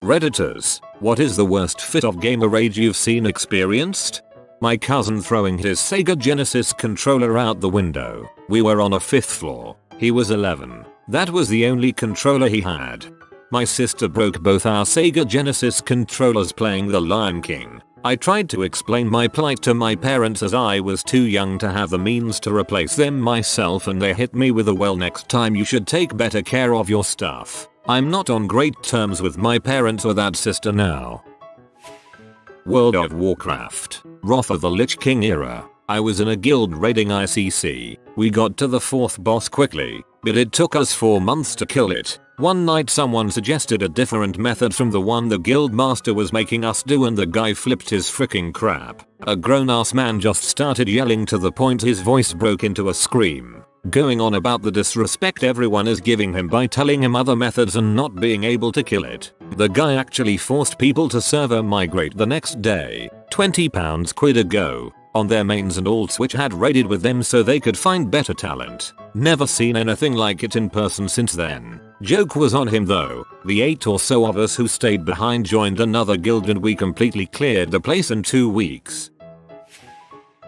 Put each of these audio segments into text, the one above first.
Redditors, what is the worst fit of gamer rage you've seen experienced? My cousin throwing his Sega Genesis controller out the window. We were on a 5th floor. He was 11. That was the only controller he had. My sister broke both our Sega Genesis controllers playing The Lion King. I tried to explain my plight to my parents as I was too young to have the means to replace them myself, and they hit me with a "well, next time you should take better care of your stuff." I'm not on great terms with my parents or that sister now. World of Warcraft. Wrath of the Lich King era. I was in a guild raiding ICC. We got to the 4th boss quickly, but it took us 4 months to kill it. One night someone suggested a different method from the one the guild master was making us do, and the guy flipped his freaking crap. A grown-ass man just started yelling to the point his voice broke into a scream, going on about the disrespect everyone is giving him by telling him other methods and not being able to kill it. The guy actually forced people to server migrate the next day, £20 quid ago, on their mains and alts which had raided with them so they could find better talent. Never seen anything like it in person since then. Joke was on him though. The 8 or so of us who stayed behind joined another guild and we completely cleared the place in 2 weeks.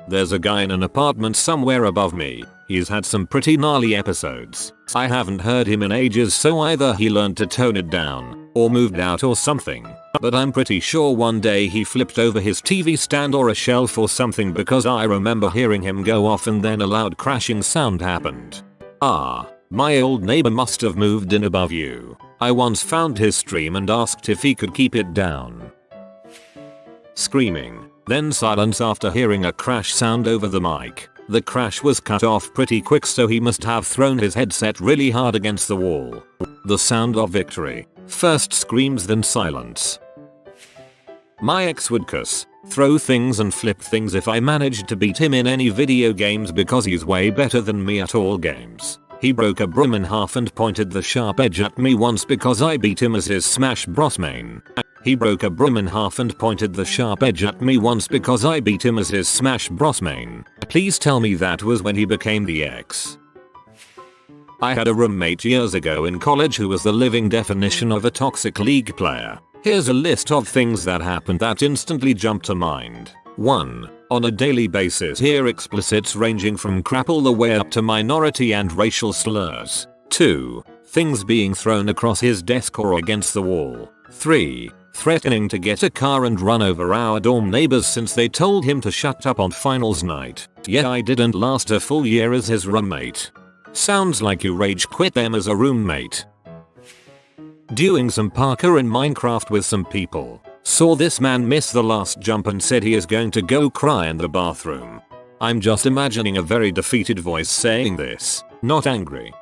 There's a guy in an apartment somewhere above me. He's had some pretty gnarly episodes. I haven't heard him in ages, so either he learned to tone it down, or moved out or something. But I'm pretty sure one day he flipped over his TV stand or a shelf or something, because I remember hearing him go off and then a loud crashing sound happened. My old neighbor must have moved in above you. I once found his stream and asked if he could keep it down. Screaming, then silence after hearing a crash sound over the mic. The crash was cut off pretty quick, so he must have thrown his headset really hard against the wall. The sound of victory. First screams, then silence. My ex would cuss, throw things and flip things if I managed to beat him in any video games because he's way better than me at all games. He broke a broom in half and pointed the sharp edge at me once because I beat him as his Smash Bros main. He broke a broom in half and pointed the sharp edge at me once because I beat him as his Smash Bros main. Please tell me that was when he became the ex. I had a roommate years ago in college who was the living definition of a toxic League player. Here's a list of things that happened that instantly jumped to mind. 1. On a daily basis hear explicits ranging from crap all the way up to minority and racial slurs. 2. Things being thrown across his desk or against the wall. 3. Threatening to get a car and run over our dorm neighbors since they told him to shut up on finals night. Yeah, I didn't last a full year as his roommate. Sounds like you rage quit them as a roommate. Doing some parkour in Minecraft with some people. Saw this man miss the last jump and said he is going to go cry in the bathroom. I'm just imagining a very defeated voice saying this, not angry.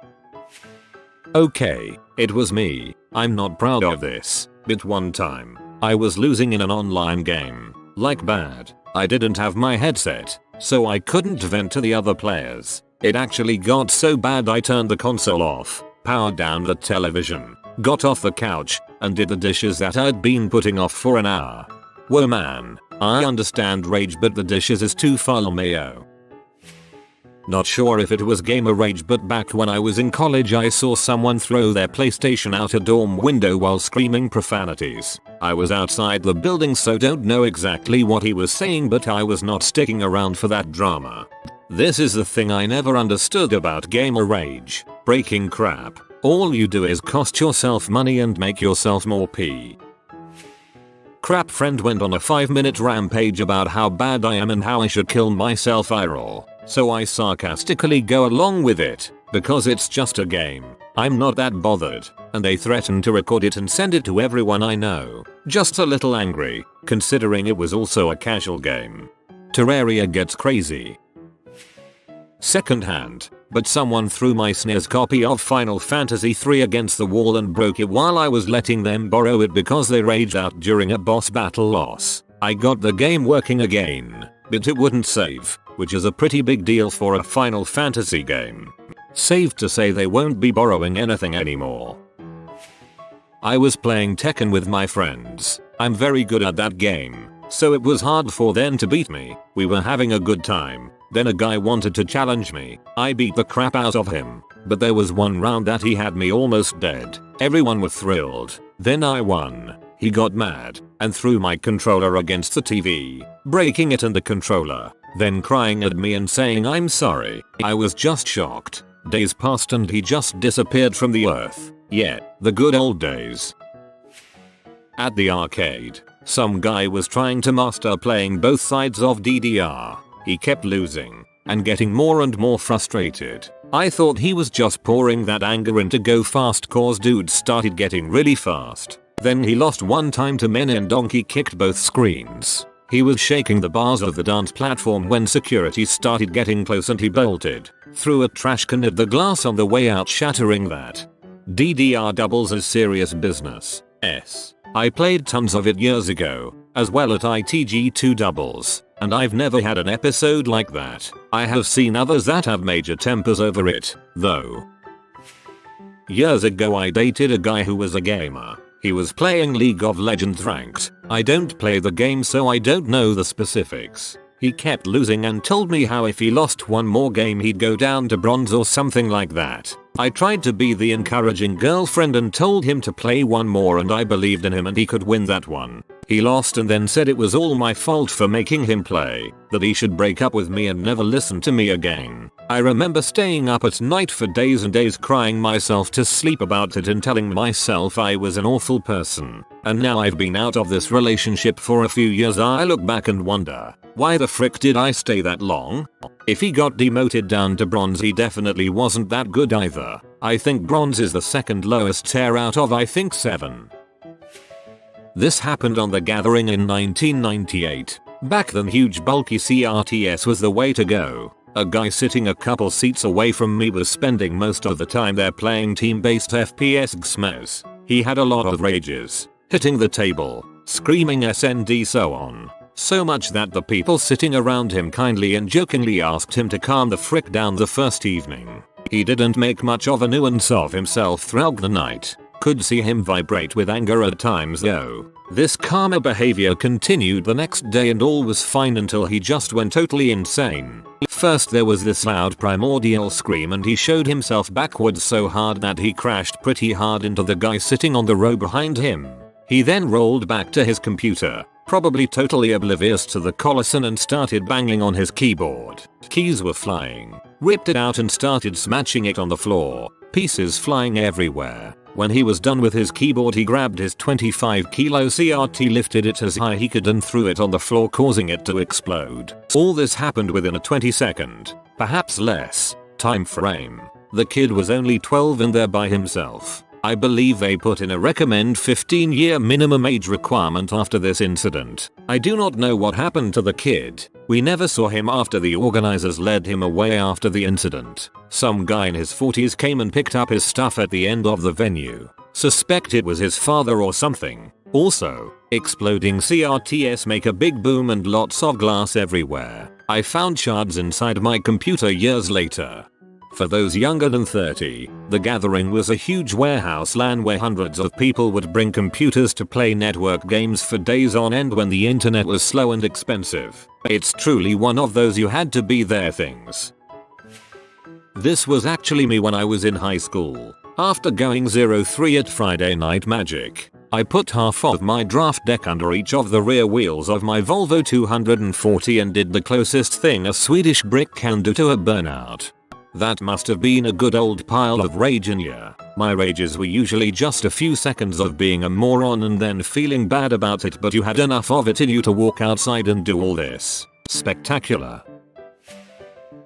Okay, it was me. I'm not proud of this, but one time, I was losing in an online game. Like bad. I didn't have my headset, so I couldn't vent to the other players. It actually got so bad I turned the console off, powered down the television, got off the couch, and did the dishes that I'd been putting off for an hour. Whoa man, I understand rage, but the dishes is too far mayo. Not sure if it was gamer rage, but back when I was in college I saw someone throw their PlayStation out a dorm window while screaming profanities. I was outside the building so don't know exactly what he was saying, but I was not sticking around for that drama. This is the thing I never understood about gamer rage. Breaking crap. All you do is cost yourself money and make yourself more pee. Crap friend went on a 5-minute rampage about how bad I am and how I should kill myself IRL. So I sarcastically go along with it, because it's just a game. I'm not that bothered, and they threatened to record it and send it to everyone I know. Just a little angry, considering it was also a casual game. Terraria gets crazy. Second hand, but someone threw my SNES copy of Final Fantasy III against the wall and broke it while I was letting them borrow it because they raged out during a boss battle loss. I got the game working again, but it wouldn't save, which is a pretty big deal for a Final Fantasy game. Safe to say they won't be borrowing anything anymore. I was playing Tekken with my friends. I'm very good at that game, so it was hard for them to beat me. We were having a good time. Then a guy wanted to challenge me. I beat the crap out of him, but there was one round that he had me almost dead. Everyone was thrilled. Then I won. He got mad and threw my controller against the TV, breaking it and the controller, then crying at me and saying I'm sorry. I was just shocked. Days passed and he just disappeared from the earth. Yeah, the good old days. At the arcade, some guy was trying to master playing both sides of DDR. He kept losing and getting more and more frustrated. I thought he was just pouring that anger into go fast cause dudes started getting really fast. Then he lost one time to men and donkey kicked both screens. He was shaking the bars of the dance platform when security started getting close and he bolted, threw a trash can at the glass on the way out shattering that. DDR doubles is serious business. I played tons of it years ago, as well at ITG2 doubles, and I've never had an episode like that. I have seen others that have major tempers over it, though. Years ago I dated a guy who was a gamer. He was playing League of Legends ranked. I don't play the game so I don't know the specifics. He kept losing and told me how if he lost one more game he'd go down to bronze or something like that. I tried to be the encouraging girlfriend and told him to play one more and I believed in him and he could win that one. He lost and then said it was all my fault for making him play, that he should break up with me and never listen to me again. I remember staying up at night for days and days crying myself to sleep about it and telling myself I was an awful person. And now I've been out of this relationship for a few years. I look back and wonder, why the frick did I stay that long? If he got demoted down to bronze he definitely wasn't that good either. I think bronze is the second lowest tier out of I think 7. This happened on The Gathering in 1998. Back then huge bulky CRTS was the way to go. A guy sitting a couple seats away from me was spending most of the time there playing team-based FPS XMS. He had a lot of rages, hitting the table, screaming SND so on. So much that the people sitting around him kindly and jokingly asked him to calm the frick down the first evening. He didn't make much of a nuisance of himself throughout the night. Could see him vibrate with anger at times though. This calmer behavior continued the next day and all was fine until he just went totally insane. First there was this loud primordial scream and he showed himself backwards so hard that he crashed pretty hard into the guy sitting on the row behind him. He then rolled back to his computer, probably totally oblivious to the collision, and started banging on his keyboard. Keys were flying, ripped it out and started smashing it on the floor, pieces flying everywhere. When he was done with his keyboard he grabbed his 25 kilo CRT, lifted it as high he could and threw it on the floor causing it to explode. All this happened within a 20-second, perhaps less, time frame. The kid was only 12 and there by himself. I believe they put in a recommend 15-year minimum age requirement after this incident. I do not know what happened to the kid. We never saw him after the organizers led him away after the incident. Some guy in his 40s came and picked up his stuff at the end of the venue. Suspect it was his father or something. Also, exploding CRTs make a big boom and lots of glass everywhere. I found shards inside my computer years later. For those younger than 30, The Gathering was a huge warehouse LAN where hundreds of people would bring computers to play network games for days on end when the internet was slow and expensive. It's truly one of those you had to be there things. This was actually me when I was in high school. After going 0-3 at Friday Night Magic, I put half of my draft deck under each of the rear wheels of my Volvo 240 and did the closest thing a Swedish brick can do to a burnout. That must have been a good old pile of rage in ya. My rages were usually just a few seconds of being a moron and then feeling bad about it, but you had enough of it in you to walk outside and do all this. Spectacular.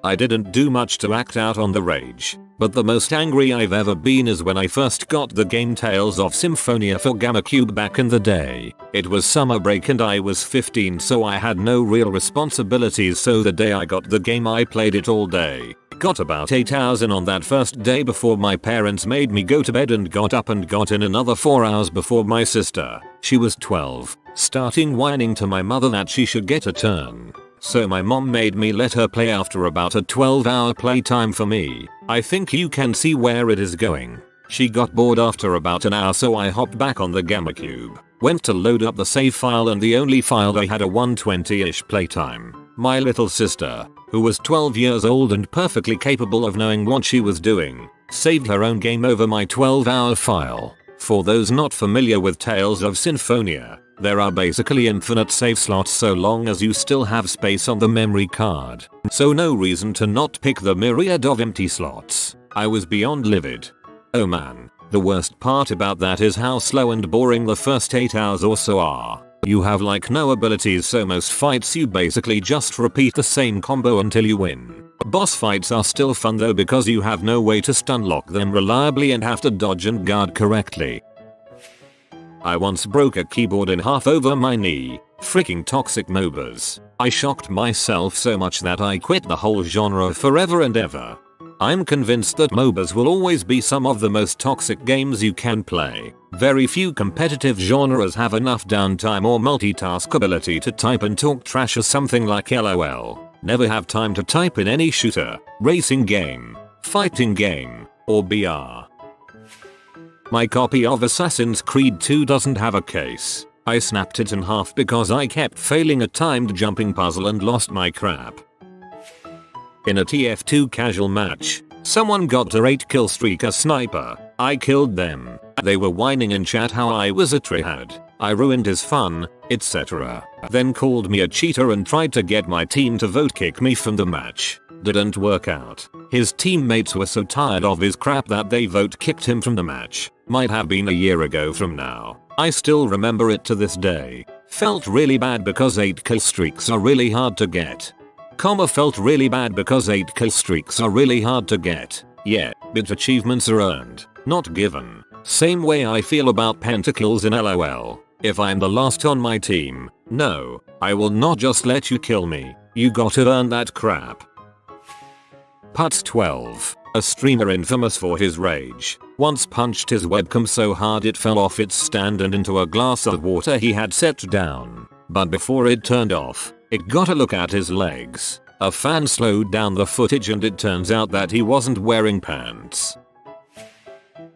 I didn't do much to act out on the rage, but the most angry I've ever been is when I first got the game Tales of Symphonia for GameCube back in the day. It was summer break and I was 15 so I had no real responsibilities, so the day I got the game I played it all day. Got about 8 hours in on that first day before my parents made me go to bed, and got up and got in another 4 hours before my sister, she was 12, starting whining to my mother that she should get a turn. So my mom made me let her play after about a 12-hour playtime for me. I think you can see where it is going. She got bored after about an hour so I hopped back on the GameCube, went to load up the save file, and the only file I had a 120-ish playtime. My little sister, who was 12 years old and perfectly capable of knowing what she was doing, saved her own game over my 12-hour file. For those not familiar with Tales of Symphonia, there are basically infinite save slots so long as you still have space on the memory card. So no reason to not pick the myriad of empty slots. I was beyond livid. Oh man, the worst part about that is how slow and boring the first 8 hours or so are. You have like no abilities, so most fights you basically just repeat the same combo until you win. Boss fights are still fun though because you have no way to stun lock them reliably and have to dodge and guard correctly. I once broke a keyboard in half over my knee. Freaking toxic MOBAs. I shocked myself so much that I quit the whole genre forever and ever. I'm convinced that MOBAs will always be some of the most toxic games you can play. Very few competitive genres have enough downtime or multitask ability to type and talk trash as something like LOL. Never have time to type in any shooter, racing game, fighting game, or BR. My copy of Assassin's Creed 2 doesn't have a case. I snapped it in half because I kept failing a timed jumping puzzle and lost my crap. In a TF2 casual match, someone got a 8 kill streak as sniper. I killed them. They were whining in chat how I was a tryhard. I ruined his fun, etc. Then called me a cheater and tried to get my team to vote kick me from the match. Didn't work out. His teammates were so tired of his crap that they vote kicked him from the match. Might have been a year ago from now. I still remember it to this day. Felt really bad because 8 kill streaks are really hard to get. Felt really bad because 8 kill streaks are really hard to get. Yeah, but achievements are earned, not given. Same way I feel about pentakills in LOL. If I'm the last on my team, no, I will not just let you kill me. You gotta earn that crap. Put 12. A streamer infamous for his rage once punched his webcam so hard it fell off its stand and into a glass of water he had set down. But before it turned off, it got a look at his legs. A fan slowed down the footage and it turns out that he wasn't wearing pants.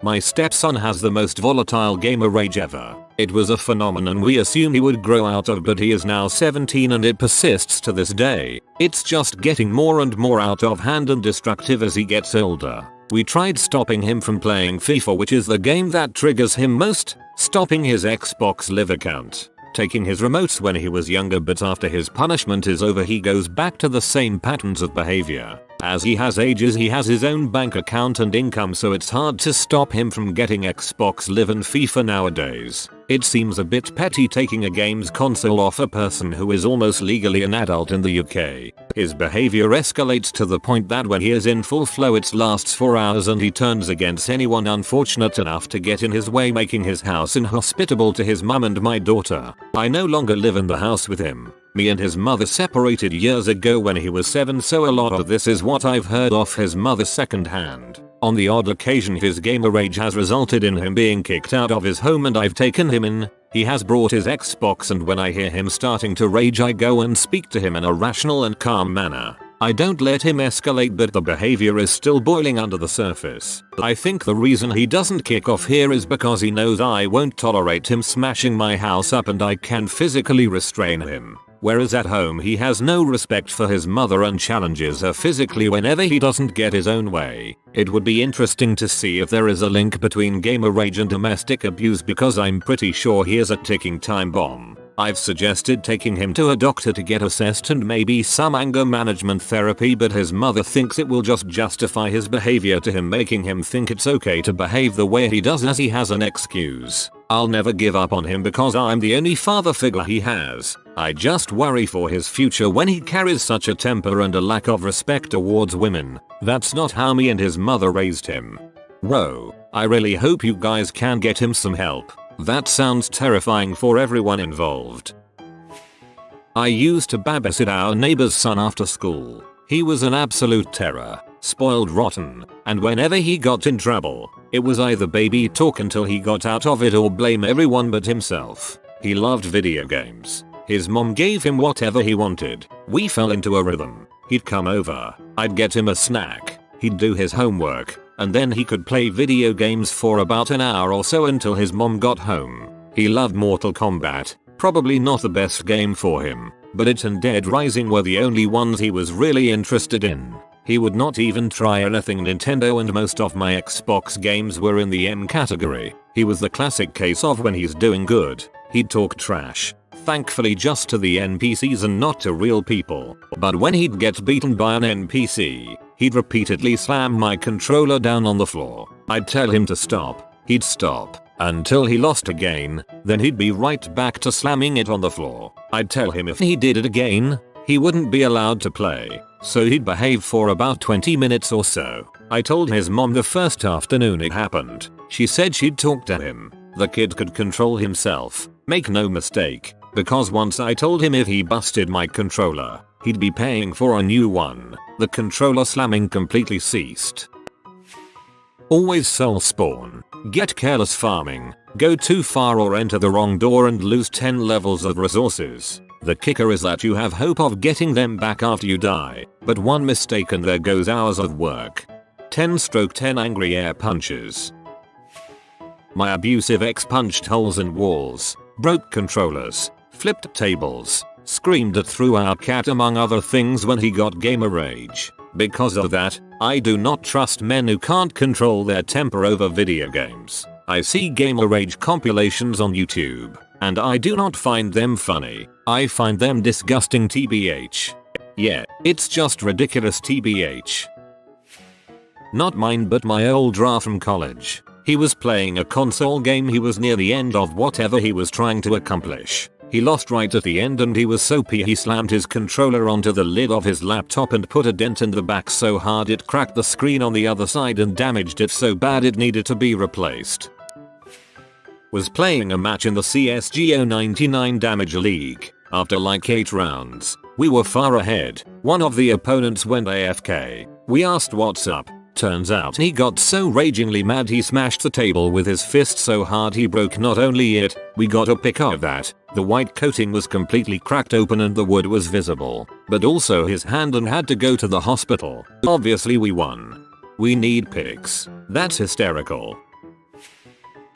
My stepson has the most volatile gamer rage ever. It was a phenomenon we assumed he would grow out of, but he is now 17 and it persists to this day. It's just getting more and more out of hand and destructive as he gets older. We tried stopping him from playing FIFA, which is the game that triggers him most, stopping his Xbox Live account, taking his remotes when he was younger, but after his punishment is over he goes back to the same patterns of behavior. As he has ages he has his own bank account and income, so it's hard to stop him from getting Xbox Live and FIFA nowadays. It seems a bit petty taking a games console off a person who is almost legally an adult in the UK. His behavior escalates to the point that when he is in full flow it lasts for hours and he turns against anyone unfortunate enough to get in his way, making his house inhospitable to his mum and my daughter. I no longer live in the house with him. Me and his mother separated years ago when he was 7, so a lot of this is what I've heard off his mother secondhand. On the odd occasion his gamer rage has resulted in him being kicked out of his home and I've taken him in. He has brought his Xbox and when I hear him starting to rage I go and speak to him in a rational and calm manner. I don't let him escalate, but the behavior is still boiling under the surface. I think the reason he doesn't kick off here is because he knows I won't tolerate him smashing my house up and I can physically restrain him. Whereas at home he has no respect for his mother and challenges her physically whenever he doesn't get his own way. It would be interesting to see if there is a link between gamer rage and domestic abuse, because I'm pretty sure he is a ticking time bomb. I've suggested taking him to a doctor to get assessed and maybe some anger management therapy, but his mother thinks it will just justify his behavior to him, making him think it's okay to behave the way he does as he has an excuse. I'll never give up on him because I'm the only father figure he has. I just worry for his future when he carries such a temper and a lack of respect towards women. That's not how me and his mother raised him. Whoa, I really hope you guys can get him some help. That sounds terrifying for everyone involved. I used to babysit our neighbor's son after school. He was an absolute terror, spoiled rotten, and whenever he got in trouble, it was either baby talk until he got out of it or blame everyone but himself. He loved video games. His mom gave him whatever he wanted. We fell into a rhythm. He'd come over, I'd get him a snack, he'd do his homework, and then he could play video games for about an hour or so until his mom got home. He loved Mortal Kombat, probably not the best game for him, but it and Dead Rising were the only ones he was really interested in. He would not even try anything Nintendo, and most of my Xbox games were in the M category. He was the classic case of when he's doing good, he'd talk trash. Thankfully just to the NPCs and not to real people. But when he'd get beaten by an NPC, he'd repeatedly slam my controller down on the floor. I'd tell him to stop, he'd stop, until he lost again, then he'd be right back to slamming it on the floor. I'd tell him if he did it again, he wouldn't be allowed to play, so he'd behave for about 20 minutes or so. I told his mom the first afternoon it happened. She said she'd talk to him. The kid could control himself, make no mistake, because once I told him if he busted my controller, he'd be paying for a new one. The controller slamming completely ceased. Always soul spawn. Get careless farming. Go too far or enter the wrong door and lose 10 levels of resources. The kicker is that you have hope of getting them back after you die, but one mistake and there goes hours of work. 10/10 angry air punches. My abusive ex punched holes in walls, broke controllers, flipped tables, screamed through our cat among other things when he got gamer rage. Because of that, I do not trust men who can't control their temper over video games. I see gamer rage compilations on YouTube, and I do not find them funny. I find them disgusting tbh. Yeah, it's just ridiculous tbh. Not mine but my old Ra from college. He was playing a console game. He was near the end of whatever he was trying to accomplish. He lost right at the end and he was so he slammed his controller onto the lid of his laptop and put a dent in the back so hard it cracked the screen on the other side and damaged it so bad it needed to be replaced. Was playing a match in the CSGO 99 Damage League. After like 8 rounds, we were far ahead. One of the opponents went AFK. We asked what's up. Turns out he got so ragingly mad he smashed the table with his fist so hard he broke not only it, we got a pic of that, the white coating was completely cracked open and the wood was visible, but also his hand and had to go to the hospital. Obviously we won. We need pics. That's hysterical.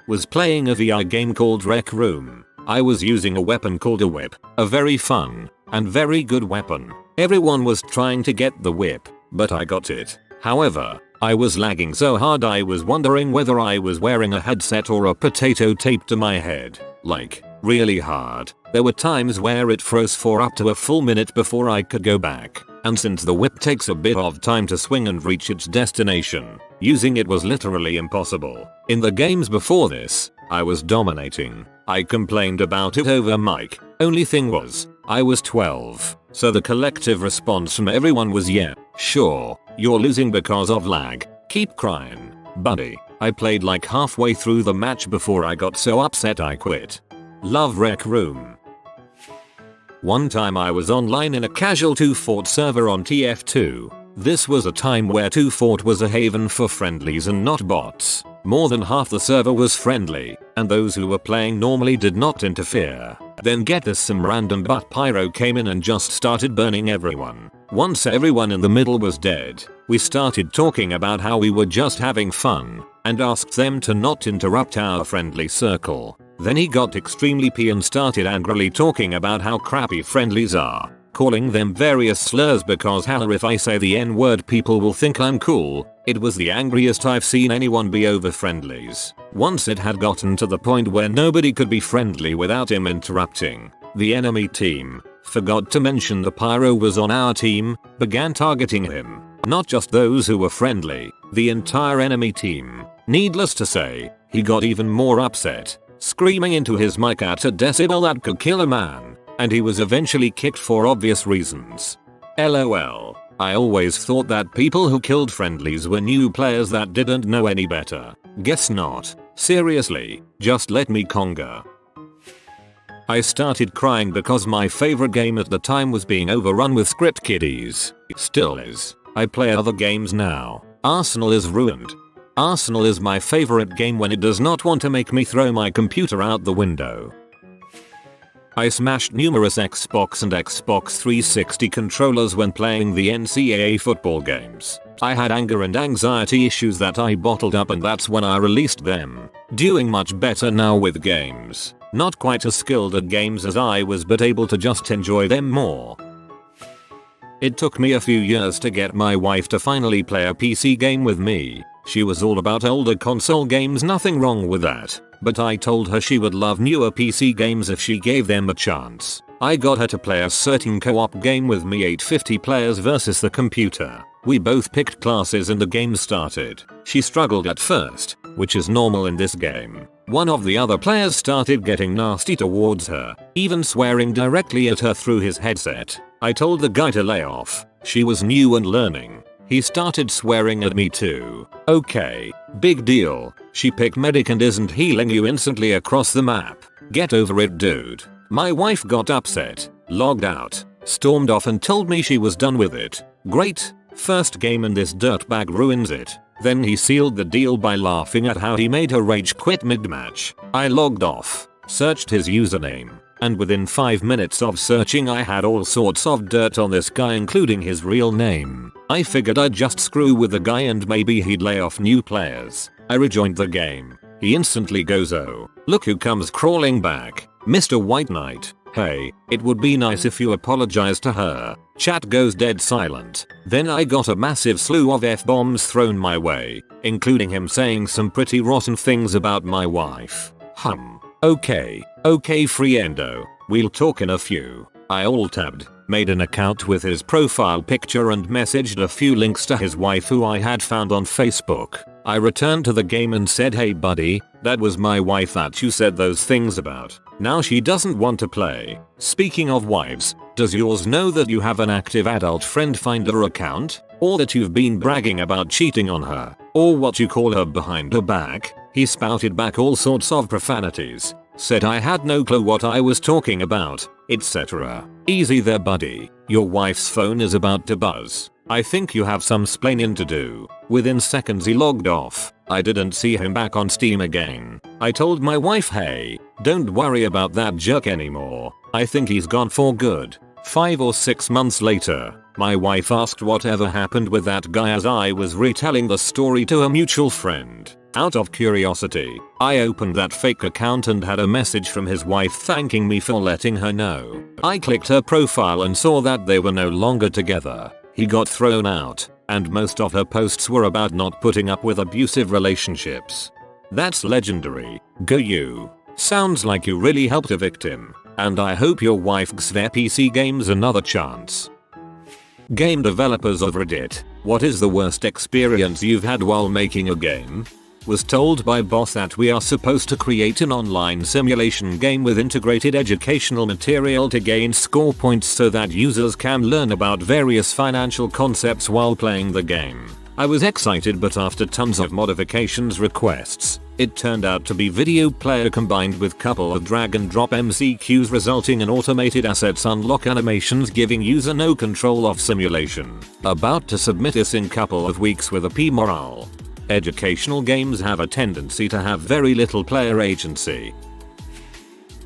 Was playing a VR game called Rec Room. I was using a weapon called a whip, a very fun and very good weapon. Everyone was trying to get the whip, but I got it. However, I was lagging so hard I was wondering whether I was wearing a headset or a potato taped to my head. Like, really hard. There were times where it froze for up to a full minute before I could go back. And since the whip takes a bit of time to swing and reach its destination, using it was literally impossible. In the games before this, I was dominating. I complained about it over mic. Only thing was, I was 12. So the collective response from everyone was yeah, sure, you're losing because of lag. Keep crying, buddy. I played like halfway through the match before I got so upset I quit. Love Rec Room. One time I was online in a casual 2-Fort server on TF2. This was a time where 2-Fort was a haven for friendlies and not bots. More than half the server was friendly, and those who were playing normally did not interfere. Then get this, some random butt pyro came in and just started burning everyone. Once everyone in the middle was dead, we started talking about how we were just having fun, and asked them to not interrupt our friendly circle. Then he got extremely pissed and started angrily talking about how crappy friendlies are, calling them various slurs because hella if I say the N-word people will think I'm cool. It was the angriest I've seen anyone be over friendlies. Once it had gotten to the point where nobody could be friendly without him interrupting. The enemy team, forgot to mention the pyro was on our team, began targeting him. Not just those who were friendly, the entire enemy team. Needless to say, he got even more upset, screaming into his mic at a decibel that could kill a man, and he was eventually kicked for obvious reasons. LOL. I always thought that people who killed friendlies were new players that didn't know any better. Guess not. Seriously, just let me conga. I started crying because my favorite game at the time was being overrun with script kiddies. Still is. I play other games now. Arsenal is ruined. Arsenal is my favorite game when it does not want to make me throw my computer out the window. I smashed numerous Xbox and Xbox 360 controllers when playing the NCAA football games. I had anger and anxiety issues that I bottled up and that's when I released them. Doing much better now with games. Not quite as skilled at games as I was but able to just enjoy them more. It took me a few years to get my wife to finally play a PC game with me. She was all about older console games, nothing wrong with that, but I told her she would love newer PC games if she gave them a chance. I got her to play a certain co-op game with me, 850 players versus the computer. We both picked classes and the game started. She struggled at first, which is normal in this game. One of the other players started getting nasty towards her, even swearing directly at her through his headset. I told the guy to lay off. She was new and learning. He started swearing at me too. Okay, big deal. She picked medic and isn't healing you instantly across the map. Get over it, dude. My wife got upset, logged out, stormed off and told me she was done with it. Great, first game and this dirtbag ruins it. Then he sealed the deal by laughing at how he made her rage quit mid-match. I logged off, searched his username, and within 5 minutes of searching I had all sorts of dirt on this guy, including his real name. I figured I'd just screw with the guy and maybe he'd lay off new players. I rejoined the game. He instantly goes, "Oh, look who comes crawling back. Mr. White Knight, hey, it would be nice if you apologize to her." Chat goes dead silent. Then I got a massive slew of F-bombs thrown my way, including him saying some pretty rotten things about my wife. Okay, friendo, we'll talk in a few. I alt-tabbed, made an account with his profile picture and messaged a few links to his wife who I had found on Facebook. I returned to the game and said, "Hey buddy, that was my wife that you said those things about. Now she doesn't want to play." Speaking of wives, does yours know that you have an active adult friend finder account? Or that you've been bragging about cheating on her? Or what you call her behind her back? He spouted back all sorts of profanities. Said I had no clue what I was talking about, etc. Easy there buddy, your wife's phone is about to buzz. I think you have some splaining to do. Within seconds he logged off. I didn't see him back on Steam again. I told my wife, "Hey, don't worry about that jerk anymore. I think he's gone for good." 5 or 6 months later, my wife asked whatever happened with that guy as I was retelling the story to a mutual friend. Out of curiosity, I opened that fake account and had a message from his wife thanking me for letting her know. I clicked her profile and saw that they were no longer together. He got thrown out, and most of her posts were about not putting up with abusive relationships. That's legendary. Go you. Sounds like you really helped a victim, and I hope your wife gives their PC games another chance. Game developers of Reddit, what is the worst experience you've had while making a game? Was told by boss that we are supposed to create an online simulation game with integrated educational material to gain score points so that users can learn about various financial concepts while playing the game. I was excited, but after tons of modifications requests, it turned out to be video player combined with couple of drag and drop MCQs resulting in automated assets unlock animations giving user no control of simulation. About to submit this in couple of weeks with a P morale. Educational games have a tendency to have very little player agency.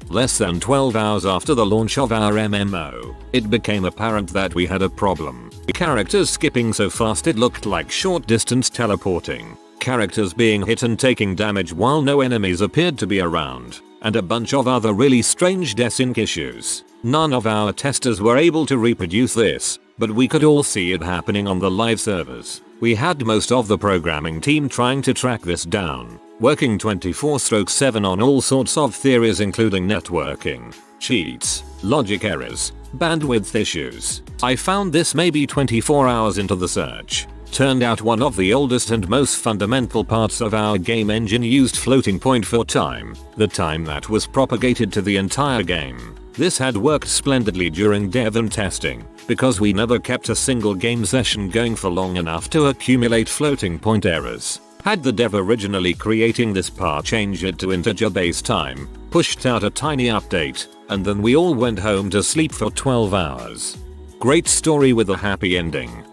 Less than 12 hours after the launch of our MMO, it became apparent that we had a problem. Characters skipping so fast it looked like short distance teleporting. Characters being hit and taking damage while no enemies appeared to be around. And a bunch of other really strange desync issues. None of our testers were able to reproduce this, but we could all see it happening on the live servers. We had most of the programming team trying to track this down, working 24/7 on all sorts of theories including networking, cheats, logic errors, bandwidth issues. I found this maybe 24 hours into the search. Turned out one of the oldest and most fundamental parts of our game engine used floating point for time, the time that was propagated to the entire game. This had worked splendidly during dev and testing, because we never kept a single game session going for long enough to accumulate floating point errors. Had the dev originally creating this part changed it to integer base time, pushed out a tiny update, and then we all went home to sleep for 12 hours. Great story with a happy ending.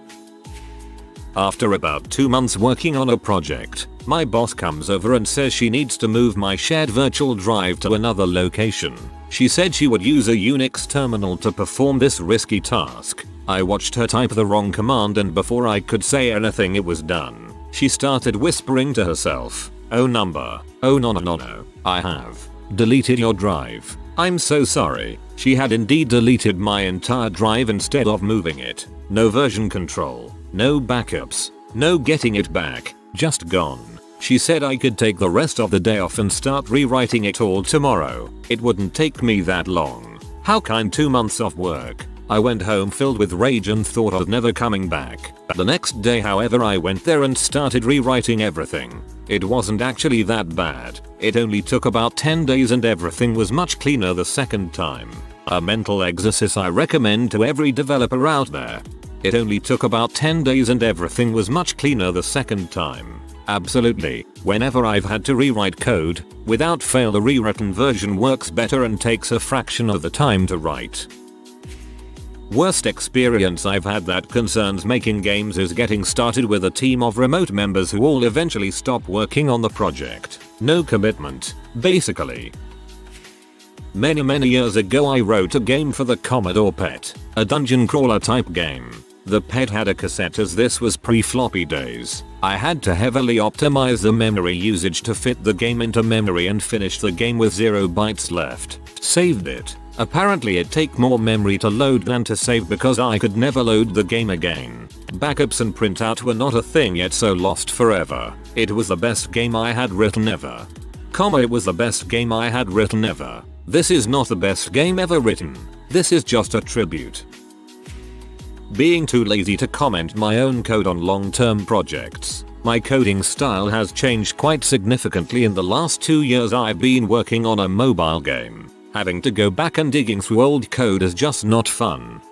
After about 2 months working on a project, my boss comes over and says she needs to move my shared virtual drive to another location. She said she would use a Unix terminal to perform this risky task. I watched her type the wrong command and before I could say anything it was done. She started whispering to herself, "Oh number, oh no, I have deleted your drive. I'm so sorry." She had indeed deleted my entire drive instead of moving it. No version control, no backups, no getting it back. Just gone. She said I could take the rest of the day off and start rewriting it all tomorrow. It wouldn't take me that long. How kind. 2 months off work. I went home filled with rage and thought of never coming back. The next day however I went there and started rewriting everything. It wasn't actually that bad. It only took about 10 days and everything was much cleaner the second time. A mental exercise I recommend to every developer out there. It only took about 10 days and everything was much cleaner the second time. Absolutely. Whenever I've had to rewrite code, without fail the rewritten version works better and takes a fraction of the time to write. Worst experience I've had that concerns making games is getting started with a team of remote members who all eventually stop working on the project. No commitment, basically. Many years ago I wrote a game for the Commodore PET, a dungeon crawler type game. The PET had a cassette as this was pre-floppy days. I had to heavily optimize the memory usage to fit the game into memory and finished the game with 0 bytes left. Saved it. Apparently it take more memory to load than to save because I could never load the game again. Backups and printout were not a thing yet, so lost forever. It was the best game I had written ever. It was the best game I had written ever. This is not the best game ever written. This is just a tribute. Being too lazy to comment my own code on long-term projects. My coding style has changed quite significantly in the last 2 years I've been working on a mobile game. Having to go back and digging through old code is just not fun.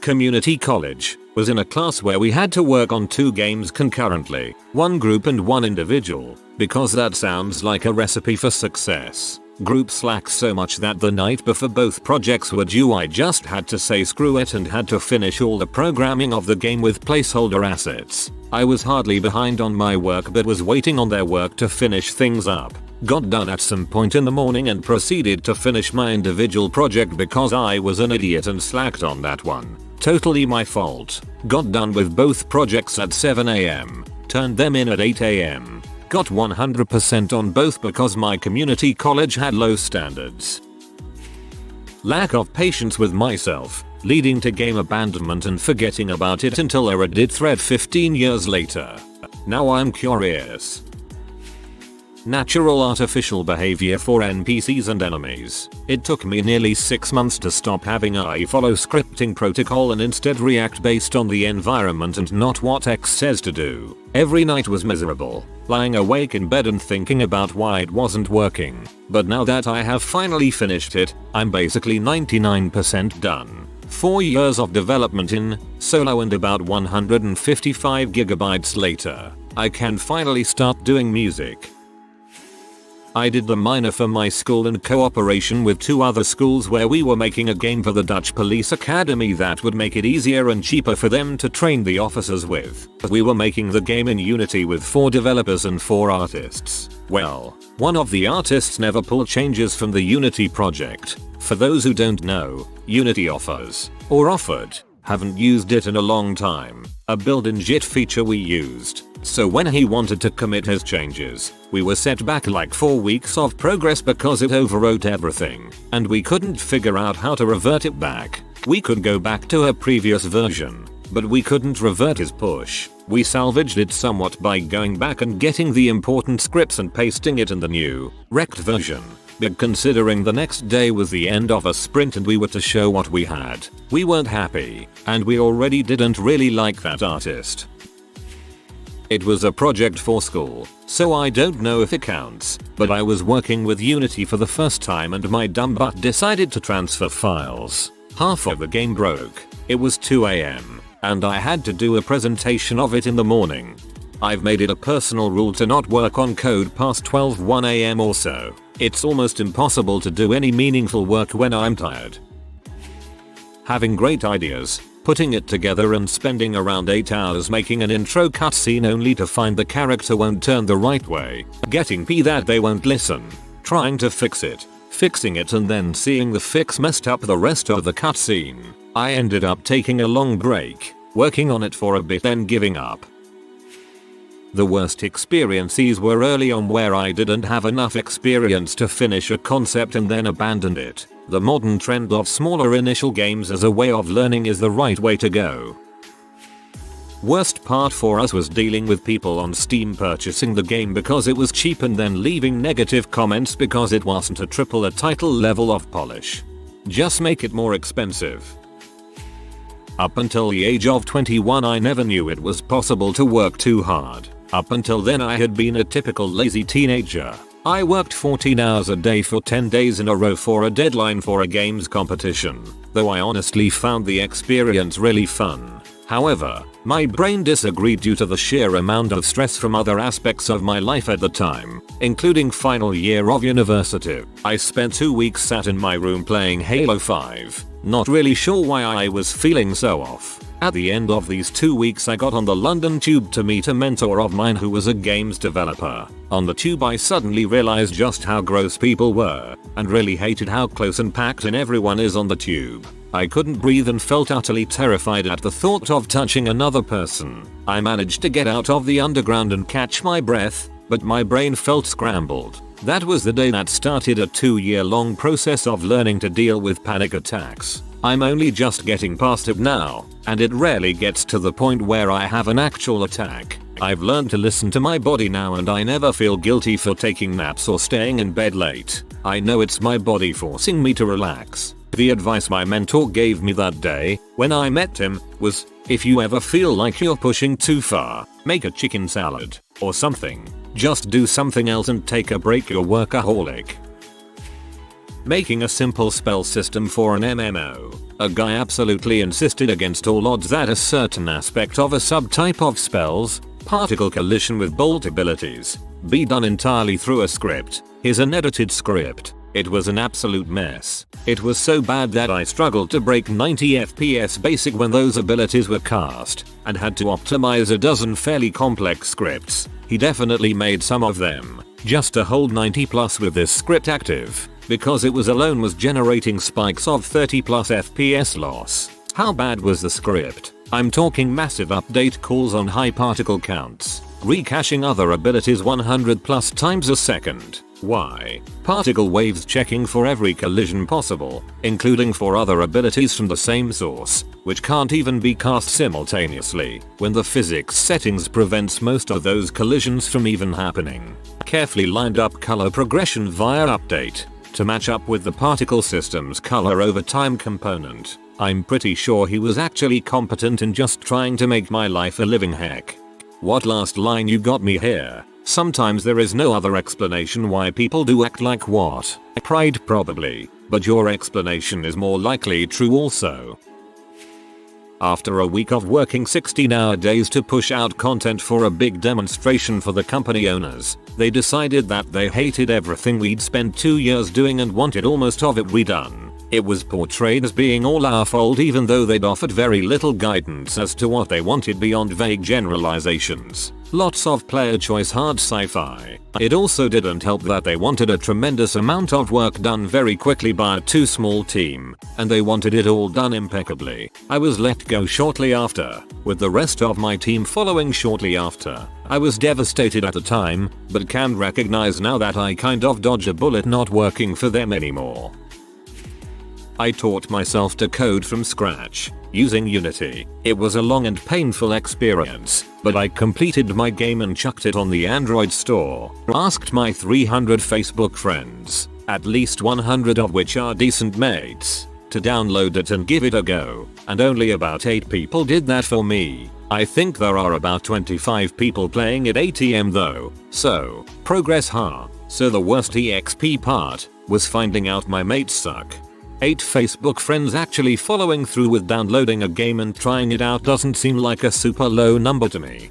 Community college. Was in a class where we had to work on 2 games concurrently, 1 group and 1 individual, because that sounds like a recipe for success. Group slacked so much that the night before both projects were due I just had to say screw it and had to finish all the programming of the game with placeholder assets. I was hardly behind on my work but was waiting on their work to finish things up. Got done at some point in the morning and proceeded to finish my individual project because I was an idiot and slacked on that one. Totally my fault. Got done with both projects at 7 AM. Turned them in at 8 AM. Got 100% on both because my community college had low standards. Lack of patience with myself, leading to game abandonment and forgetting about it until a Reddit thread 15 years later. Now I'm curious. Natural artificial behavior for NPCs and enemies. It took me nearly 6 months to stop having a follow scripting protocol and instead react based on the environment and not what X says to do. Every night was miserable, lying awake in bed and thinking about why it wasn't working. But now that I have finally finished it, I'm basically 99% done. 4 years of development in, solo and about 155 gigabytes later, I can finally start doing music. I did the minor for my school in cooperation with 2 other schools where we were making a game for the Dutch Police Academy that would make it easier and cheaper for them to train the officers with. We were making the game in Unity with 4 developers and 4 artists. Well, one of the artists never pulled changes from the Unity project. For those who don't know, Unity offered, haven't used it in a long time, a build-in JIT feature we used. So when he wanted to commit his changes, we were set back like 4 weeks of progress because it overwrote everything, and we couldn't figure out how to revert it back. We could go back to a previous version, but we couldn't revert his push. We salvaged it somewhat by going back and getting the important scripts and pasting it in the new, wrecked version. But considering the next day was the end of a sprint and we were to show what we had, we weren't happy, and we already didn't really like that artist. It was a project for school, so I don't know if it counts, but I was working with Unity for the first time and my dumb butt decided to transfer files. Half of the game broke. It was 2 AM, and I had to do a presentation of it in the morning. I've made it a personal rule to not work on code past 1 AM or so. It's almost impossible to do any meaningful work when I'm tired. Having great ideas, putting it together and spending around 8 hours making an intro cutscene only to find the character won't turn the right way, getting that they won't listen, trying to fix it, fixing it and then seeing the fix messed up the rest of the cutscene. I ended up taking a long break, working on it for a bit then giving up. The worst experiences were early on where I didn't have enough experience to finish a concept and then abandoned it. The modern trend of smaller initial games as a way of learning is the right way to go. Worst part for us was dealing with people on Steam purchasing the game because it was cheap and then leaving negative comments because it wasn't a AAA title level of polish. Just make it more expensive. Up until the age of 21 I never knew it was possible to work too hard. Up until then I had been a typical lazy teenager. I worked 14 hours a day for 10 days in a row for a deadline for a games competition, though I honestly found the experience really fun. However, my brain disagreed due to the sheer amount of stress from other aspects of my life at the time, including final year of university. I spent 2 weeks sat in my room playing Halo 5, not really sure why I was feeling so off. At the end of these 2 weeks I got on the London Tube to meet a mentor of mine who was a games developer. On the tube I suddenly realized just how gross people were, and really hated how close and packed in everyone is on the tube. I couldn't breathe and felt utterly terrified at the thought of touching another person. I managed to get out of the underground and catch my breath, but my brain felt scrambled. That was the day that started a 2-year-long process of learning to deal with panic attacks. I'm only just getting past it now, and it rarely gets to the point where I have an actual attack. I've learned to listen to my body now and I never feel guilty for taking naps or staying in bed late. I know it's my body forcing me to relax. The advice my mentor gave me that day, when I met him, was, if you ever feel like you're pushing too far, make a chicken salad, or something. Just do something else and take a break, you're workaholic. Making a simple spell system for an MMO. A guy absolutely insisted against all odds that a certain aspect of a subtype of spells, particle collision with bolt abilities, be done entirely through a script. His unedited script. It was an absolute mess. It was so bad that I struggled to break 90 FPS basic when those abilities were cast, and had to optimize a dozen fairly complex scripts. He definitely made some of them, just to hold 90 plus with this script active, because it was generating spikes of 30 plus FPS loss. How bad was the script? I'm talking massive update calls on high particle counts, recaching other abilities 100 plus times a second. Why? Particle waves checking for every collision possible, including for other abilities from the same source, which can't even be cast simultaneously, when the physics settings prevents most of those collisions from even happening. Carefully lined up color progression via update, to match up with the particle system's color over time component. I'm pretty sure he was actually competent in just trying to make my life a living heck. What last line you got me here? Sometimes there is no other explanation why people do act like what? Pride probably, but your explanation is more likely true also. After a week of working 16-hour days to push out content for a big demonstration for the company owners, they decided that they hated everything we'd spent 2 years doing and wanted almost of it redone. It was portrayed as being all our fault even though they'd offered very little guidance as to what they wanted beyond vague generalizations. Lots of player choice hard sci-fi. It also didn't help that they wanted a tremendous amount of work done very quickly by a too small team, and they wanted it all done impeccably. I was let go shortly after, with the rest of my team following shortly after. I was devastated at the time, but can recognize now that I kind of dodged a bullet not working for them anymore. I taught myself to code from scratch, using Unity. It was a long and painful experience, but I completed my game and chucked it on the Android store. Asked my 300 Facebook friends, at least 100 of which are decent mates, to download it and give it a go, and only about 8 people did that for me. I think there are about 25 people playing at ATM though, so, progress huh? So the worst EXP part, was finding out my mates suck. 8 Facebook friends actually following through with downloading a game and trying it out doesn't seem like a super low number to me.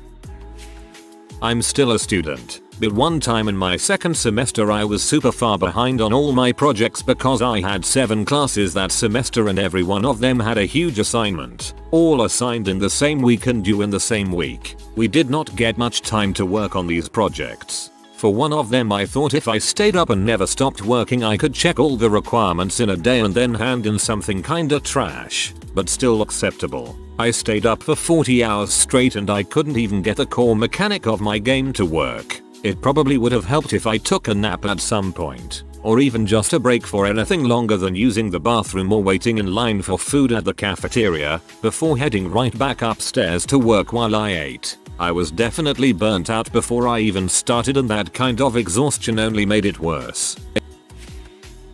I'm still a student, but one time in my second semester I was super far behind on all my projects because I had 7 classes that semester and every one of them had a huge assignment, all assigned in the same week and due in the same week. We did not get much time to work on these projects. For one of them I thought if I stayed up and never stopped working I could check all the requirements in a day and then hand in something kinda trash, but still acceptable. I stayed up for 40 hours straight and I couldn't even get the core mechanic of my game to work. It probably would have helped if I took a nap at some point. or even just a break for anything longer than using the bathroom or waiting in line for food at the cafeteria, before heading right back upstairs to work while I ate. I was definitely burnt out before I even started, and that kind of exhaustion only made it worse.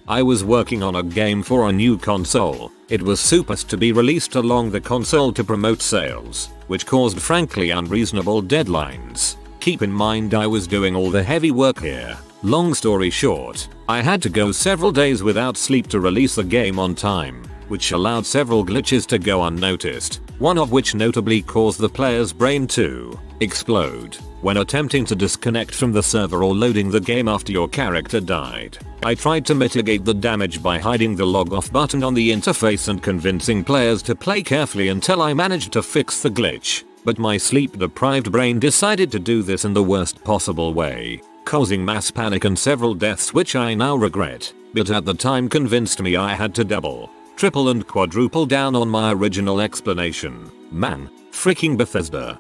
I was working on a game for a new console. It was supposed to be released along the console to promote sales, which caused frankly unreasonable deadlines. Keep in mind I was doing all the heavy work here. Long story short, I had to go several days without sleep to release the game on time, which allowed several glitches to go unnoticed, one of which notably caused the player's brain to explode when attempting to disconnect from the server or loading the game after your character died. I tried to mitigate the damage by hiding the log off button on the interface and convincing players to play carefully until I managed to fix the glitch, but my sleep-deprived brain decided to do this in the worst possible way, causing mass panic and several deaths, which I now regret, but at the time convinced me I had to double, triple and quadruple down on my original explanation. Man, freaking Bethesda.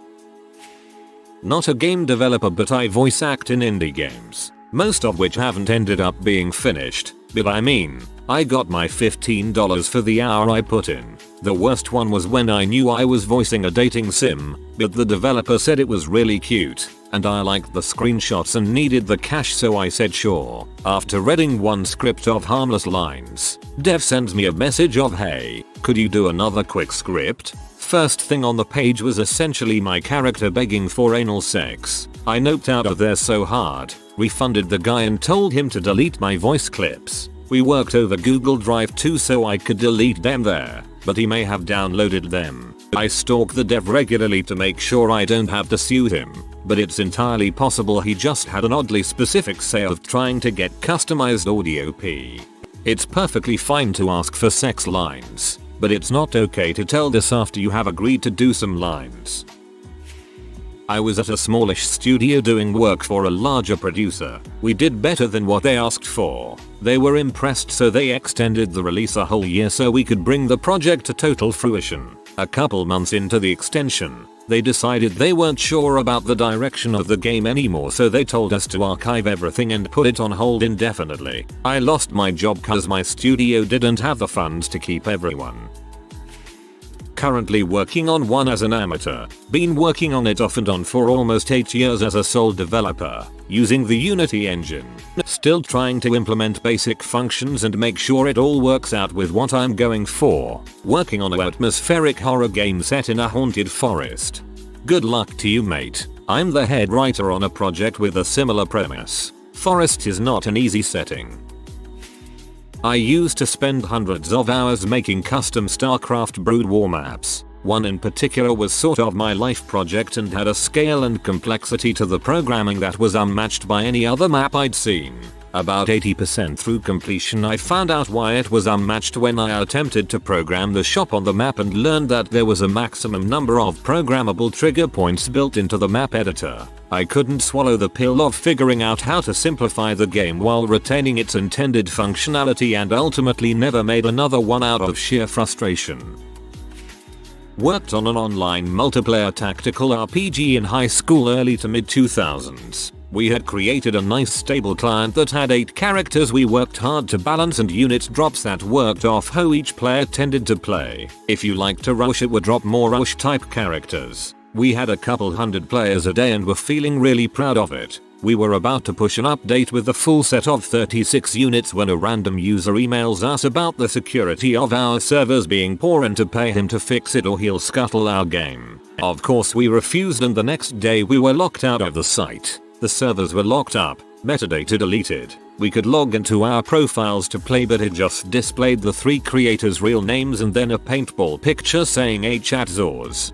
Not a game developer, but I voice act in indie games, most of which haven't ended up being finished, but I mean, I got my $15 for the hour I put in. The worst one was when I knew I was voicing a dating sim, but the developer said it was really cute, and I liked the screenshots and needed the cash, so I said sure. After reading one script of harmless lines, dev sends me a message of, hey, could you do another quick script? First thing on the page was essentially my character begging for anal sex. I noped out of there so hard, refunded the guy and told him to delete my voice clips. We worked over Google Drive too so I could delete them there, but he may have downloaded them. I stalk the dev regularly to make sure I don't have to sue him, but it's entirely possible he just had an oddly specific say of trying to get customized audio p. It's perfectly fine to ask for sex lines, but it's not okay to tell this after you have agreed to do some lines. I was at a smallish studio doing work for a larger producer. We did better than what they asked for. They were impressed, so they extended the release a whole year so we could bring the project to total fruition. A couple months into the extension, they decided they weren't sure about the direction of the game anymore, so they told us to archive everything and put it on hold indefinitely. I lost my job cause my studio didn't have the funds to keep everyone. Currently working on one as an amateur, been working on it off and on for almost 8 years as a sole developer, using the Unity engine. Still trying to implement basic functions and make sure it all works out with what I'm going for. Working on an atmospheric horror game set in a haunted forest. Good luck to you, mate. I'm the head writer on a project with a similar premise. Forest is not an easy setting. I used to spend hundreds of hours making custom StarCraft Brood War maps. One in particular was sort of my life project and had a scale and complexity to the programming that was unmatched by any other map I'd seen. About 80% through completion I found out why it was unmatched when I attempted to program the shop on the map and learned that there was a maximum number of programmable trigger points built into the map editor. I couldn't swallow the pill of figuring out how to simplify the game while retaining its intended functionality, and ultimately never made another one out of sheer frustration. Worked on an online multiplayer tactical RPG in high school early to mid 2000s. We had created a nice stable client that had 8 characters we worked hard to balance and unit drops that worked off how each player tended to play. If you liked to rush, it would drop more rush type characters. We had a couple hundred players a day and were feeling really proud of it. We were about to push an update with a full set of 36 units when a random user emails us about the security of our servers being poor and to pay him to fix it or he'll scuttle our game. Of course we refused, and the next day we were locked out of the site. The servers were locked up, metadata deleted. We could log into our profiles to play, but it just displayed the 3 creators' real names and then a paintball picture saying HATZORS.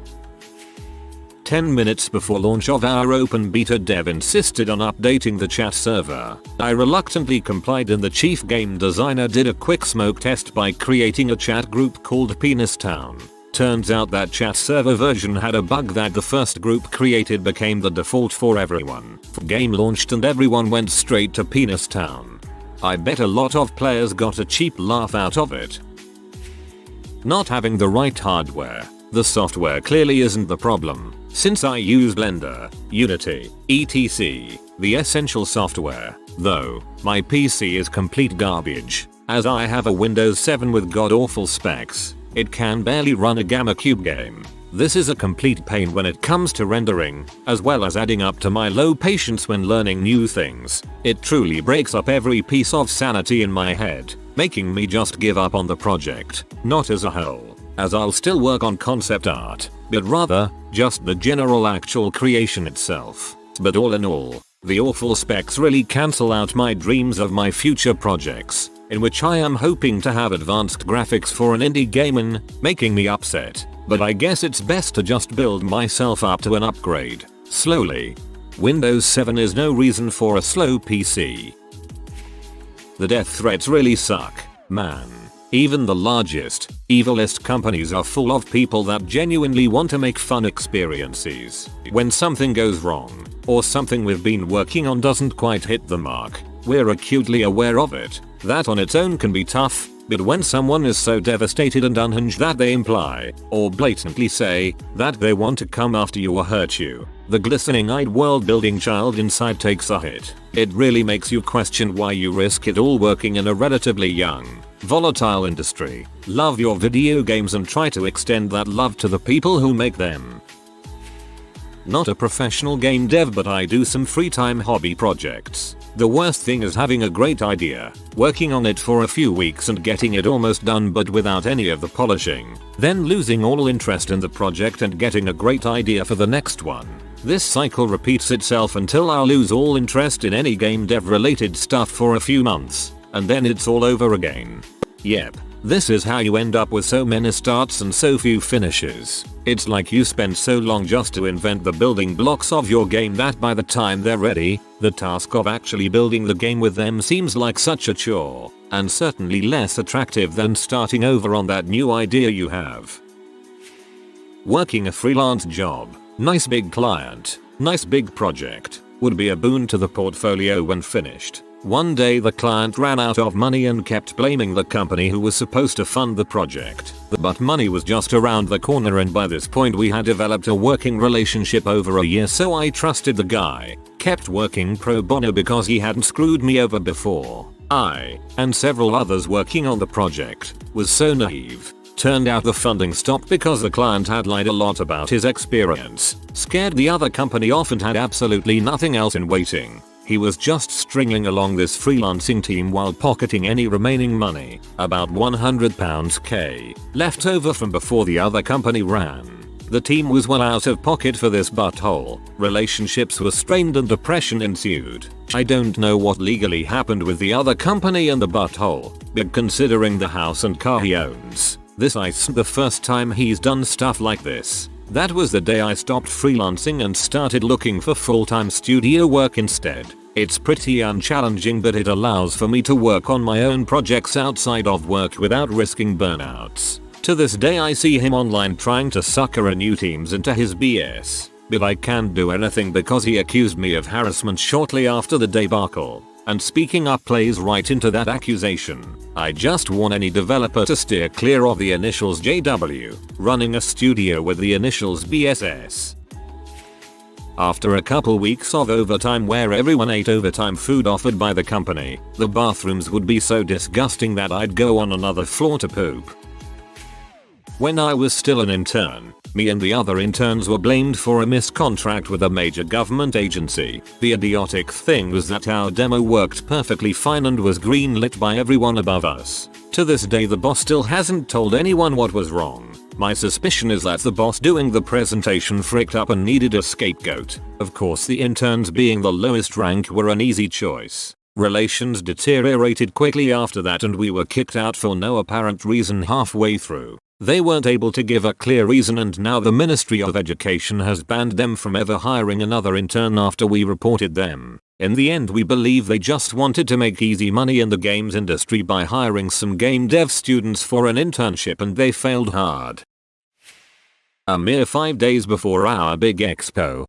10 minutes before launch of our open beta, dev insisted on updating the chat server. I reluctantly complied and the chief game designer did a quick smoke test by creating a chat group called Penis Town. Turns out that chat server version had a bug that the first group created became the default for everyone. Game launched and everyone went straight to Penis Town. I bet a lot of players got a cheap laugh out of it. Not having the right hardware. The software clearly isn't the problem, since I use Blender, Unity, etc. the essential software. Though, my PC is complete garbage, as I have a Windows 7 with god-awful specs. It can barely run a GammaCube game. This is a complete pain when it comes to rendering, as well as adding up to my low patience when learning new things. It truly breaks up every piece of sanity in my head, making me just give up on the project. Not as a whole, as I'll still work on concept art, but rather, just the general actual creation itself. But all in all, the awful specs really cancel out my dreams of my future projects, in which I am hoping to have advanced graphics for an indie game, making me upset. But I guess it's best to just build myself up to an upgrade, slowly. Windows 7 is no reason for a slow PC. The death threats really suck, man. Even the largest, evilest companies are full of people that genuinely want to make fun experiences. When something goes wrong, or something we've been working on doesn't quite hit the mark, we're acutely aware of it. That on its own can be tough, but when someone is so devastated and unhinged that they imply, or blatantly say, that they want to come after you or hurt you, the glistening-eyed world-building child inside takes a hit. It really makes you question why you risk it all working in a relatively young, volatile industry. Love your video games and try to extend that love to the people who make them. Not a professional game dev, but I do some free time hobby projects. The worst thing is having a great idea, working on it for a few weeks and getting it almost done but without any of the polishing, then losing all interest in the project and getting a great idea for the next one. This cycle repeats itself until I lose all interest in any game dev related stuff for a few months, and then it's all over again. Yep. This is how you end up with so many starts and so few finishes. It's like you spend so long just to invent the building blocks of your game that by the time they're ready, the task of actually building the game with them seems like such a chore, and certainly less attractive than starting over on that new idea you have. Working a freelance job, nice big client, nice big project, would be a boon to the portfolio when finished. One day the client ran out of money and kept blaming the company who was supposed to fund the project. But money was just around the corner, and by this point we had developed a working relationship over a year, so I trusted the guy. Kept working pro bono because he hadn't screwed me over before. I, and several others working on the project, was so naive. Turned out the funding stopped because the client had lied a lot about his experience, scared the other company off, and had absolutely nothing else in waiting. He was just stringing along this freelancing team while pocketing any remaining money, about £100k, left over from before the other company ran. The team was well out of pocket for this butthole, relationships were strained and depression ensued. I don't know what legally happened with the other company and the butthole, but considering the house and car he owns, this isn't the first time he's done stuff like this. That was the day I stopped freelancing and started looking for full-time studio work instead. It's pretty unchallenging, but it allows for me to work on my own projects outside of work without risking burnouts. To this day I see him online trying to sucker new teams into his BS, but I can't do anything because he accused me of harassment shortly after the debacle. And speaking up plays right into that accusation. I just want any developer to steer clear of the initials JW, running a studio with the initials BSS. After a couple weeks of overtime where everyone ate overtime food offered by the company, the bathrooms would be so disgusting that I'd go on another floor to poop. When I was still an intern, me and the other interns were blamed for a missed contract with a major government agency. The idiotic thing was that our demo worked perfectly fine and was greenlit by everyone above us. To this day the boss still hasn't told anyone what was wrong. My suspicion is that the boss doing the presentation fricked up and needed a scapegoat. Of course, the interns being the lowest rank were an easy choice. Relations deteriorated quickly after that and we were kicked out for no apparent reason halfway through. They weren't able to give a clear reason, and now the Ministry of Education has banned them from ever hiring another intern after we reported them. In the end we believe they just wanted to make easy money in the games industry by hiring some game dev students for an internship, and they failed hard. A mere 5 days before our big expo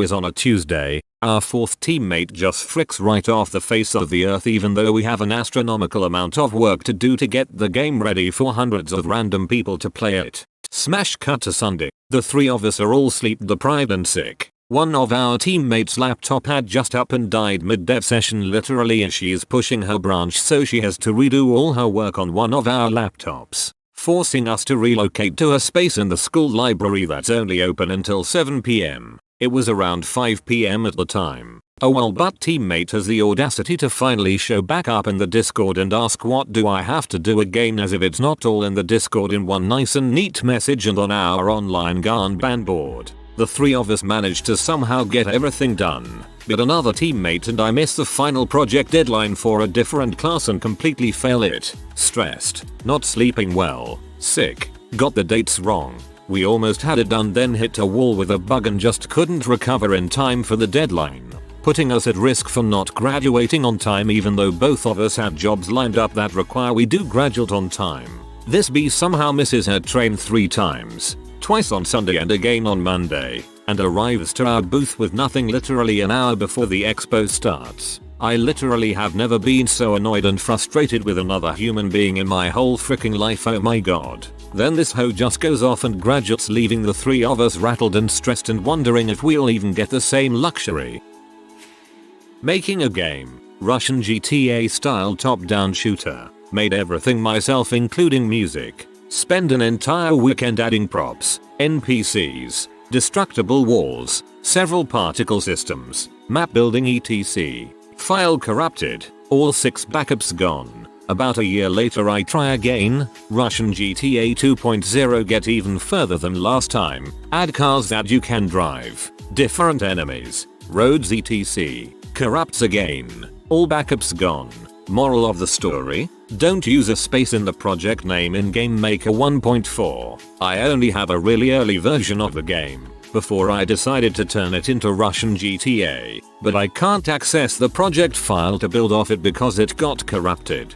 is on a Tuesday, our fourth teammate just fricks right off the face of the earth, even though we have an astronomical amount of work to do to get the game ready for hundreds of random people to play it. Smash cut to Sunday. The three of us are all sleep deprived and sick. One of our teammates' laptop had just up and died mid-dev session literally as she is pushing her branch, so she has to redo all her work on one of our laptops, forcing us to relocate to a space in the school library that's only open until 7 PM. It was around 5 PM at the time. A well-but teammate has the audacity to finally show back up in the Discord and ask what do I have to do again, as if it's not all in the Discord in one nice and neat message and on our online Kanban board. The three of us managed to somehow get everything done, but another teammate and I missed the final project deadline for a different class and completely fail it. Stressed, not sleeping well, sick, got the dates wrong. We almost had it done, then hit a wall with a bug and just couldn't recover in time for the deadline, putting us at risk for not graduating on time even though both of us had jobs lined up that require we do graduate on time. This bee somehow misses her train 3 times. Twice on Sunday and again on Monday, and arrives to our booth with nothing literally an hour before the expo starts. I literally have never been so annoyed and frustrated with another human being in my whole freaking life, oh my god. Then this hoe just goes off and graduates, leaving the three of us rattled and stressed and wondering if we'll even get the same luxury. Making a game. Russian GTA style top-down shooter. Made everything myself including music. Spend an entire weekend adding props, NPCs, destructible walls, several particle systems, map building etc. File corrupted, all 6 backups gone. About a year later I try again, Russian GTA 2.0 get even further than last time, add cars that you can drive, different enemies, roads etc. Corrupts again, all backups gone. Moral of the story? Don't use a space in the project name in Game Maker 1.4. I only have a really early version of the game, before I decided to turn it into Russian GTA, but I can't access the project file to build off it because it got corrupted.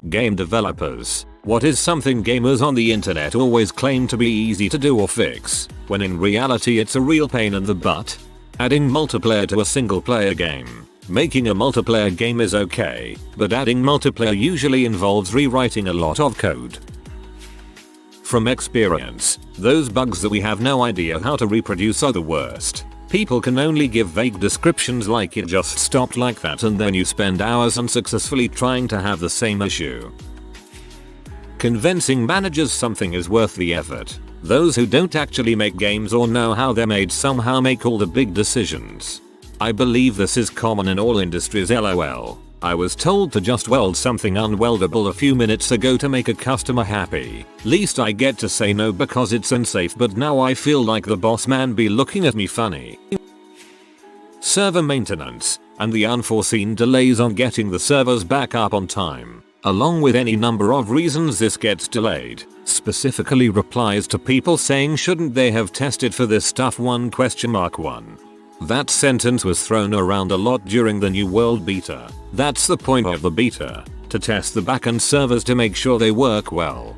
Game developers. What is something gamers on the internet always claim to be easy to do or fix, when in reality it's a real pain in the butt? Adding multiplayer to a single player game. Making a multiplayer game is okay, but adding multiplayer usually involves rewriting a lot of code. From experience, those bugs that we have no idea how to reproduce are the worst. People can only give vague descriptions like it just stopped like that, and then you spend hours unsuccessfully trying to have the same issue. Convincing managers something is worth the effort. Those who don't actually make games or know how they're made somehow make all the big decisions. I believe this is common in all industries, lol. I was told to just weld something unweldable a few minutes ago to make a customer happy. Least I get to say no because it's unsafe, but now I feel like the boss man be looking at me funny. Server maintenance, and the unforeseen delays on getting the servers back up on time, along with any number of reasons this gets delayed. Specifically replies to people saying shouldn't they have tested for this stuff 1? That sentence was thrown around a lot during the New World beta. That's the point of the beta, to test the backend servers to make sure they work well.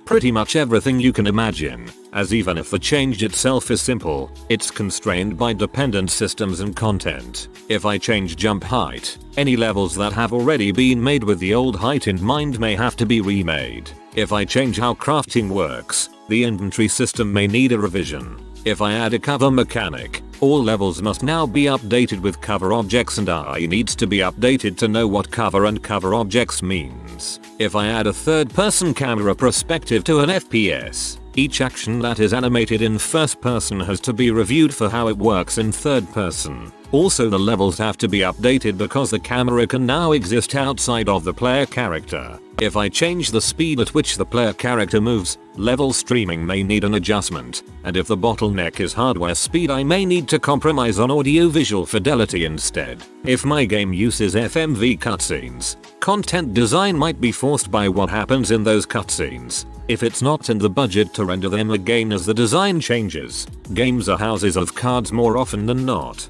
Pretty much everything you can imagine, as even if the change itself is simple, it's constrained by dependent systems and content. If I change jump height, any levels that have already been made with the old height in mind may have to be remade. If I change how crafting works, the inventory system may need a revision. If I add a cover mechanic, all levels must now be updated with cover objects, and AI needs to be updated to know what cover and cover objects means. If I add a third-person camera perspective to an FPS, each action that is animated in first person has to be reviewed for how it works in third person. Also, the levels have to be updated because the camera can now exist outside of the player character. If I change the speed at which the player character moves, level streaming may need an adjustment, and if the bottleneck is hardware speed, I may need to compromise on audio-visual fidelity instead. If my game uses FMV cutscenes, content design might be forced by what happens in those cutscenes. If it's not in the budget to render them again as the design changes, games are houses of cards more often than not.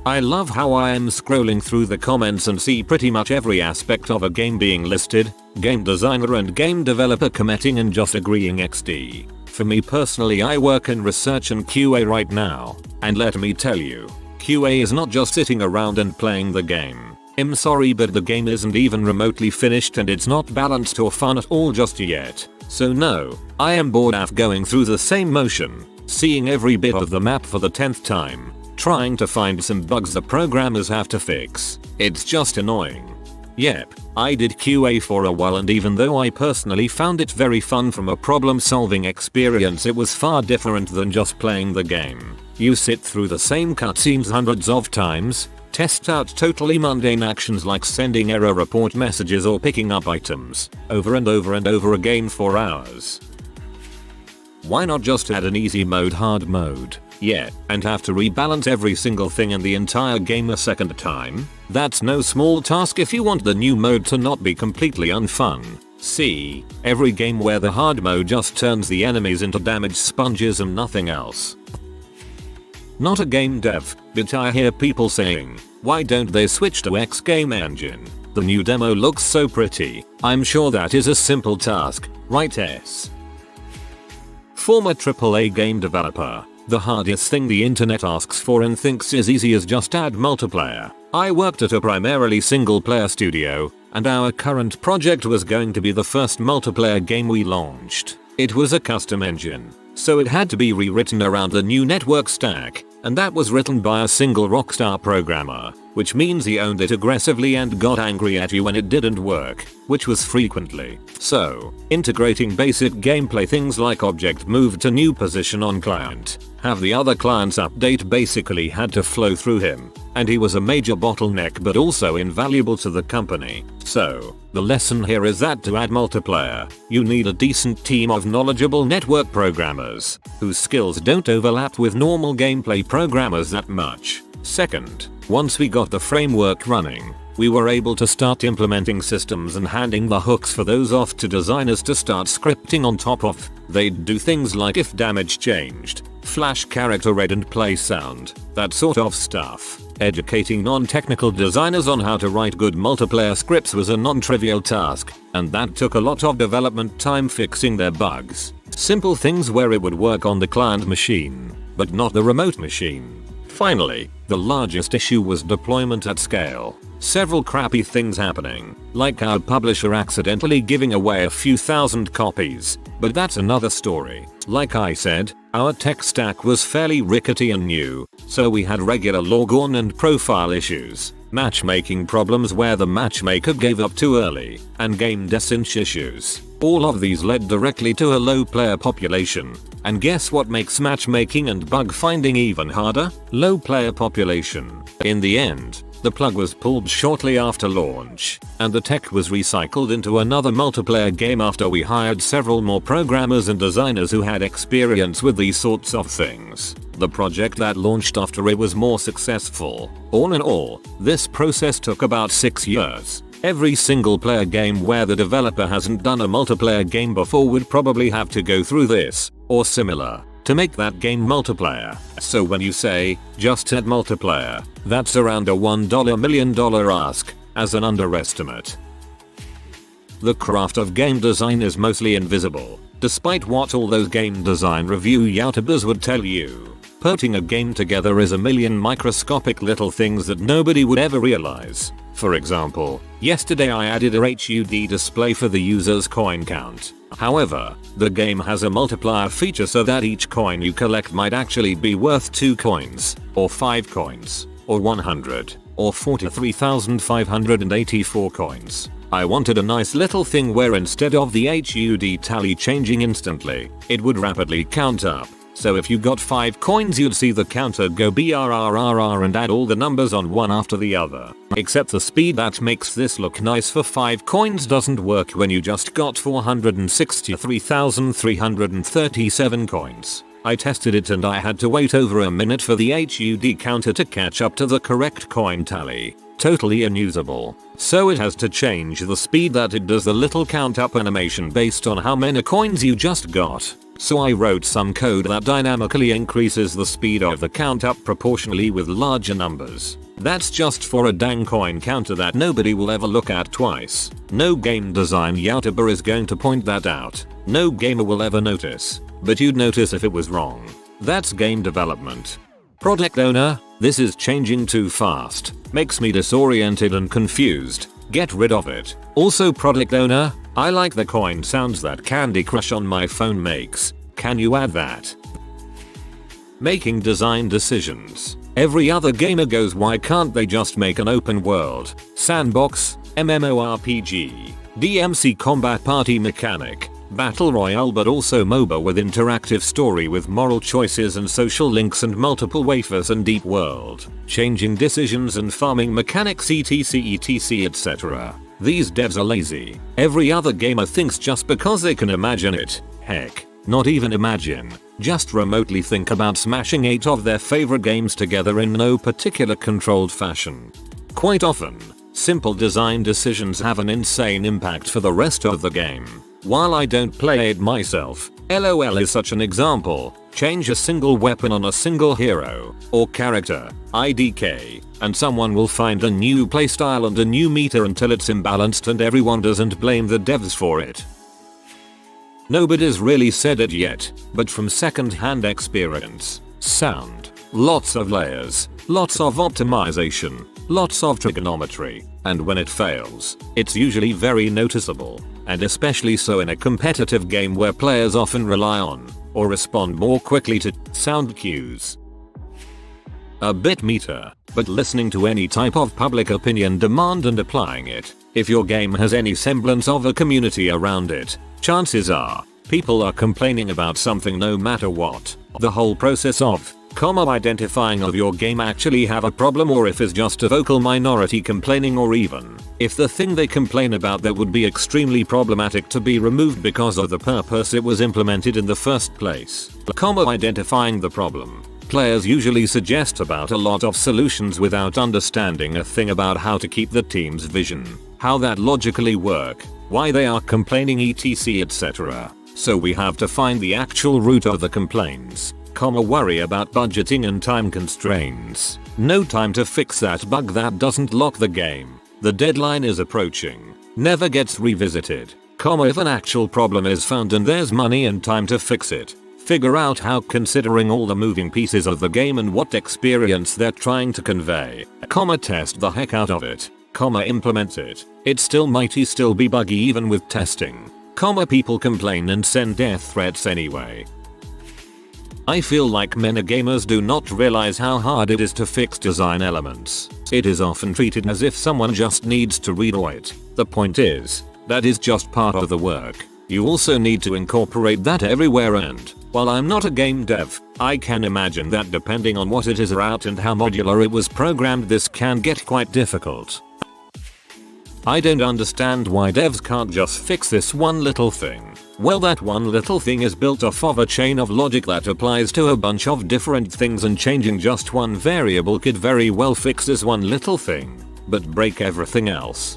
I love how I am scrolling through the comments and see pretty much every aspect of a game being listed, game designer and game developer commenting and just agreeing XD. For me personally, I work in research and QA right now, and let me tell you, QA is not just sitting around and playing the game. I'm sorry, but the game isn't even remotely finished and it's not balanced or fun at all just yet. So no, I am bored af going through the same motion. seeing every bit of the map for the 10th time, trying to find some bugs the programmers have to fix. It's just annoying. Yep, I did QA for a while, and even though I personally found it very fun from a problem solving experience, it was far different than just playing the game. You sit through the same cutscenes hundreds of times, test out totally mundane actions like sending error report messages or picking up items, over and over and over again for hours. Why not just add an easy mode, hard mode? Yeah, and have to rebalance every single thing in the entire game a second time? That's no small task if you want the new mode to not be completely unfun. See, every game where the hard mode just turns the enemies into damage sponges and nothing else. Not a game dev, but I hear people saying, why don't they switch to X game engine? The new demo looks so pretty. I'm sure that is a simple task, right? S. Former AAA game developer. The hardest thing the internet asks for and thinks is easy is just add multiplayer. I worked at a primarily single player studio, and our current project was going to be the first multiplayer game we launched. It was a custom engine, so it had to be rewritten around the new network stack, and that was written by a single rockstar programmer, which means he owned it aggressively and got angry at you when it didn't work, which was frequently. So, integrating basic gameplay things like object move to new position on client, have the other client's update basically had to flow through him, and he was a major bottleneck but also invaluable to the company. So, the lesson here is that to add multiplayer, you need a decent team of knowledgeable network programmers, whose skills don't overlap with normal gameplay programmers that much. Second, once we got the framework running, we were able to start implementing systems and handing the hooks for those off to designers to start scripting on top of. They'd do things like if damage changed, flash character red and play sound, that sort of stuff. Educating non-technical designers on how to write good multiplayer scripts was a non-trivial task, and that took a lot of development time fixing their bugs. Simple things where it would work on the client machine, but not the remote machine. Finally, the largest issue was deployment at scale. Several crappy things happening, like our publisher accidentally giving away a few thousand copies, but that's another story. Like I said, our tech stack was fairly rickety and new, so we had regular logon and profile issues, matchmaking problems where the matchmaker gave up too early, and game desync issues. All of these led directly to a low player population. And guess what makes matchmaking and bug finding even harder? Low player population. In the end, the plug was pulled shortly after launch, and the tech was recycled into another multiplayer game after we hired several more programmers and designers who had experience with these sorts of things. The project that launched after it was more successful. All in all, this process took about 6 years. Every single player game where the developer hasn't done a multiplayer game before would probably have to go through this, or similar, to make that game multiplayer. So when you say, just add multiplayer, that's around a $1 million ask, as an underestimate. The craft of game design is mostly invisible, despite what all those game design review youtubers would tell you. Putting a game together is a million microscopic little things that nobody would ever realize. For example, yesterday I added a HUD display for the user's coin count. However, the game has a multiplier feature so that each coin you collect might actually be worth 2 coins, or 5 coins, or 100, or 43,584 coins. I wanted a nice little thing where instead of the HUD tally changing instantly, it would rapidly count up. So if you got 5 coins you'd see the counter go BRRRR and add all the numbers on one after the other. Except the speed that makes this look nice for 5 coins doesn't work when you just got 463,337 coins. I tested it and I had to wait over a minute for the HUD counter to catch up to the correct coin tally. Totally unusable. So it has to change the speed that it does the little count up animation based on how many coins you just got. So I wrote some code that dynamically increases the speed of the count up proportionally with larger numbers. That's just for a dang coin counter that nobody will ever look at twice. No game design YouTuber is going to point that out. No gamer will ever notice. But you'd notice if it was wrong. That's game development. Product owner, this is changing too fast. Makes me disoriented and confused. Get rid of it. Also product owner, I like the coin sounds that Candy Crush on my phone makes. Can you add that? making design decisions. Every other gamer goes, why can't they just make an open world, sandbox, MMORPG, DMC combat party mechanic, battle royale, but also MOBA with interactive story with moral choices and social links and multiple wafers and deep world changing decisions and farming mechanics etc etc. These devs are lazy. Every other gamer thinks just because they can imagine it, heck, not even imagine, just remotely think about smashing 8 of their favorite games together in no particular controlled fashion. Quite often, simple design decisions have an insane impact for the rest of the game. While I don't play it myself, LOL is such an example. Change a single weapon on a single hero or character, IDK, and someone will find a new playstyle and a new meter until it's imbalanced, and everyone doesn't blame the devs for it. Nobody's really said it yet, but from second-hand experience, sound, lots of layers, lots of optimization, lots of trigonometry, and when it fails, it's usually very noticeable, and especially so in a competitive game where players often rely on, or respond more quickly to, sound cues. A bit meta, but listening to any type of public opinion demand and applying it, if your game has any semblance of a community around it, chances are, people are complaining about something no matter what. The whole process of, identifying of your game actually have a problem, or if it's just a vocal minority complaining, or even if the thing they complain about that would be extremely problematic to be removed because of the purpose it was implemented in the first place. Identifying the problem. Players usually suggest about a lot of solutions without understanding a thing about how to keep the team's vision, how that logically work, why they are complaining etc etc. So we have to find the actual root of the complaints. Worry about budgeting and time constraints. No time to fix that bug that doesn't lock the game. The deadline is approaching. Never gets revisited. If an actual problem is found and there's money and time to fix it, figure out how, considering all the moving pieces of the game and what experience they're trying to convey. Test the heck out of it. Implement it. It still might still be buggy even with testing. People complain and send death threats anyway. I feel like many gamers do not realize how hard it is to fix design elements. It is often treated as if someone just needs to redraw it. The point is, that is just part of the work. You also need to incorporate that everywhere, and while I'm not a game dev, I can imagine that depending on what it is about and how modular it was programmed, this can get quite difficult. I don't understand why devs can't just fix this one little thing. Well, that one little thing is built off of a chain of logic that applies to a bunch of different things, and changing just one variable could very well fix this one little thing, but break everything else.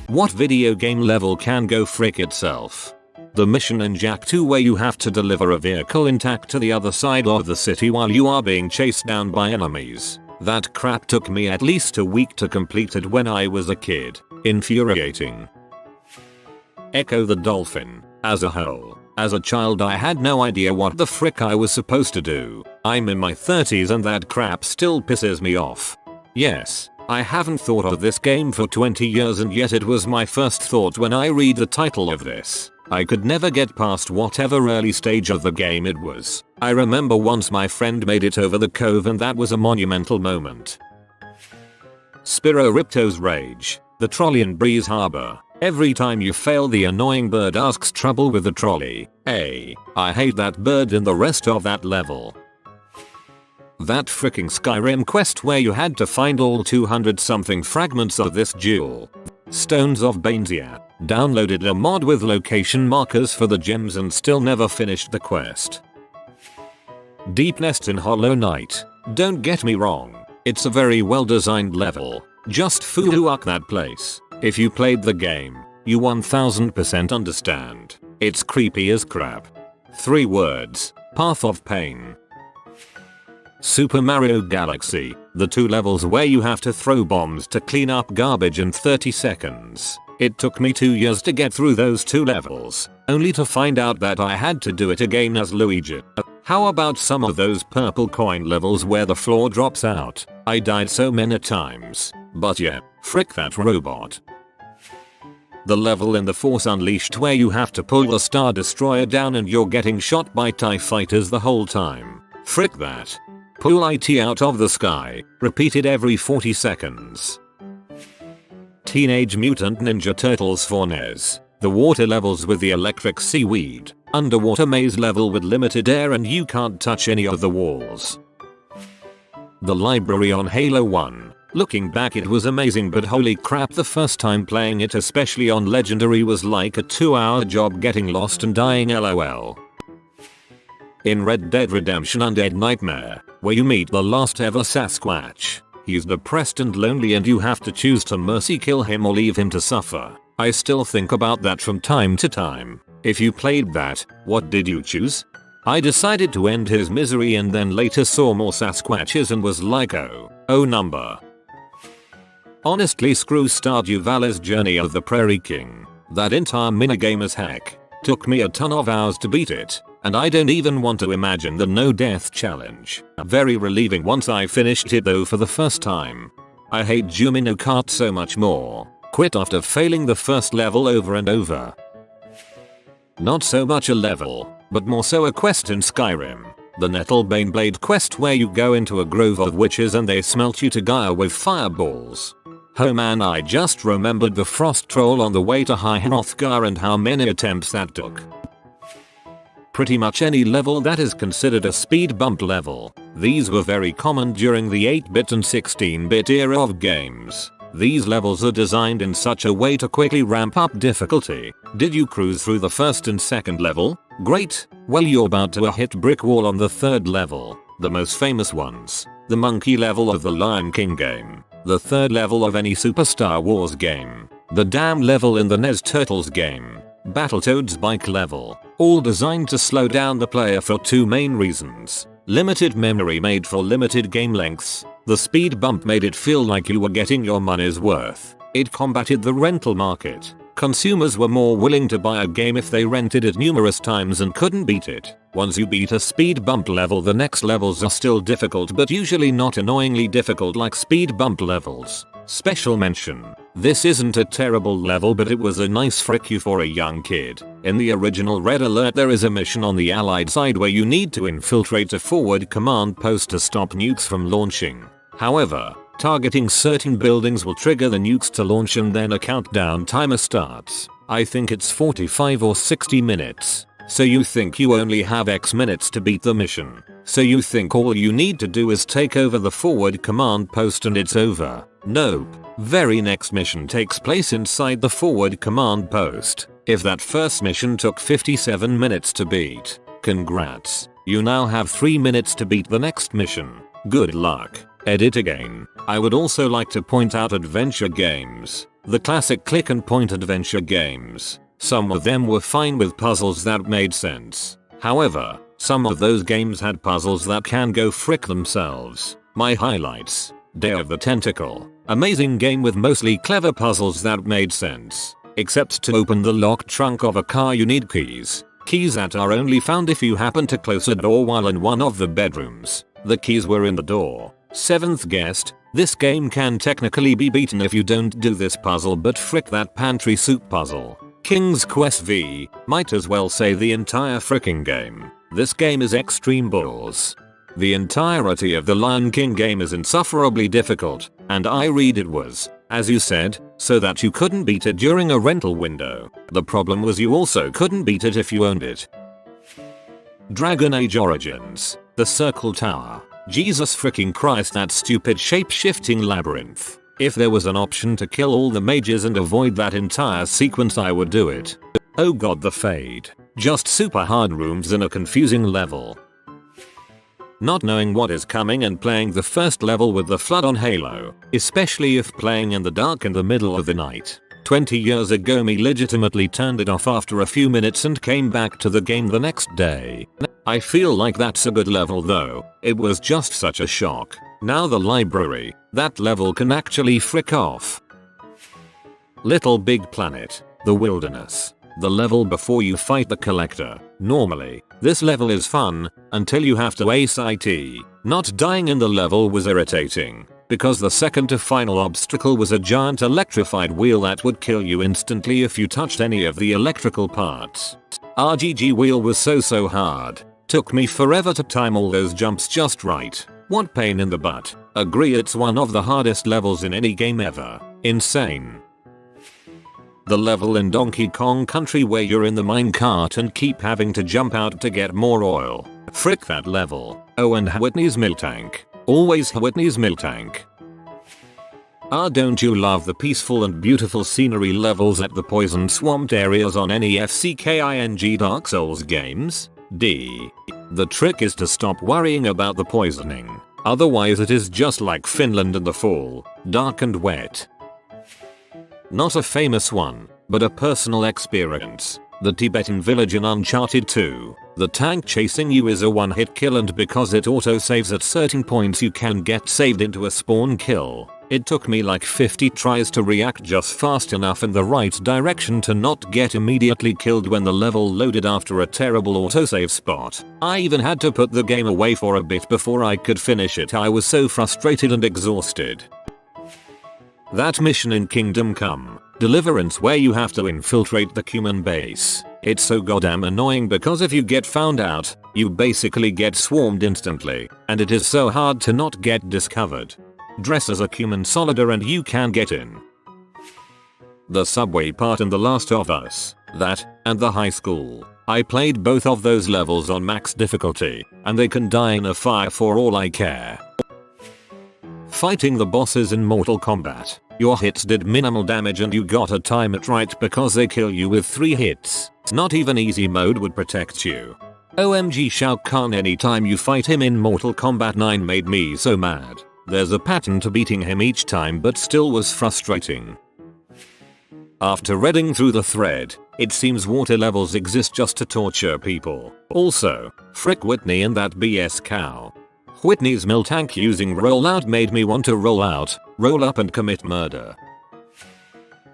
What video game level can go frick itself? The mission in Jak 2 where you have to deliver a vehicle intact to the other side of the city while you are being chased down by enemies. That crap took me at least a week to complete it when I was a kid. Infuriating. Echo the Dolphin. As a whole, as a child I had no idea what the frick I was supposed to do. I'm in my 30s and that crap still pisses me off. Yes, I haven't thought of this game for 20 years, and yet it was my first thought when I read the title of this. I could never get past whatever early stage of the game it was. I remember once my friend made it over the cove and that was a monumental moment. Spiro Ripto's Rage. The trolley in Breeze Harbor. Every time you fail, the annoying bird asks trouble with the trolley. I hate that bird in the rest of that level. That fricking Skyrim quest where you had to find all 200 something fragments of this jewel. Stones of Banesia. Downloaded a mod with location markers for the gems and still never finished the quest. Deep Nest in Hollow Knight. Don't get me wrong, it's a very well designed level. Just foo-uck that place. If you played the game, you 1000% understand. It's creepy as crap. 3 words. Path of Pain. Super Mario Galaxy. The 2 levels where you have to throw bombs to clean up garbage in 30 seconds. It took me 2 years to get through those 2 levels, only to find out that I had to do it again as Luigi. How about some of those purple coin levels where the floor drops out? I died so many times. But yeah, frick that robot. The level in The Force Unleashed where you have to pull the Star Destroyer down and you're getting shot by TIE fighters the whole time. Frick that. Pull IT out of the sky, repeated every 40 seconds. Teenage Mutant Ninja Turtles for NES. The water levels with the electric seaweed. Underwater maze level with limited air and you can't touch any of the walls. The library on Halo 1. Looking back it was amazing, but holy crap, the first time playing it, especially on Legendary, was like a 2-hour job getting lost and dying, lol. In Red Dead Redemption Undead Nightmare, where you meet the last ever Sasquatch. He's depressed and lonely and you have to choose to mercy kill him or leave him to suffer. I still think about that from time to time. If you played that, what did you choose? I decided to end his misery and then later saw more Sasquatches and was like, oh number. Honestly, screw Stardew Valley's Journey of the Prairie King. That entire minigame is heck. Took me a ton of hours to beat it, and I don't even want to imagine the no death challenge. Very relieving once I finished it though for the first time. I hate Jumino Kart so much more. Quit after failing the first level over and over. Not so much a level, but more so a quest in Skyrim. The Nettlebane Blade quest, where you go into a grove of witches and they smelt you to Gaia with fireballs. Oh man, I just remembered the frost troll on the way to High Hrothgar and how many attempts that took. Pretty much any level that is considered a speed bump level. These were very common during the 8-bit and 16-bit era of games. These levels are designed in such a way to quickly ramp up difficulty. Did you cruise through the first and second level? Great. Well, you're about to hit brick wall on the third level. The most famous ones. The monkey level of the Lion King game. The third level of any Super Star Wars game. The dam level in the NES Turtles game. Battletoads bike level. All designed to slow down the player for two main reasons. Limited memory made for limited game lengths. The speed bump made it feel like you were getting your money's worth. It combated the rental market. Consumers were more willing to buy a game if they rented it numerous times and couldn't beat it. Once you beat a speed bump level, the next levels are still difficult, but usually not annoyingly difficult like speed bump levels. Special mention. This isn't a terrible level, but it was a nice frick you for a young kid. In the original Red Alert there is a mission on the Allied side where you need to infiltrate a forward command post to stop nukes from launching. However, targeting certain buildings will trigger the nukes to launch and then a countdown timer starts. I think it's 45 or 60 minutes. So you think you only have X minutes to beat the mission. So you think all you need to do is take over the forward command post and it's over. Nope. Very next mission takes place inside the forward command post. If that first mission took 57 minutes to beat, congrats. You now have 3 minutes to beat the next mission. Good luck. Edit again. I would also like to point out adventure games. The classic click and point adventure games. Some of them were fine with puzzles that made sense. However, some of those games had puzzles that can go frick themselves. My highlights. Day of the Tentacle. Amazing game with mostly clever puzzles that made sense. Except to open the locked trunk of a car you need keys. Keys that are only found if you happen to close a door while in one of the bedrooms. The keys were in the door. 7th guest. This game can technically be beaten if you don't do this puzzle, but frick that pantry soup puzzle. King's Quest V. Might as well say the entire fricking game. This game is extreme balls. The entirety of the Lion King game is insufferably difficult, and I read it was, as you said, so that you couldn't beat it during a rental window. The problem was you also couldn't beat it if you owned it. Dragon Age Origins. The Circle Tower. Jesus freaking Christ, that stupid shape-shifting labyrinth. If there was an option to kill all the mages and avoid that entire sequence, I would do it. Oh god, the Fade. Just super hard rooms in a confusing level. Not knowing what is coming and playing the first level with the flood on Halo, especially if playing in the dark in the middle of the night. 20 years ago me legitimately turned it off after a few minutes and came back to the game the next day. I feel like that's a good level though, it was just such a shock. Now the library, that level can actually frick off. Little Big Planet, the Wilderness. The level before you fight the Collector. Normally, this level is fun, until you have to ace IT. Not dying in the level was irritating, because the second to final obstacle was a giant electrified wheel that would kill you instantly if you touched any of the electrical parts. RGG wheel was so hard. Took me forever to time all those jumps just right. What pain in the butt. Agree, it's one of the hardest levels in any game ever. Insane. The level in Donkey Kong Country where you're in the minecart and keep having to jump out to get more oil. Frick that level. Oh, and Whitney's milk tank. Always Whitney's milk tank. Ah, don't you love the peaceful and beautiful scenery levels at the poison swamped areas on any FCKING Dark Souls games? D. The trick is to stop worrying about the poisoning. Otherwise it is just like Finland in the fall, dark and wet. Not a famous one, but a personal experience. The Tibetan village in Uncharted 2. The tank chasing you is a one-hit kill, and because it auto-saves at certain points you can get saved into a spawn kill. It took me like 50 tries to react just fast enough in the right direction to not get immediately killed when the level loaded after a terrible autosave spot. I even had to put the game away for a bit before I could finish it. I was so frustrated and exhausted. That mission in Kingdom Come Deliverance where you have to infiltrate the human base. It's so goddamn annoying because if you get found out, you basically get swarmed instantly, and it is so hard to not get discovered. Dress as a human soldier and you can get in. The subway part in The Last of Us, that, and the high school. I played both of those levels on max difficulty, and they can die in a fire for all I care. Fighting the bosses in Mortal Kombat. Your hits did minimal damage and you gotta time it right because they kill you with 3 hits. Not even easy mode would protect you. OMG, Shao Kahn anytime you fight him in Mortal Kombat 9 made me so mad. There's a pattern to beating him each time but still was frustrating. After reading through the thread, it seems water levels exist just to torture people. Also, frick Whitney and that BS cow. Whitney's milk tank using rollout made me want to roll out, roll up and commit murder.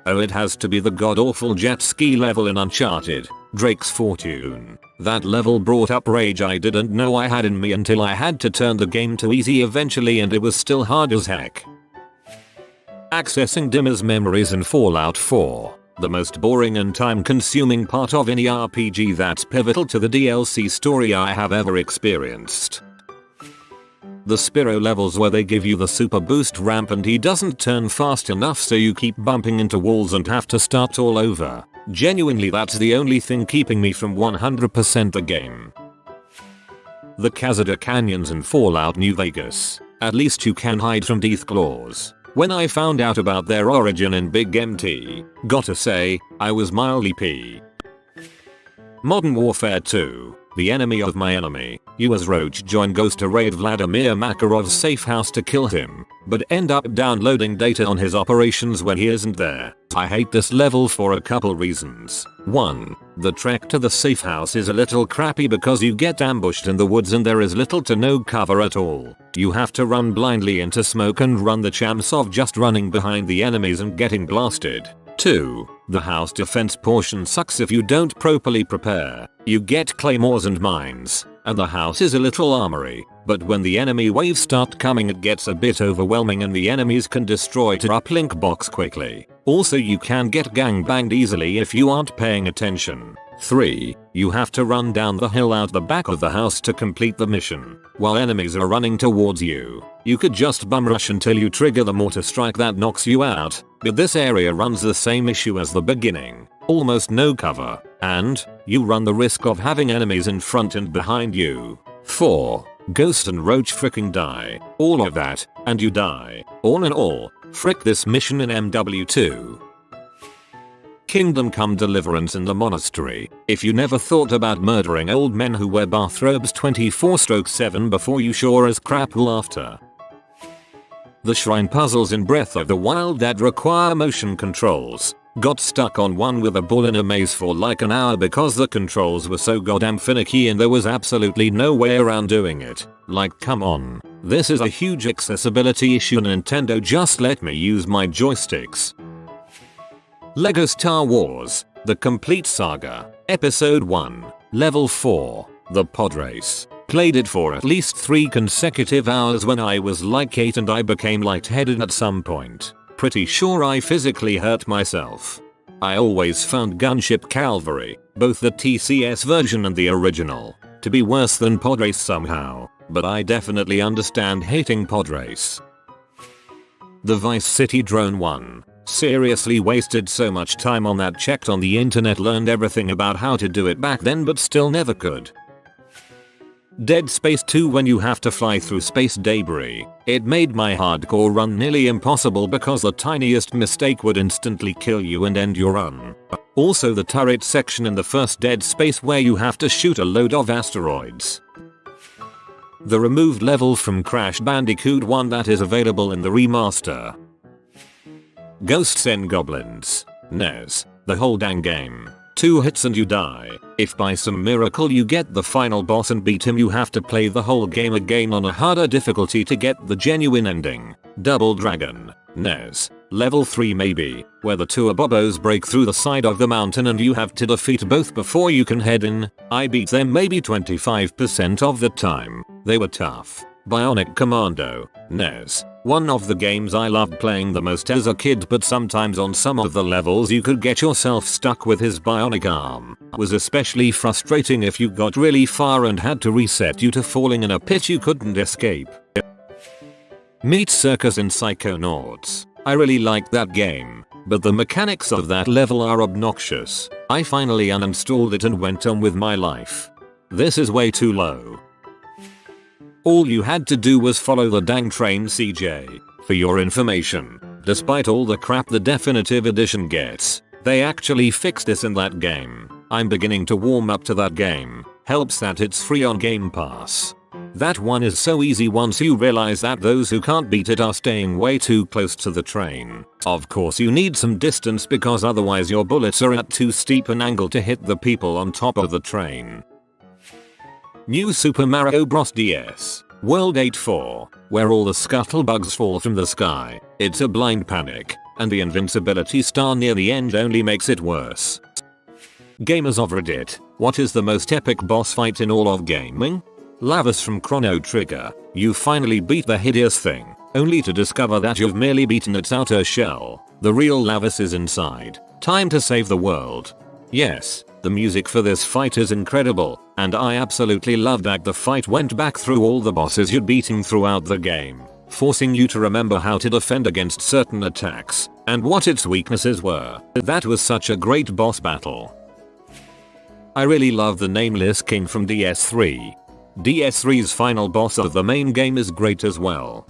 Oh, it has to be the god-awful jet ski level in Uncharted, Drake's Fortune. That level brought up rage I didn't know I had in me until I had to turn the game to easy eventually, and it was still hard as heck. Accessing Dimmer's memories in Fallout 4. The most boring and time-consuming part of any RPG that's pivotal to the DLC story I have ever experienced. The Spyro levels where they give you the super boost ramp and he doesn't turn fast enough so you keep bumping into walls and have to start all over. Genuinely, that's the only thing keeping me from 100% the game. The Cazador Canyons in Fallout New Vegas. At least you can hide from Death Claws. When I found out about their origin in Big MT, gotta say, I was mildly p. Modern Warfare 2. The enemy of my enemy. You as Roach join Ghost to raid Vladimir Makarov's safe house to kill him, but end up downloading data on his operations when he isn't there. I hate this level for a couple reasons. 1. The trek to the safe house is a little crappy because you get ambushed in the woods and there is little to no cover at all. You have to run blindly into smoke and run the chance of just running behind the enemies and getting blasted. 2. The house defense portion sucks if you don't properly prepare. You get claymores and mines, and the house is a little armory, but when the enemy waves start coming it gets a bit overwhelming and the enemies can destroy your uplink box quickly. Also, you can get gangbanged easily if you aren't paying attention. 3. You have to run down the hill out the back of the house to complete the mission, while enemies are running towards you. You could just bum rush until you trigger the mortar strike that knocks you out, but this area runs the same issue as the beginning. Almost no cover, and you run the risk of having enemies in front and behind you. 4. Ghost and Roach fricking die. All of that, and you die. All in all, frick this mission in MW2. Kingdom Come Deliverance in the Monastery. If you never thought about murdering old men who wear bathrobes 24/7 before you sure as crap will after. The shrine puzzles in Breath of the Wild that require motion controls. Got stuck on one with a bull in a maze for like an hour because the controls were so goddamn finicky and there was absolutely no way around doing it. Like, come on. This is a huge accessibility issue. Nintendo, just let me use my joysticks. LEGO Star Wars, The Complete Saga, Episode 1, Level 4, The Pod Race. Played it for at least 3 consecutive hours when I was like 8 and I became lightheaded at some point. Pretty sure I physically hurt myself. I always found Gunship Calvary, both the TCS version and the original, to be worse than Podrace somehow, but I definitely understand hating Podrace. The Vice City Drone 1. Seriously wasted so much time on that, checked on the internet, learned everything about how to do it back then but still never could. Dead Space 2, when you have to fly through space debris. It made my hardcore run nearly impossible because the tiniest mistake would instantly kill you and end your run. Also the turret section in the first Dead Space where you have to shoot a load of asteroids. The removed level from Crash Bandicoot 1 that is available in the remaster. Ghosts and Goblins. NES. The whole dang game. 2 hits and you die. If by some miracle you get the final boss and beat him, you have to play the whole game again on a harder difficulty to get the genuine ending. Double Dragon. NES. Level 3 maybe, where the 2 Abobos break through the side of the mountain and you have to defeat both before you can head in. I beat them maybe 25% of the time. They were tough. Bionic Commando. NES. One of the games I loved playing the most as a kid, but sometimes on some of the levels you could get yourself stuck with his bionic arm. Was especially frustrating if you got really far and had to reset you to falling in a pit you couldn't escape. Meat Circus in Psychonauts. I really liked that game, but the mechanics of that level are obnoxious. I finally uninstalled it and went on with my life. This is way too low. All you had to do was follow the dang train, CJ. For your information, despite all the crap the definitive edition gets, they actually fixed this in that game. I'm beginning to warm up to that game. Helps that it's free on Game Pass. That one is so easy once you realize that those who can't beat it are staying way too close to the train. Of course you need some distance because otherwise your bullets are at too steep an angle to hit the people on top of the train. New Super Mario Bros. DS. World 8-4, where all the scuttlebugs fall from the sky. It's a blind panic, and the invincibility star near the end only makes it worse. Gamers of Reddit, what is the most epic boss fight in all of gaming? Lavas from Chrono Trigger. You finally beat the hideous thing, only to discover that you've merely beaten its outer shell. The real Lavas is inside. Time to save the world. Yes, the music for this fight is incredible, and I absolutely loved that the fight went back through all the bosses you'd beaten throughout the game, forcing you to remember how to defend against certain attacks, and what its weaknesses were. That was such a great boss battle. I really love the Nameless King from DS3. DS3's final boss of the main game is great as well.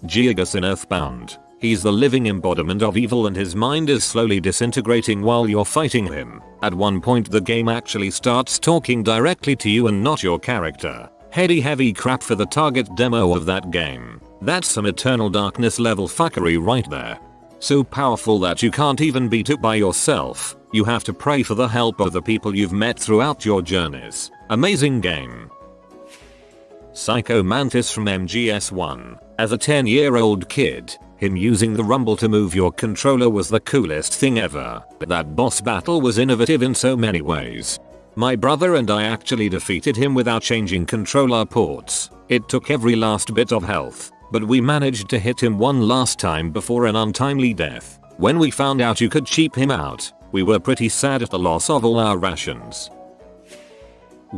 Gigas in Earthbound. He's the living embodiment of evil and his mind is slowly disintegrating while you're fighting him. At one point the game actually starts talking directly to you and not your character. Heavy crap for the target demo of that game. That's some Eternal Darkness level fuckery right there. So powerful that you can't even beat it by yourself. You have to pray for the help of the people you've met throughout your journeys. Amazing game. Psycho Mantis from MGS1. As a 10-year-old kid, him using the rumble to move your controller was the coolest thing ever. That boss battle was innovative in so many ways. My brother and I actually defeated him without changing controller ports. It took every last bit of health, but we managed to hit him one last time before an untimely death. When we found out you could cheap him out, we were pretty sad at the loss of all our rations.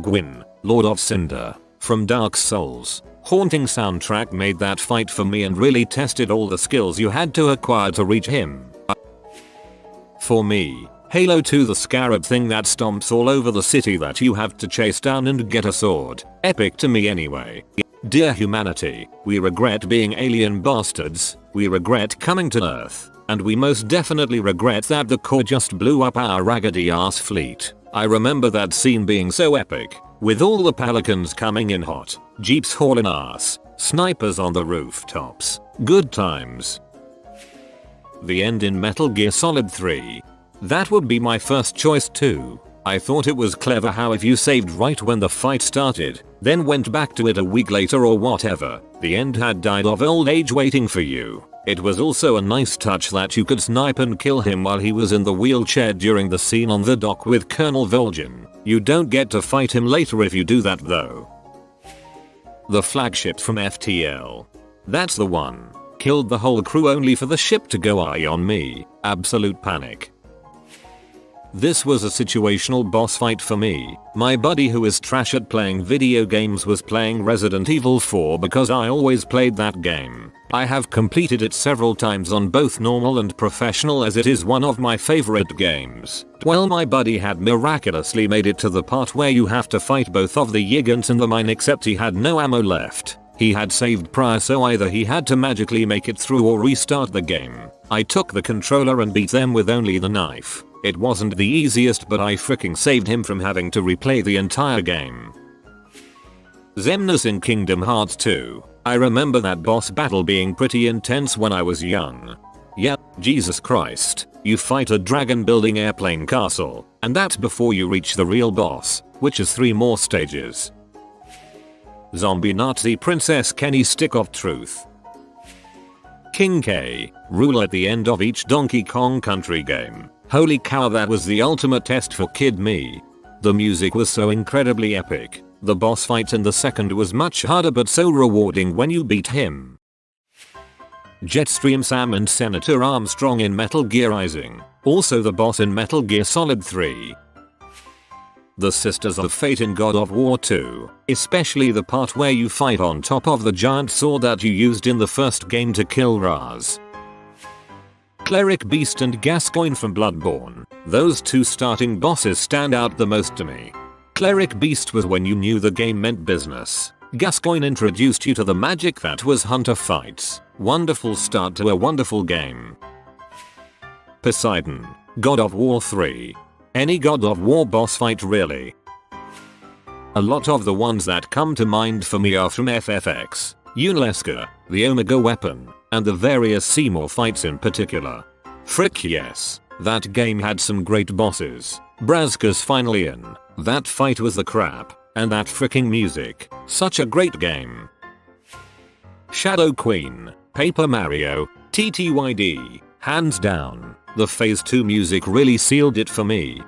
Gwyn, Lord of Cinder, from Dark Souls. Haunting soundtrack made that fight for me and really tested all the skills you had to acquire to reach him. For me, Halo 2, the scarab thing that stomps all over the city that you have to chase down and get a sword. Epic to me anyway. Dear humanity, we regret being alien bastards, we regret coming to Earth, and we most definitely regret that the Corps just blew up our raggedy ass fleet. I remember that scene being so epic, with all the pelicans coming in hot, jeeps hauling ass, snipers on the rooftops. Good times. The end in Metal Gear Solid 3. That would be my first choice too. I thought it was clever how if you saved right when the fight started, then went back to it a week later or whatever, the end had died of old age waiting for you. It was also a nice touch that you could snipe and kill him while he was in the wheelchair during the scene on the dock with Colonel Vol'jin. You don't get to fight him later if you do that though. The flagship from FTL. That's the one. Killed the whole crew only for the ship to go eye on me. Absolute panic. This was a situational boss fight for me. My buddy who is trash at playing video games was playing Resident Evil 4 because I always played that game. I have completed it several times on both normal and professional as it is one of my favorite games. Well, my buddy had miraculously made it to the part where you have to fight both of the Gigants and the mine, except he had no ammo left. He had saved prior, so either he had to magically make it through or restart the game. I took the controller and beat them with only the knife. It wasn't the easiest, but I freaking saved him from having to replay the entire game. Xemnas in Kingdom Hearts 2. I remember that boss battle being pretty intense when I was young. Yeah, Jesus Christ. You fight a dragon building airplane castle, and that's before you reach the real boss, which is 3 more stages. Zombie Nazi Princess Kenny Stick of Truth. King K. Rool at the end of each Donkey Kong Country game. Holy cow, that was the ultimate test for kid me. The music was so incredibly epic. The boss fight in the second was much harder but so rewarding when you beat him. Jetstream Sam and Senator Armstrong in Metal Gear Rising. Also the boss in Metal Gear Solid 3. The Sisters of Fate in God of War 2, especially the part where you fight on top of the giant sword that you used in the first game to kill Raz. Cleric Beast and Gascoigne from Bloodborne. Those 2 starting bosses stand out the most to me. Cleric Beast was when you knew the game meant business. Gascoigne introduced you to the magic that was hunter fights. Wonderful start to a wonderful game. Poseidon. God of War 3. Any God of War boss fight really. A lot of the ones that come to mind for me are from FFX, Unalesca, the Omega Weapon, and the various Seymour fights in particular. Frick yes, that game had some great bosses. Brazka's finally in. That fight was the crap. And that fricking music. Such a great game. Shadow Queen. Paper Mario. TTYD. Hands down. The Phase 2 music really sealed it for me.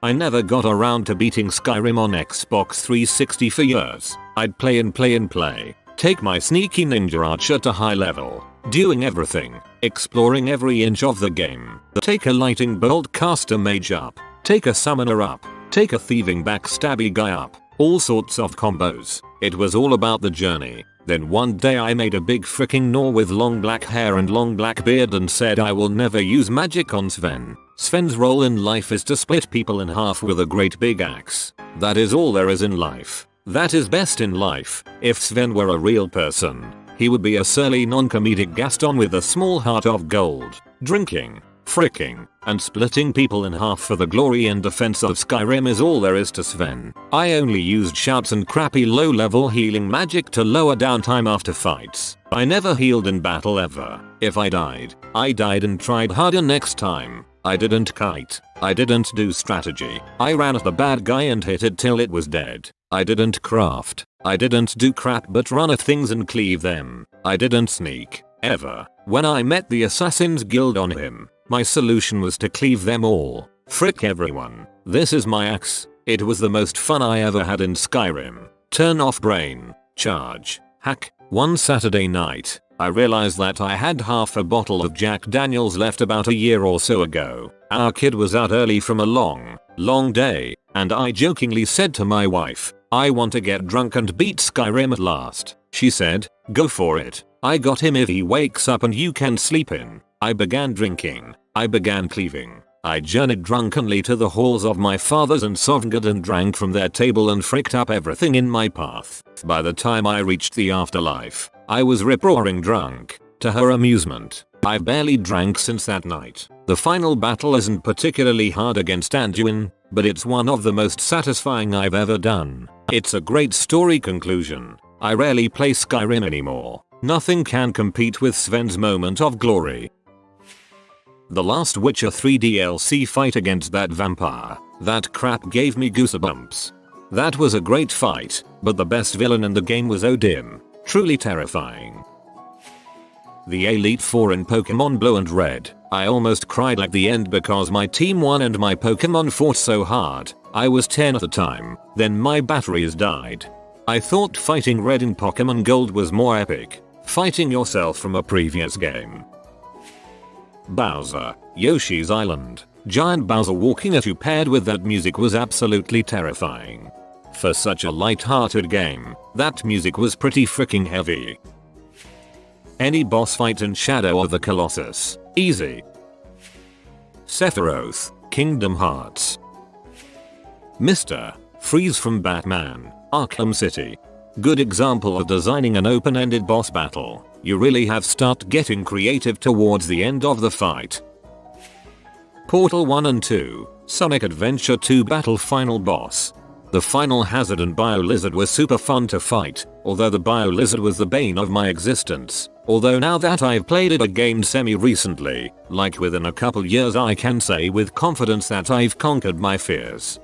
I never got around to beating Skyrim on Xbox 360 for years. I'd play and play and play. Take my sneaky ninja archer to high level. Doing everything. Exploring every inch of the game. Take a lightning bolt caster mage up. Take a summoner up. Take a thieving backstabby guy up. All sorts of combos. It was all about the journey. Then one day I made a big fricking Nor with long black hair and long black beard and said I will never use magic on Sven. Sven's role in life is to split people in half with a great big axe. That is all there is in life. That is best in life. If Sven were a real person, he would be a surly non-comedic Gaston with a small heart of gold. Drinking, fricking, and splitting people in half for the glory and defense of Skyrim is all there is to Sven. I only used shouts and crappy low-level healing magic to lower downtime after fights. I never healed in battle ever. If I died and tried harder next time. I didn't kite. I didn't do strategy. I ran at the bad guy and hit it till it was dead. I didn't craft. I didn't do crap but run at things and cleave them. I didn't sneak. Ever. When I met the Assassin's Guild on him, my solution was to cleave them all. Frick everyone. This is my axe. It was the most fun I ever had in Skyrim. Turn off brain. Charge. Hack. One Saturday night, I realized that I had half a bottle of Jack Daniels left about a year or so ago. Our kid was out early from a long day, and I jokingly said to my wife, I want to get drunk and beat Skyrim at last. She said, go for it. I got him if he wakes up and you can sleep in. I began drinking. I began cleaving. I journeyed drunkenly to the halls of my fathers and Sovngarde and drank from their table and fricked up everything in my path. By the time I reached the afterlife, I was rip-roaring drunk. To her amusement, I barely drank since that night. The final battle isn't particularly hard against Anduin, but it's one of the most satisfying I've ever done. It's a great story conclusion. I rarely play Skyrim anymore. Nothing can compete with Sven's moment of glory. The last Witcher 3 DLC fight against that vampire. That crap gave me goosebumps. That was a great fight, but the best villain in the game was Odin. Truly terrifying. The Elite Four in Pokemon Blue and Red. I almost cried at the end because my team won and my Pokemon fought so hard. I was 10 at the time, then my batteries died. I thought fighting Red in Pokemon Gold was more epic. Fighting yourself from a previous game. Bowser, Yoshi's Island. Giant Bowser walking at you paired with that music was absolutely terrifying. For such a light-hearted game, that music was pretty freaking heavy. Any boss fight in Shadow of the Colossus, easy. Sephiroth, Kingdom Hearts. Mr. Freeze from Batman, Arkham City. Good example of designing an open-ended boss battle. You really have to start getting creative towards the end of the fight. Portal 1 and 2, Sonic Adventure 2 Battle Final Boss. The Final Hazard and Bio-Lizard were super fun to fight, although the Bio-Lizard was the bane of my existence. Although now that I've played it again semi-recently, like within a couple years, I can say with confidence that I've conquered my fears.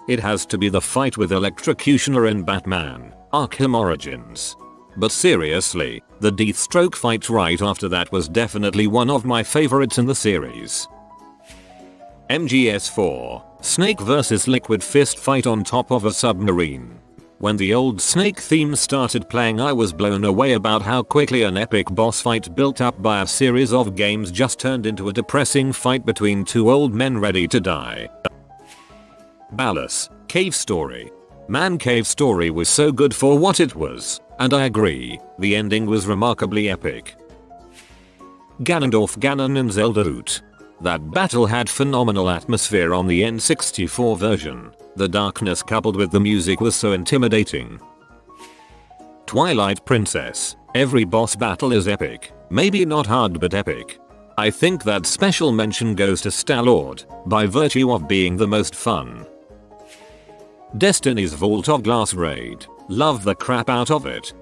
It has to be the fight with Electrocutioner in Batman, Arkham Origins. But seriously, the Deathstroke fight right after that was definitely one of my favorites in the series. MGS4, Snake vs Liquid Fist fight on top of a submarine. When the old Snake theme started playing, I was blown away about how quickly an epic boss fight built up by a series of games just turned into a depressing fight between two old men ready to die. Ballas, Cave Story. Man, Cave Story was so good for what it was, and I agree, the ending was remarkably epic. Ganondorf Ganon in Zelda Root. That battle had phenomenal atmosphere on the N64 version. The darkness coupled with the music was so intimidating. Twilight Princess. Every boss battle is epic. Maybe not hard but epic. I think that special mention goes to Star-Lord, by virtue of being the most fun. Destiny's Vault of Glass Raid. Love the crap out of it.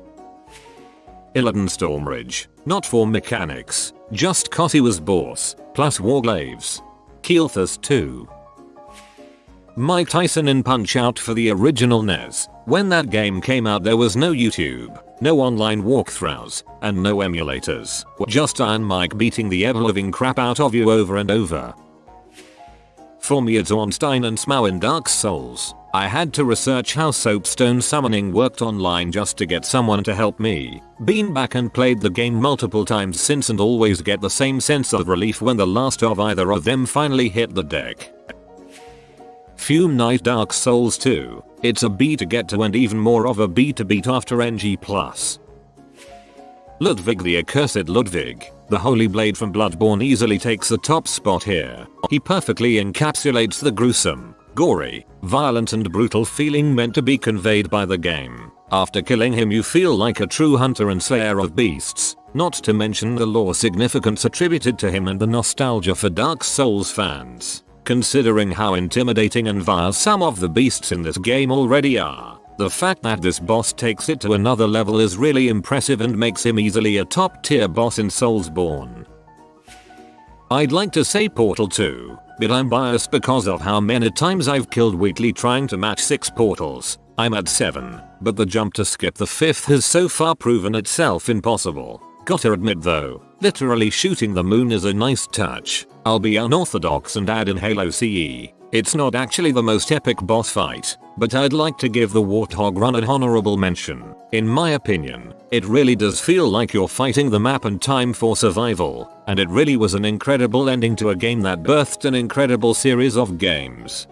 Illidan Stormridge. Not for mechanics, just cause he was boss, plus Warglaves. Keelthus 2. Mike Tyson in Punch-Out for the original NES. When that game came out there was no YouTube, no online walkthroughs, and no emulators. Just Iron Mike beating the ever-living crap out of you over and over. For me it's Ornstein and Smough in Dark Souls. I had to research how soapstone summoning worked online just to get someone to help me. Been back and played the game multiple times since and always get the same sense of relief when the last of either of them finally hit the deck. Fume Knight Dark Souls 2. It's a B to get to and even more of a B to beat after NG+. Ludwig the Accursed Ludwig. The Holy Blade from Bloodborne easily takes the top spot here. He perfectly encapsulates the gruesome, gory, violent and brutal feeling meant to be conveyed by the game. After killing him you feel like a true hunter and slayer of beasts, not to mention the lore significance attributed to him and the nostalgia for Dark Souls fans. Considering how intimidating and vile some of the beasts in this game already are, the fact that this boss takes it to another level is really impressive and makes him easily a top tier boss in Soulsborne. I'd like to say Portal 2, but I'm biased because of how many times I've killed Wheatley trying to match 6 portals. I'm at 7, but the jump to skip the 5th has so far proven itself impossible. Gotta admit though, literally shooting the moon is a nice touch. I'll be unorthodox and add in Halo CE. It's not actually the most epic boss fight, but I'd like to give the Warthog Run an honorable mention. In my opinion, it really does feel like you're fighting the map and time for survival, and it really was an incredible ending to a game that birthed an incredible series of games.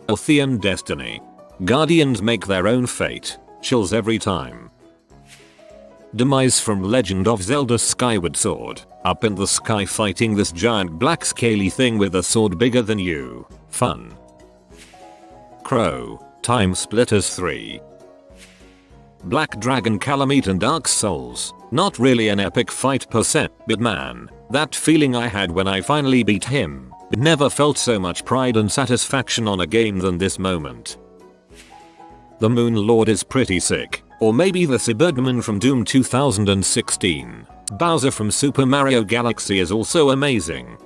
Althean Destiny. Guardians make their own fate. Chills every time. Demise from Legend of Zelda Skyward Sword. Up in the sky fighting this giant black scaly thing with a sword bigger than you. Fun. Crow. Time Splitters 3. Black Dragon Calamite in Dark Souls. Not really an epic fight per se, but man, that feeling I had when I finally beat him. Never felt so much pride and satisfaction on a game than this moment. The Moon Lord is pretty sick. Or maybe the Cyberdeman from Doom 2016. Bowser from Super Mario Galaxy is also amazing.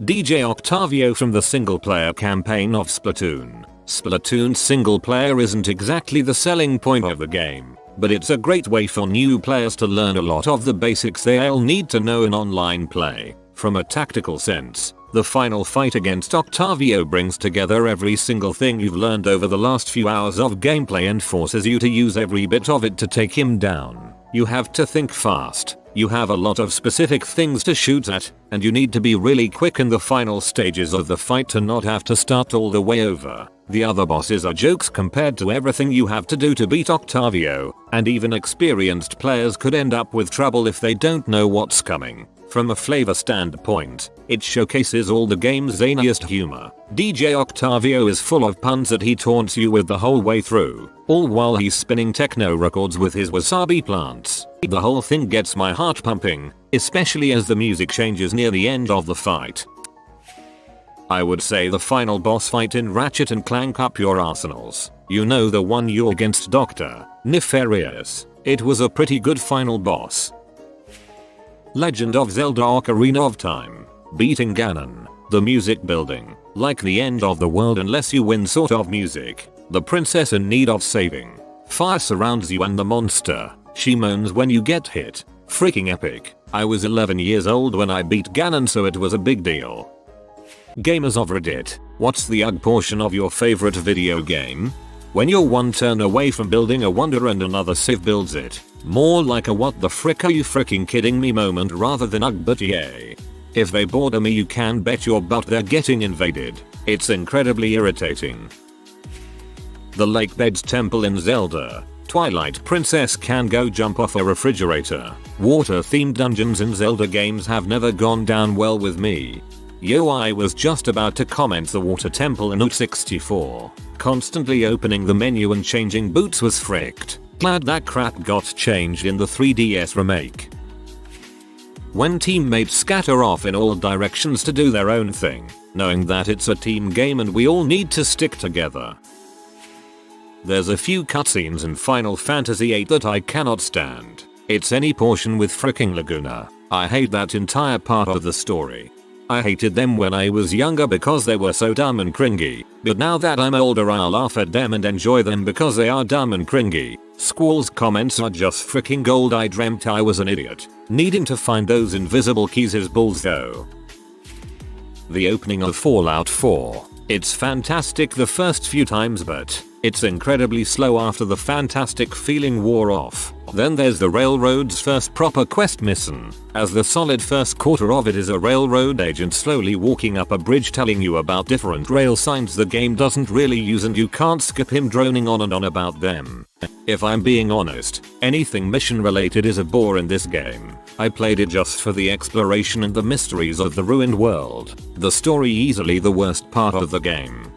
DJ Octavio from the single player campaign of Splatoon. Splatoon's single player isn't exactly the selling point of the game, but it's a great way for new players to learn a lot of the basics they'll need to know in online play. From a tactical sense, the final fight against Octavio brings together every single thing you've learned over the last few hours of gameplay and forces you to use every bit of it to take him down. You have to think fast, You have a lot of specific things to shoot at, and you need to be really quick in the final stages of the fight to not have to start all the way over. The other bosses are jokes compared to everything you have to do to beat Octavio, and even experienced players could end up with trouble if they don't know what's coming. From a flavor standpoint, it showcases all the game's zaniest humor. DJ Octavio is full of puns that he taunts you with the whole way through, all while he's spinning techno records with his wasabi plants. The whole thing gets my heart pumping, especially as the music changes near the end of the fight. I would say the final boss fight in Ratchet and Clank Up Your Arsenals. You know, the one you're against Dr. Nefarious. It was a pretty good final boss. Legend of Zelda Ocarina of Time. Beating Ganon. The music building, like the end of the world unless you win sort of music. The princess in need of saving. Fire surrounds you and the monster. She moans when you get hit. Freaking epic. I was 11 years old when I beat Ganon, so it was a big deal. Gamers of Reddit, what's the UG portion of your favorite video game? When you're one turn away from building a wonder and another civ builds it. More like a what the frick are you freaking kidding me moment rather than UG, but yay. If they border me, you can bet your butt they're getting invaded. It's incredibly irritating. The Lake Beds Temple in Zelda. Twilight Princess can go jump off a refrigerator. Water themed dungeons in Zelda games have never gone down well with me. Yo, I was just about to comment the water temple in Route 64. Constantly opening the menu and changing boots was fricked. Glad that crap got changed in the 3DS remake. When teammates scatter off in all directions to do their own thing, knowing that it's a team game and we all need to stick together. There's a few cutscenes in Final Fantasy VIII that I cannot stand. It's any portion with fricking Laguna. I hate that entire part of the story. I hated them when I was younger because they were so dumb and cringy, but now that I'm older I'll laugh at them and enjoy them because they are dumb and cringy. Squall's comments are just freaking gold. I dreamt I was an idiot. Needing to find those invisible keys is bulls though. The opening of Fallout 4. It's fantastic the first few times, but it's incredibly slow after the fantastic feeling wore off. Then there's the railroad's first proper quest mission, as the solid first quarter of it is a railroad agent slowly walking up a bridge telling you about different rail signs the game doesn't really use, and you can't skip him droning on and on about them. If I'm being honest, anything mission related is a bore in this game. I played it just for the exploration and the mysteries of the ruined world. The story easily the worst part of the game.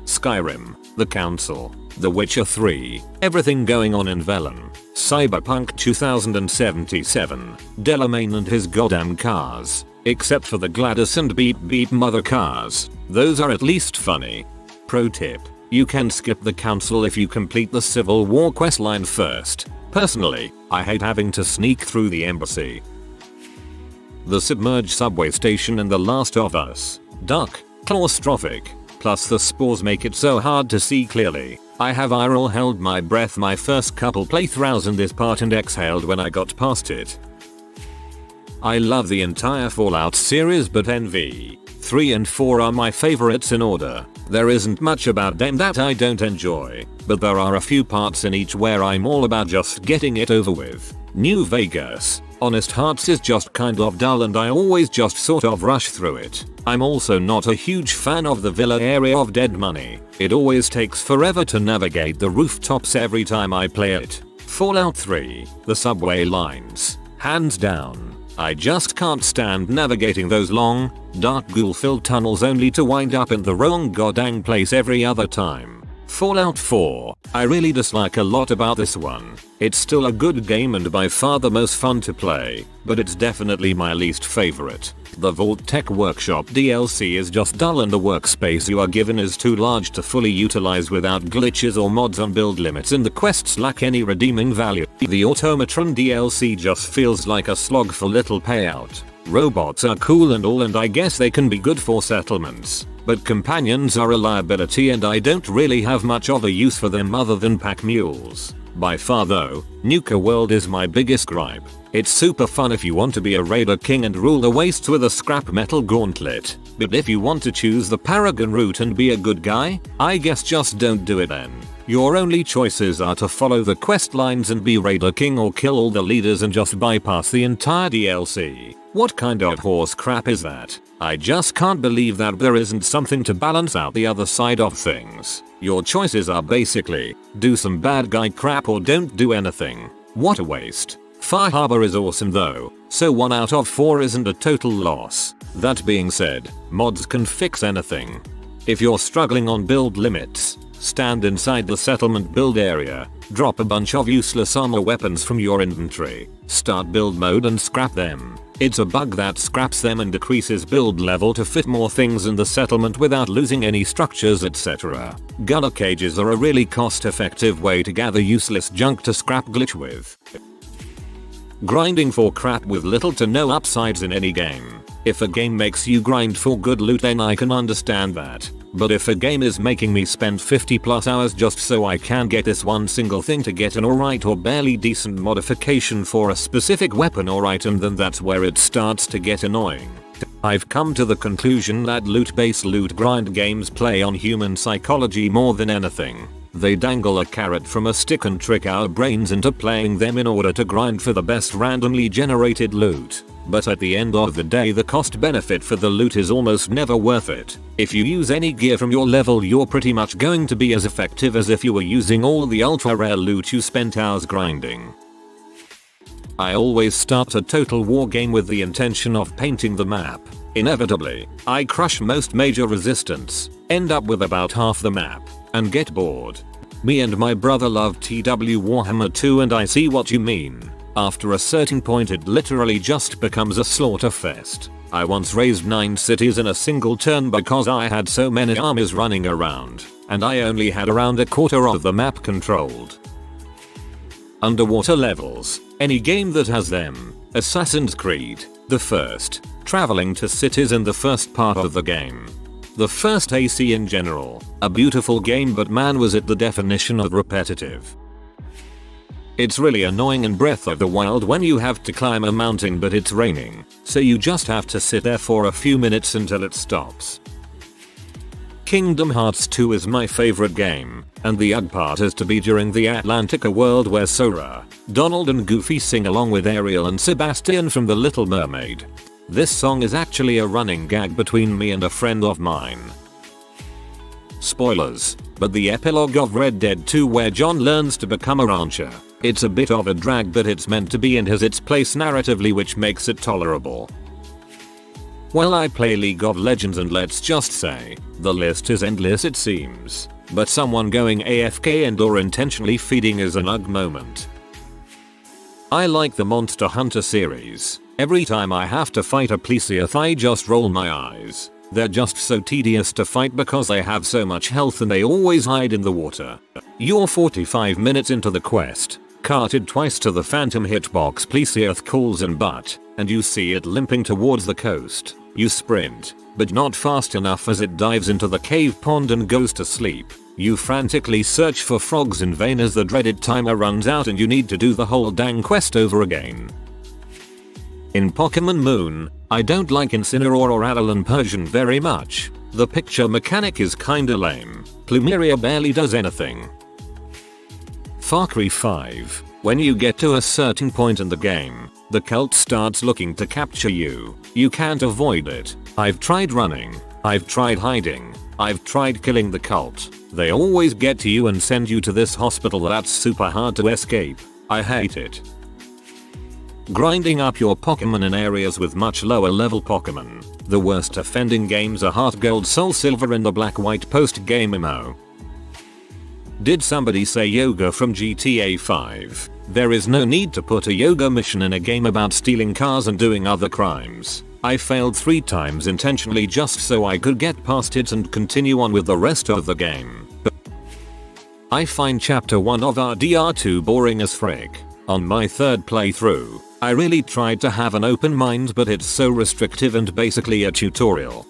Skyrim, The Council, The Witcher 3, everything going on in Velen, Cyberpunk 2077, Delamain and his goddamn cars, except for the Gladys and Beep Beep mother cars, those are at least funny. Pro tip, you can skip the council if you complete the Civil War questline first. Personally, I hate having to sneak through the embassy. The submerged subway station in The Last of Us, dark, claustrophic, plus the spores make it so hard to see clearly. I have IRL held my breath my first couple playthroughs in this part and exhaled when I got past it. I love the entire Fallout series, but NV 3 and 4 are my favorites in order. There isn't much about them that I don't enjoy, but there are a few parts in each where I'm all about just getting it over with. New Vegas, Honest Hearts is just kind of dull and I always just sort of rush through it. I'm also not a huge fan of the villa area of Dead Money. It always takes forever to navigate the rooftops every time I play it. Fallout 3, the subway lines, hands down. I just can't stand navigating those long, dark ghoul-filled tunnels only to wind up in the wrong goddamn place every other time. Fallout 4, I really dislike a lot about this one. It's still a good game and by far the most fun to play, but it's definitely my least favorite. The Vault Tech Workshop DLC is just dull and the workspace you are given is too large to fully utilize without glitches or mods on build limits, and the quests lack any redeeming value. The Automatron DLC just feels like a slog for little payout. Robots are cool and all, and I guess they can be good for settlements, but companions are a liability and I don't really have much of a use for them other than pack mules. By far though, Nuka World is my biggest gripe. It's super fun if you want to be a raider king and rule the wastes with a scrap metal gauntlet, but if you want to choose the Paragon route and be a good guy, I guess just don't do it then. Your only choices are to follow the quest lines and be raider king, or kill all the leaders and just bypass the entire DLC. What kind of horse crap is that? I just can't believe that there isn't something to balance out the other side of things. Your choices are basically, do some bad guy crap or don't do anything. What a waste. Far Harbor is awesome though, so 1 out of 4 isn't a total loss. That being said, mods can fix anything. If you're struggling on build limits, stand inside the settlement build area, drop a bunch of useless armor weapons from your inventory, start build mode and scrap them. It's a bug that scraps them and decreases build level to fit more things in the settlement without losing any structures, etc. Gunner cages are a really cost-effective way to gather useless junk to scrap glitch with. Grinding for crap with little to no upsides in any game. If a game makes you grind for good loot, then I can understand that. But if a game is making me spend 50+ hours just so I can get this one single thing to get an alright or barely decent modification for a specific weapon or item, then that's where it starts to get annoying. I've come to the conclusion that loot-based loot grind games play on human psychology more than anything. They dangle a carrot from a stick and trick our brains into playing them in order to grind for the best randomly generated loot. But at the end of the day, the cost benefit for the loot is almost never worth it. If you use any gear from your level, you're pretty much going to be as effective as if you were using all the ultra rare loot you spent hours grinding. I always start a total war game with the intention of painting the map. Inevitably, I crush most major resistance, end up with about half the map, and get bored. Me and my brother love TW Warhammer 2, and I see what you mean. After a certain point it literally just becomes a slaughter fest. I once razed 9 cities in a single turn because I had so many armies running around, and I only had around a quarter of the map controlled. Underwater levels. Any game that has them. Assassin's Creed, the first. Traveling to cities in the first part of the game. The first AC in general. A beautiful game, but man was it the definition of repetitive. It's really annoying in Breath of the Wild when you have to climb a mountain but it's raining, so you just have to sit there for a few minutes until it stops. Kingdom Hearts 2 is my favorite game, and the UG part is to be during the Atlantica world where Sora, Donald and Goofy sing along with Ariel and Sebastian from The Little Mermaid. This song is actually a running gag between me and a friend of mine. Spoilers, but the epilogue of Red Dead 2 where John learns to become a rancher. It's a bit of a drag, but it's meant to be and has its place narratively, which makes it tolerable. Well, I play League of Legends, and let's just say, the list is endless it seems, but someone going AFK and or intentionally feeding is an UG moment. I like the Monster Hunter series. Every time I have to fight a Plesioth I just roll my eyes. They're just so tedious to fight because they have so much health and they always hide in the water. You're 45 minutes into the quest, carted twice to the phantom hitbox Plesioth calls in butt, and you see it limping towards the coast. You sprint, but not fast enough as it dives into the cave pond and goes to sleep. You frantically search for frogs in vain as the dreaded timer runs out and you need to do the whole dang quest over again. In Pokemon Moon, I don't like Incineroar or Alolan Persian very much. The picture mechanic is kinda lame. Plumeria barely does anything. Far Cry 5. When you get to a certain point in the game, the cult starts looking to capture you. You can't avoid it. I've tried running. I've tried hiding. I've tried killing the cult. They always get to you and send you to this hospital that's super hard to escape. I hate it. Grinding up your Pokemon in areas with much lower level Pokemon. The worst offending games are Heart Gold, Soul Silver and the Black White post game MMO. Did somebody say yoga from GTA 5? There is no need to put a yoga mission in a game about stealing cars and doing other crimes. I failed 3 times intentionally just so I could get past it and continue on with the rest of the game. I find chapter 1 of RDR2 boring as frick. On my 3rd playthrough, I really tried to have an open mind, but it's so restrictive and basically a tutorial.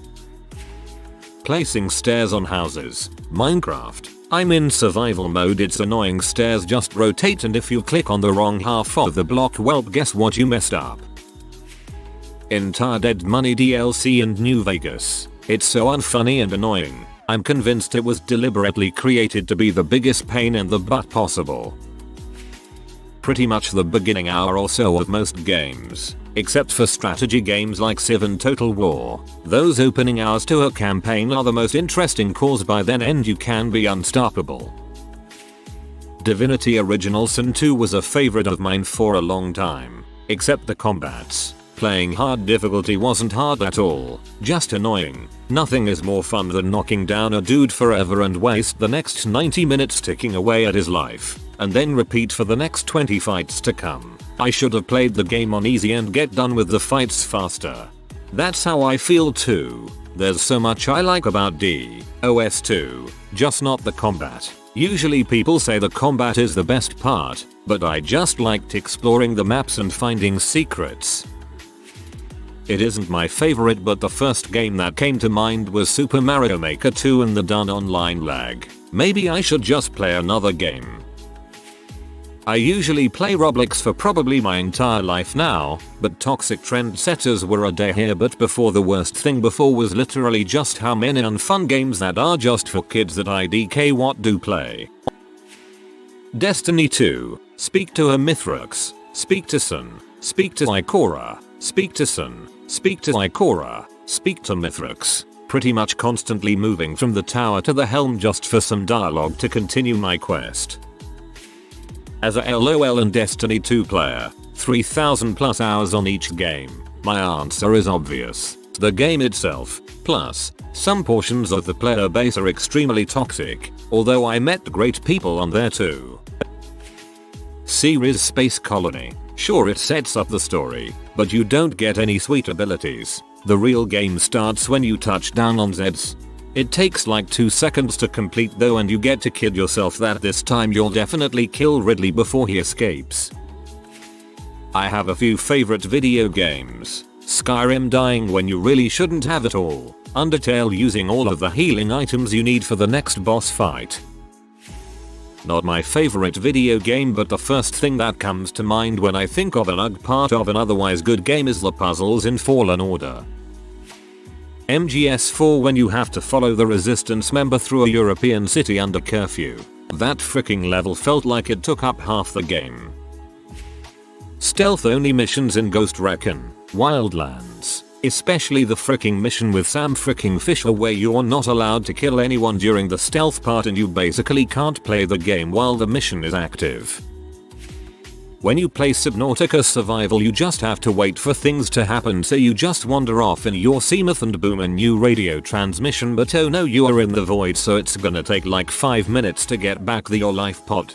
Placing stairs on houses. Minecraft. I'm in survival mode. It's annoying. Stairs just rotate, and if you click on the wrong half of the block, well, guess what, you messed up. Entire Dead Money DLC in New Vegas. It's so unfunny and annoying. I'm convinced it was deliberately created to be the biggest pain in the butt possible. Pretty much the beginning hour or so of most games, except for strategy games like Civ and Total War. Those opening hours to a campaign are the most interesting, cause by then end you can be unstoppable. Divinity Original Sin 2 was a favorite of mine for a long time, except the combats. Playing hard difficulty wasn't hard at all, just annoying. Nothing is more fun than knocking down a dude forever and waste the next 90 minutes ticking away at his life, and then repeat for the next 20 fights to come. I should have played the game on easy and get done with the fights faster. That's how I feel too. There's so much I like about DOS 2, just not the combat. Usually people say the combat is the best part, but I just liked exploring the maps and finding secrets. It isn't my favorite, but the first game that came to mind was Super Mario Maker 2 and the done online lag. Maybe I should just play another game. I usually play Roblox for probably my entire life now, but toxic trendsetters were a day here. But before, the worst thing before was literally just how many unfun games that are just for kids that IDK what do play. Destiny 2, speak to a Mithrux, speak to Sun, speak to Ikora, speak to Sun, speak to Ikora, speak to Mithrux. Pretty much constantly moving from the tower to the helm just for some dialogue to continue my quest. As a LOL and Destiny 2 player, 3,000 plus hours on each game, my answer is obvious. The game itself, plus some portions of the player base are extremely toxic, although I met great people on there too. Series Space Colony. Sure, it sets up the story, but you don't get any sweet abilities. The real game starts when you touch down on Zeds. It takes like 2 seconds to complete though, and you get to kid yourself that this time you'll definitely kill Ridley before he escapes. I have a few favorite video games. Skyrim dying when you really shouldn't have it all. Undertale using all of the healing items you need for the next boss fight. Not my favorite video game, but the first thing that comes to mind when I think of an UG part of an otherwise good game is the puzzles in Fallen Order. MGS4 when you have to follow the resistance member through a European city under curfew. That freaking level felt like it took up half the game. Stealth only missions in Ghost Recon Wildlands. Especially the freaking mission with Sam freaking Fisher where you're not allowed to kill anyone during the stealth part and you basically can't play the game while the mission is active. When you play Subnautica Survival you just have to wait for things to happen, so you just wander off in your Seamoth and boom, a new radio transmission, but oh no, you are in the void, so it's gonna take like 5 minutes to get back your life pod.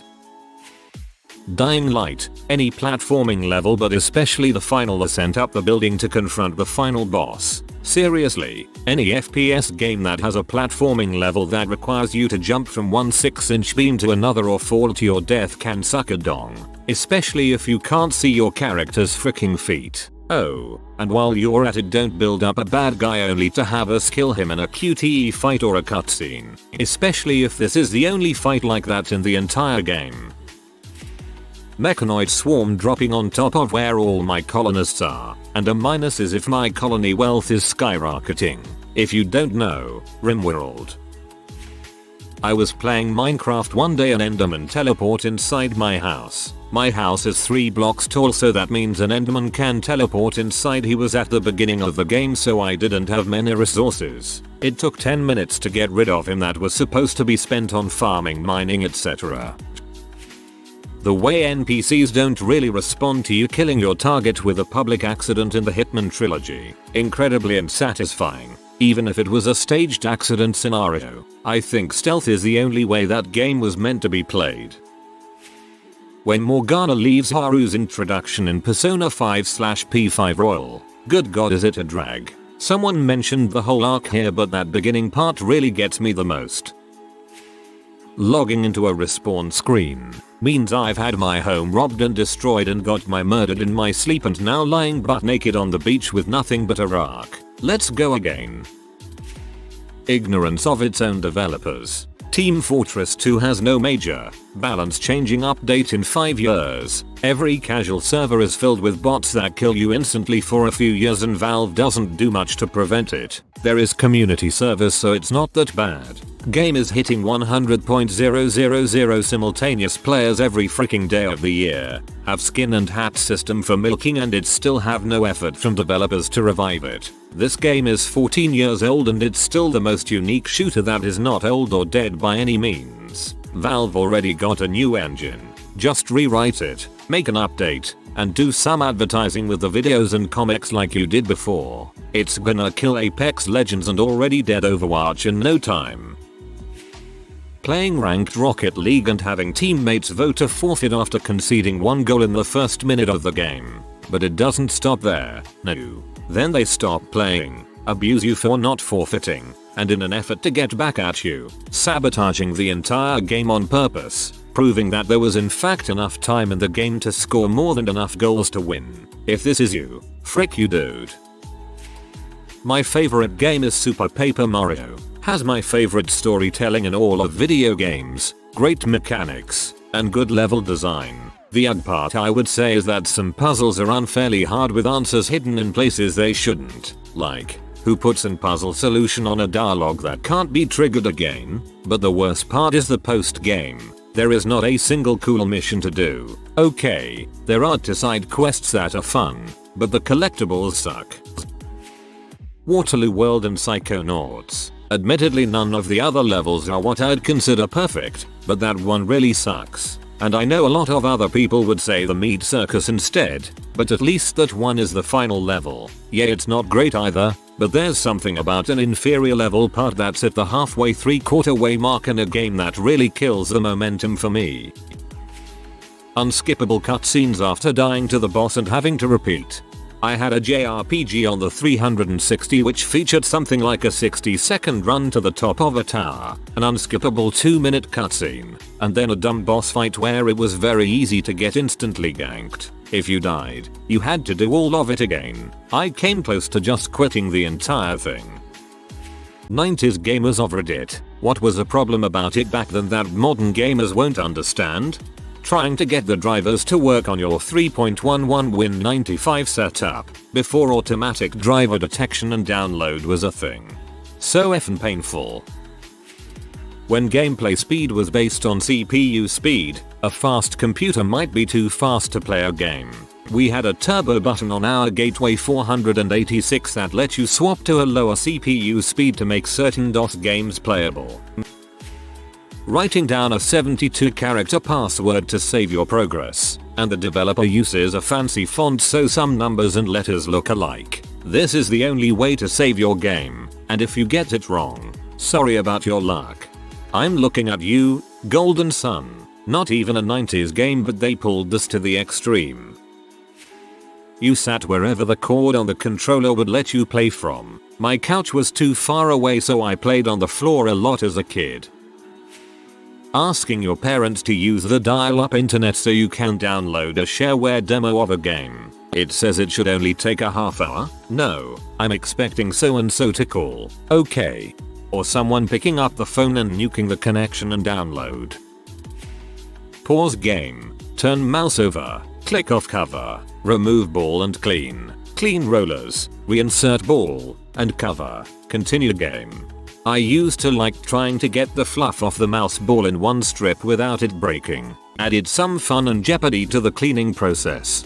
Dying Light, any platforming level but especially the final ascent up the building to confront the final boss. Seriously, any FPS game that has a platforming level that requires you to jump from one 6-inch beam to another or fall to your death can suck a dong. Especially if you can't see your character's freaking feet. Oh, and while you're at it, don't build up a bad guy only to have us kill him in a QTE fight or a cutscene. Especially if this is the only fight like that in the entire game. Mechanoid swarm dropping on top of where all my colonists are, and a minus is if my colony wealth is skyrocketing. If you don't know, RimWorld. I was playing Minecraft one day, an Enderman teleport inside my house. My house is 3 blocks tall, so that means an Enderman can teleport inside. He was at the beginning of the game, so I didn't have many resources. It took 10 minutes to get rid of him that was supposed to be spent on farming, mining, etc. The way NPCs don't really respond to you killing your target with a public accident in the Hitman trilogy. Incredibly unsatisfying. Even if it was a staged accident scenario. I think stealth is the only way that game was meant to be played. When Morgana leaves Haru's introduction in Persona 5/P5 Royal. Good god, is it a drag. Someone mentioned the whole arc here, but that beginning part really gets me the most. Logging into a respawn screen means I've had my home robbed and destroyed and got my murdered in my sleep and now lying butt naked on the beach with nothing but a rock. Let's go again. Ignorance of its own developers. Team Fortress 2 has no major, balance-changing update in 5 years. Every casual server is filled with bots that kill you instantly for a few years and Valve doesn't do much to prevent it. There is community service so it's not that bad. Game is hitting 100.000 simultaneous players every freaking day of the year. Have skin and hat system for milking and it still have no effort from developers to revive it. This game is 14 years old and it's still the most unique shooter that is not old or dead by any means. Valve already got a new engine. Just rewrite it, make an update, and do some advertising with the videos and comics like you did before. It's gonna kill Apex Legends and already dead Overwatch in no time. Playing ranked Rocket League and having teammates vote to forfeit after conceding 1 goal in the first minute of the game. But it doesn't stop there, no. Then they stop playing, abuse you for not forfeiting, and in an effort to get back at you, sabotaging the entire game on purpose, proving that there was in fact enough time in the game to score more than enough goals to win. If this is you, frick you dude. My favorite game is Super Paper Mario. Has my favorite storytelling in all of video games, great mechanics, and good level design. The odd part I would say is that some puzzles are unfairly hard with answers hidden in places they shouldn't. Like, who puts in puzzle solution on a dialogue that can't be triggered again? But the worst part is the post game. There is not a single cool mission to do. Okay, there are 2 side quests that are fun, but the collectibles suck. Waterloo World and Psychonauts. Admittedly none of the other levels are what I'd consider perfect, but that one really sucks. And I know a lot of other people would say the Meat Circus instead, but at least that one is the final level. Yeah, it's not great either, but there's something about an inferior level part that's at the halfway 3/4 way mark in a game that really kills the momentum for me. Unskippable cutscenes after dying to the boss and having to repeat. I had a JRPG on the 360 which featured something like a 60-second run to the top of a tower, an unskippable 2-minute cutscene, and then a dumb boss fight where it was very easy to get instantly ganked. If you died, you had to do all of it again. I came close to just quitting the entire thing. 90s gamers of Reddit. What was the problem about it back then that modern gamers won't understand? Trying to get the drivers to work on your 3.11 Win95 setup before automatic driver detection and download was a thing. So effing painful. When gameplay speed was based on CPU speed, a fast computer might be too fast to play a game. We had a turbo button on our Gateway 486 that let you swap to a lower CPU speed to make certain DOS games playable. Writing down a 72-character password to save your progress, and the developer uses a fancy font so some numbers and letters look alike. This is the only way to save your game, and if you get it wrong, sorry about your luck. I'm looking at you, Golden Sun. Not even a 90s game but they pulled this to the extreme. You sat wherever the cord on the controller would let you play from. My couch was too far away so I played on the floor a lot as a kid. Asking your parents to use the dial-up internet so you can download a shareware demo of a game. It says it should only take a half hour? No, I'm expecting so and so to call. Okay. Or someone picking up the phone and nuking the connection and download. Pause game. Turn mouse over. Click off cover. Remove ball and clean. Clean rollers. Reinsert ball. And cover. Continue game. I used to like trying to get the fluff off the mouse ball in one strip without it breaking. Added some fun and jeopardy to the cleaning process.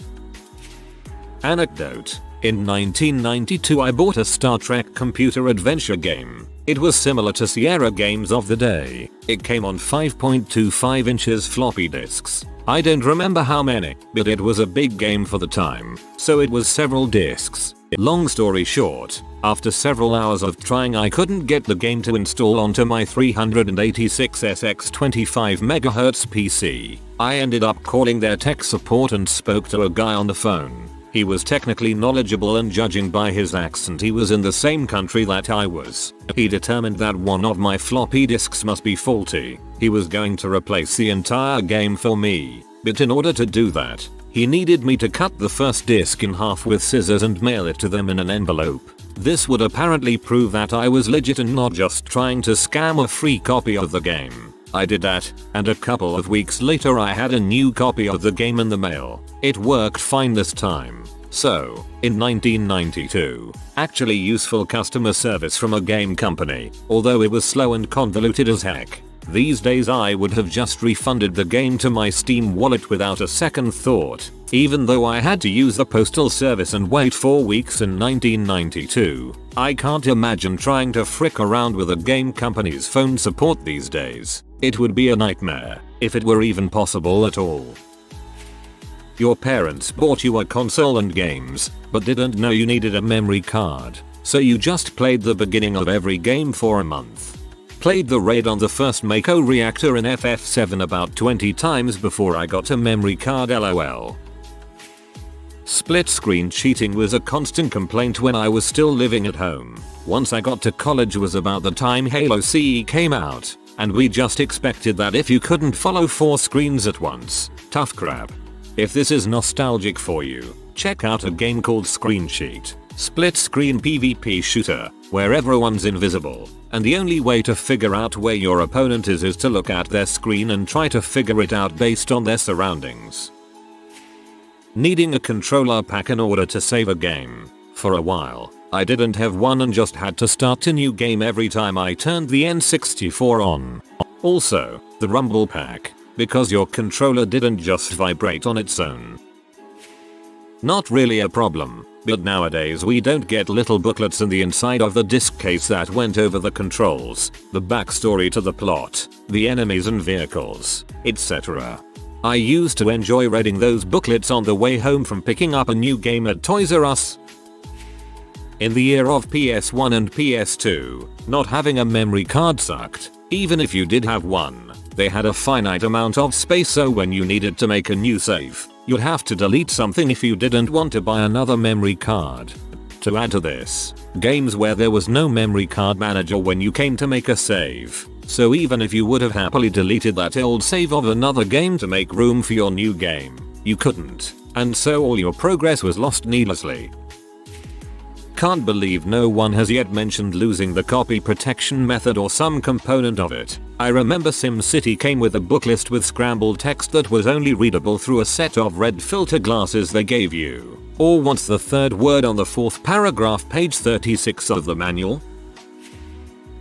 Anecdote. In 1992 I bought a Star Trek computer adventure game. It was similar to Sierra games of the day. It came on 5.25 inches floppy disks. I don't remember how many, but it was a big game for the time, so it was several disks. Long story short, after several hours of trying I couldn't get the game to install onto my 386SX 25MHz PC. I ended up calling their tech support and spoke to a guy on the phone. He was technically knowledgeable and judging by his accent he was in the same country that I was. He determined that one of my floppy disks must be faulty. He was going to replace the entire game for me, but in order to do that, he needed me to cut the first disk in half with scissors and mail it to them in an envelope. This would apparently prove that I was legit and not just trying to scam a free copy of the game. I did that, and a couple of weeks later I had a new copy of the game in the mail. It worked fine this time. So, in 1992, actually useful customer service from a game company, although it was slow and convoluted as heck. These days I would have just refunded the game to my Steam wallet without a second thought, even though I had to use the postal service and wait 4 weeks in 1992. I can't imagine trying to frick around with a game company's phone support these days. It would be a nightmare, if it were even possible at all. Your parents bought you a console and games, but didn't know you needed a memory card, so you just played the beginning of every game for a month. Played the raid on the first Mako reactor in FF7 about 20 times before I got a memory card, lol. Split screen cheating was a constant complaint when I was still living at home. Once I got to college was about the time Halo CE came out, and we just expected that if you couldn't follow 4 screens at once, tough crap. If this is nostalgic for you, check out a game called Screen Cheat. Split screen PvP shooter, where everyone's invisible, and the only way to figure out where your opponent is to look at their screen and try to figure it out based on their surroundings. Needing a controller pack in order to save a game. For a while, I didn't have one and just had to start a new game every time I turned the N64 on. Also, the Rumble pack, because your controller didn't just vibrate on its own. Not really a problem, but nowadays we don't get little booklets in the inside of the disc case that went over the controls, the backstory to the plot, the enemies and vehicles, etc. I used to enjoy reading those booklets on the way home from picking up a new game at Toys R Us. In the year of PS1 and PS2, not having a memory card sucked, even if you did have one. They had a finite amount of space, so when you needed to make a new save, you'd have to delete something if you didn't want to buy another memory card. To add to this, games where there was no memory card manager when you came to make a save. So even if you would have happily deleted that old save of another game to make room for your new game, you couldn't, and so all your progress was lost needlessly. Can't believe no one has yet mentioned losing the copy protection method or some component of it. I remember SimCity came with a book list with scrambled text that was only readable through a set of red filter glasses they gave you. Or what's the third word on the 4th paragraph, page 36 of the manual?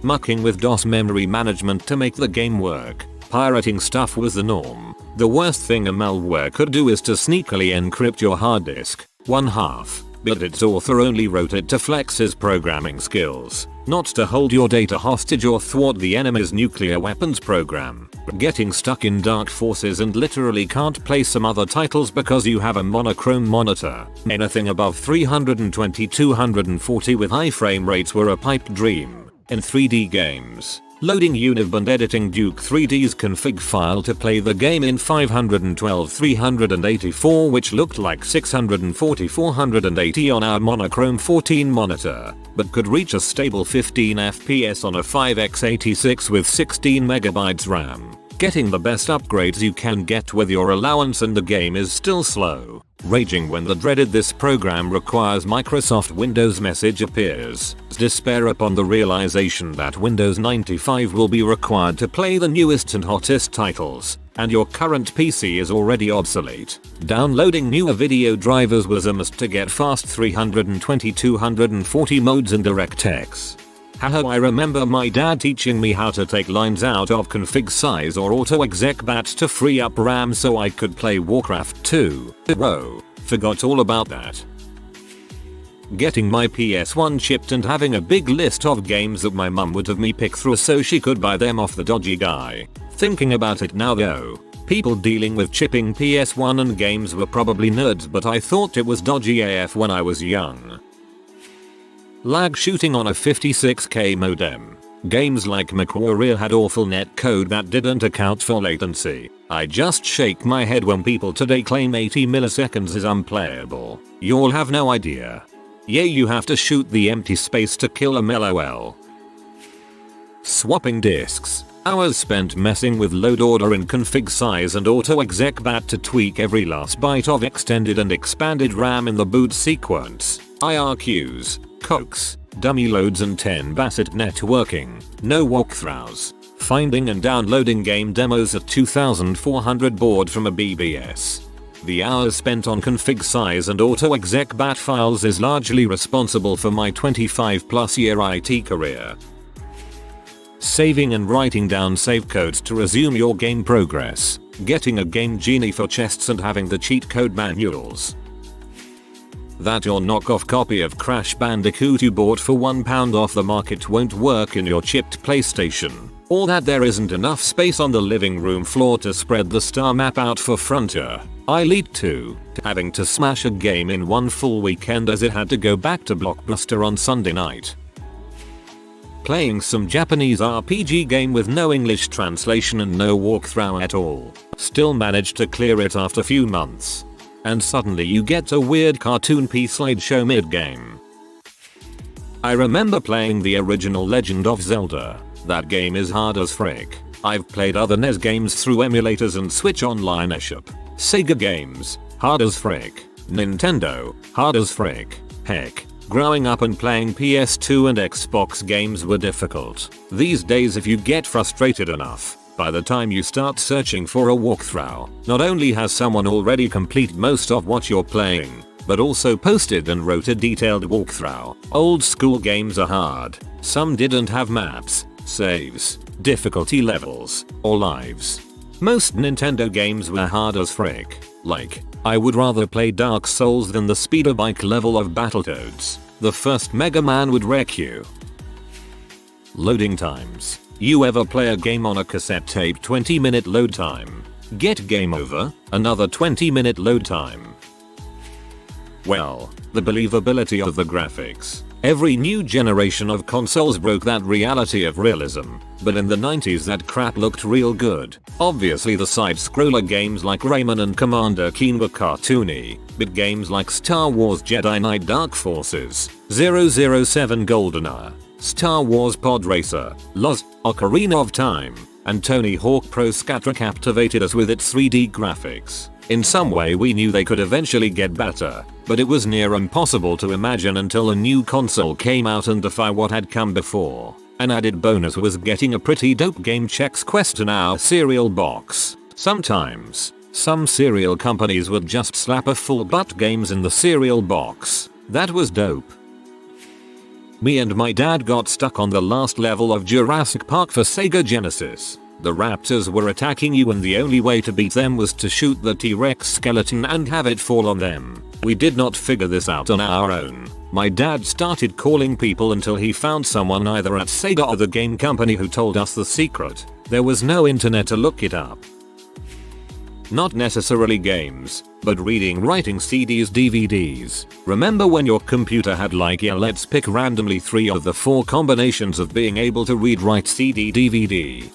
Mucking with DOS memory management to make the game work. Pirating stuff was the norm. The worst thing a malware could do is to sneakily encrypt your hard disk. One half. But its author only wrote it to flex his programming skills, not to hold your data hostage or thwart the enemy's nuclear weapons program. Getting stuck in Dark Forces and literally can't play some other titles because you have a monochrome monitor. Anything above 320-240 with high frame rates were a pipe dream. In 3D games, loading Univ and editing Duke 3D's config file to play the game in 512-384, which looked like 640-480 on our monochrome 14 monitor, but could reach a stable 15 FPS on a 5x86 with 16 MB RAM. Getting the best upgrades you can get with your allowance and the game is still slow. Raging when the dreaded "this program requires Microsoft Windows" message appears. Despair upon the realization that Windows 95 will be required to play the newest and hottest titles, and your current PC is already obsolete. Downloading newer video drivers was a must to get fast 320-240 modes in DirectX. Haha, I remember my dad teaching me how to take lines out of config size or auto-exec.bat to free up RAM so I could play Warcraft 2. Whoa, forgot all about that. Getting my PS1 shipped and having a big list of games that my mum would have me pick through so she could buy them off the dodgy guy. Thinking about it now though, people dealing with chipping PS1 and games were probably nerds, but I thought it was dodgy AF when I was young. Lag shooting on a 56k modem. Games like MechWarrior had awful netcode that didn't account for latency. I just shake my head when people today claim 80 milliseconds is unplayable. Y'all have no idea. Yeah, you have to shoot the empty space to kill them, lol. Swapping disks. Hours spent messing with load order and config size and auto-exec.bat to tweak every last byte of extended and expanded RAM in the boot sequence. IRQs, cokes, dummy loads and 10-bit networking, no walkthroughs, finding and downloading game demos at 2400 baud from a BBS. The hours spent on config size and auto-exec bat files is largely responsible for my 25+ year IT career. Saving and writing down save codes to resume your game progress, getting a Game Genie for chests and having the cheat code manuals. That your knockoff copy of Crash Bandicoot you bought for £1 off the market won't work in your chipped PlayStation. Or that there isn't enough space on the living room floor to spread the star map out for Frontier. I lead to having to smash a game in one full weekend as it had to go back to Blockbuster on Sunday night. Playing some Japanese RPG game with no English translation and no walkthrough at all. Still managed to clear it after few months. And suddenly you get a weird cartoon slideshow mid-game. I remember playing the original Legend of Zelda. That game is hard as frick. I've played other NES games through emulators and Switch Online eShop. Sega games, hard as frick. Nintendo, hard as frick. Heck, growing up and playing PS2 and Xbox games were difficult. These days if you get frustrated enough, by the time you start searching for a walkthrough, not only has someone already completed most of what you're playing, but also posted and wrote a detailed walkthrough. Old school games are hard. Some didn't have maps, saves, difficulty levels, or lives. Most Nintendo games were hard as frick. Like, I would rather play Dark Souls than the speeder bike level of Battletoads. The first Mega Man would wreck you. Loading times. You ever play a game on a cassette tape 20-minute load time? Get game over, another 20-minute load time. Well, the believability of the graphics. Every new generation of consoles broke that reality of realism, but in the 90s that crap looked real good. Obviously the side-scroller games like Rayman and Commander Keen were cartoony, but games like Star Wars Jedi Knight Dark Forces, 007 GoldenEye, Star Wars Pod Racer, Lost, Ocarina of Time, and Tony Hawk Pro Skater captivated us with its 3D graphics. In some way we knew they could eventually get better, but it was near impossible to imagine until a new console came out and defy what had come before. An added bonus was getting a pretty dope Game Check's Quest in our cereal box. Sometimes, some cereal companies would just slap a full butt games in the cereal box. That was dope. Me and my dad got stuck on the last level of Jurassic Park for Sega Genesis. The raptors were attacking you and the only way to beat them was to shoot the T-Rex skeleton and have it fall on them. We did not figure this out on our own. My dad started calling people until he found someone either at Sega or the game company who told us the secret. There was no internet to look it up. Not necessarily games, but reading, writing, CDs, DVDs. Remember when your computer had like, yeah, let's pick randomly 3 of the 4 combinations of being able to read, write, CD, DVD.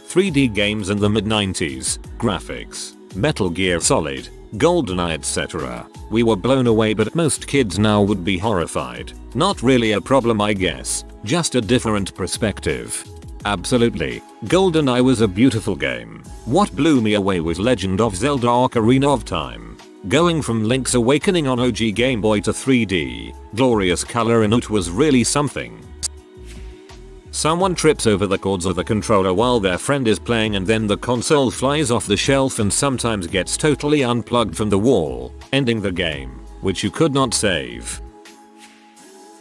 3D games in the mid-90s, graphics, Metal Gear Solid, GoldenEye etc. We were blown away, but most kids now would be horrified. Not really a problem I guess, just a different perspective. Absolutely, GoldenEye was a beautiful game. What blew me away was Legend of Zelda Ocarina of Time. Going from Link's Awakening on OG Game Boy to 3D, glorious color and it was really something. Someone trips over the cords of the controller while their friend is playing and then the console flies off the shelf and sometimes gets totally unplugged from the wall, ending the game, which you could not save.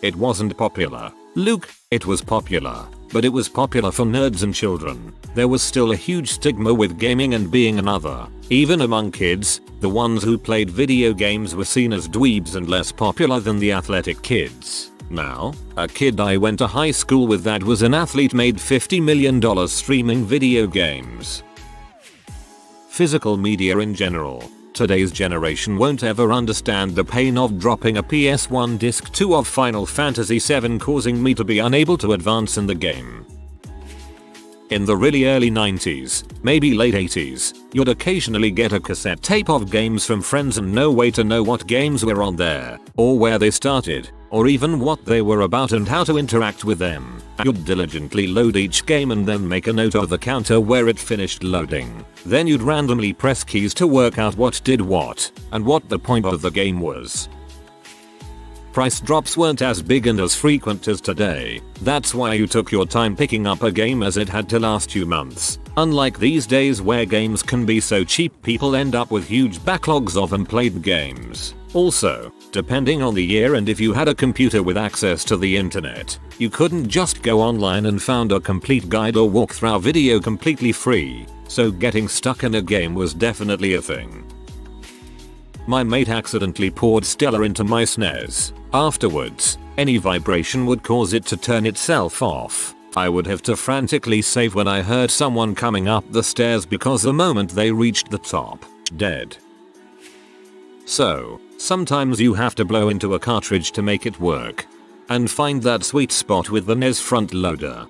It wasn't popular. Luke, it was popular, but it was popular for nerds and children. There was still a huge stigma with gaming and being another. Even among kids, the ones who played video games were seen as dweebs and less popular than the athletic kids. Now, a kid I went to high school with that was an athlete made $50 million streaming video games. Physical media in general. Today's generation won't ever understand the pain of dropping a PS1 Disc 2 of Final Fantasy VII causing me to be unable to advance in the game. In the really early 90s, maybe late 80s, you'd occasionally get a cassette tape of games from friends and no way to know what games were on there, or where they started, or even what they were about and how to interact with them. You'd diligently load each game and then make a note of the counter where it finished loading. Then you'd randomly press keys to work out what did what, and what the point of the game was. Price drops weren't as big and as frequent as today. That's why you took your time picking up a game, as it had to last you months. Unlike these days where games can be so cheap, people end up with huge backlogs of unplayed games. Also, depending on the year and if you had a computer with access to the internet, you couldn't just go online and found a complete guide or walkthrough video completely free, so getting stuck in a game was definitely a thing. My mate accidentally poured Stella into my SNES. Afterwards, any vibration would cause it to turn itself off. I would have to frantically save when I heard someone coming up the stairs because the moment they reached the top, dead. So, sometimes you have to blow into a cartridge to make it work. And find that sweet spot with the NES front loader.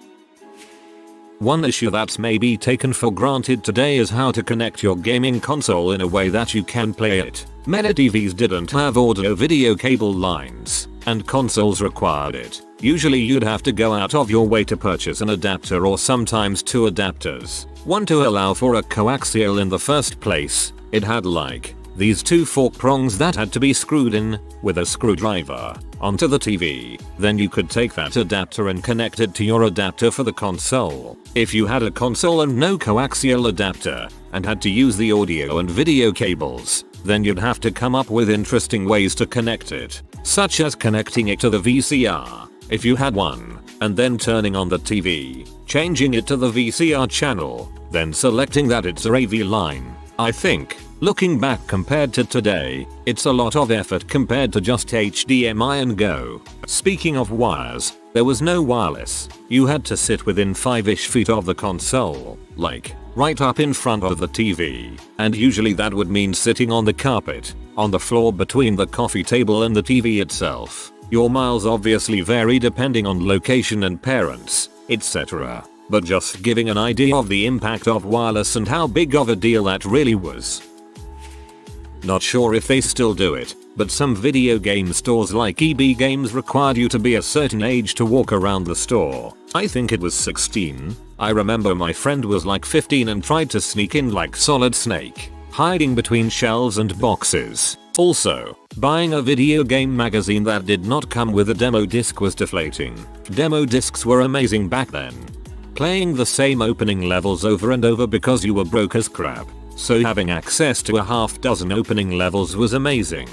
One issue that's maybe taken for granted today is how to connect your gaming console in a way that you can play it. Many TVs didn't have audio video cable lines, and consoles required it. Usually you'd have to go out of your way to purchase an adapter or sometimes two adapters. One to allow for a coaxial in the first place. It had like these two fork prongs that had to be screwed in with a screwdriver onto the TV. Then you could take that adapter and connect it to your adapter for the console. If you had a console and no coaxial adapter and had to use the audio and video cables, then you'd have to come up with interesting ways to connect it, such as connecting it to the VCR, if you had one, and then turning on the TV, changing it to the VCR channel, then selecting that it's a AV line. I think, looking back compared to today, it's a lot of effort compared to just HDMI and go. Speaking of wires, there was no wireless. You had to sit within 5-ish feet of the console, like right up in front of the TV, and usually that would mean sitting on the carpet, on the floor between the coffee table and the TV itself. Your miles obviously vary depending on location and parents, etc. But just giving an idea of the impact of wireless and how big of a deal that really was. Not sure if they still do it, but some video game stores like EB Games required you to be a certain age to walk around the store. I think it was 16. I remember my friend was like 15 and tried to sneak in like Solid Snake, hiding between shelves and boxes. Also, buying a video game magazine that did not come with a demo disc was deflating. Demo discs were amazing back then. Playing the same opening levels over and over because you were broke as crap. So having access to a half dozen opening levels was amazing.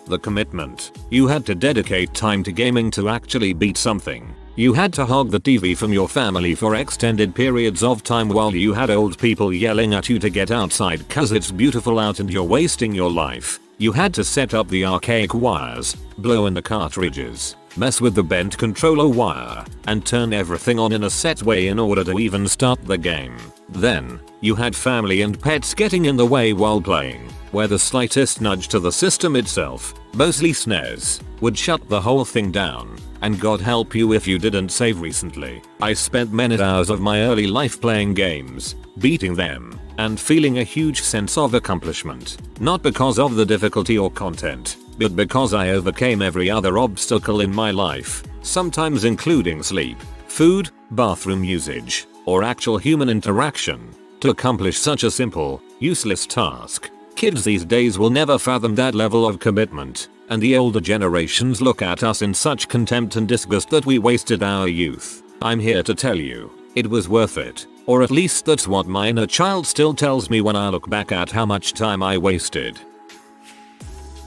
The commitment. You had to dedicate time to gaming to actually beat something. You had to hog the TV from your family for extended periods of time while you had old people yelling at you to get outside cause it's beautiful out and you're wasting your life. You had to set up the archaic wires, blow in the cartridges, mess with the bent controller wire, and turn everything on in a set way in order to even start the game. Then, you had family and pets getting in the way while playing, where the slightest nudge to the system itself, mostly SNES, would shut the whole thing down. And God help you if you didn't save recently. I spent many hours of my early life playing games, beating them, and feeling a huge sense of accomplishment. Not because of the difficulty or content, but because I overcame every other obstacle in my life, sometimes including sleep, food, bathroom usage, or actual human interaction, to accomplish such a simple, useless task. Kids these days will never fathom that level of commitment, and the older generations look at us in such contempt and disgust that we wasted our youth. I'm here to tell you, it was worth it, or at least that's what my inner child still tells me when I look back at how much time I wasted.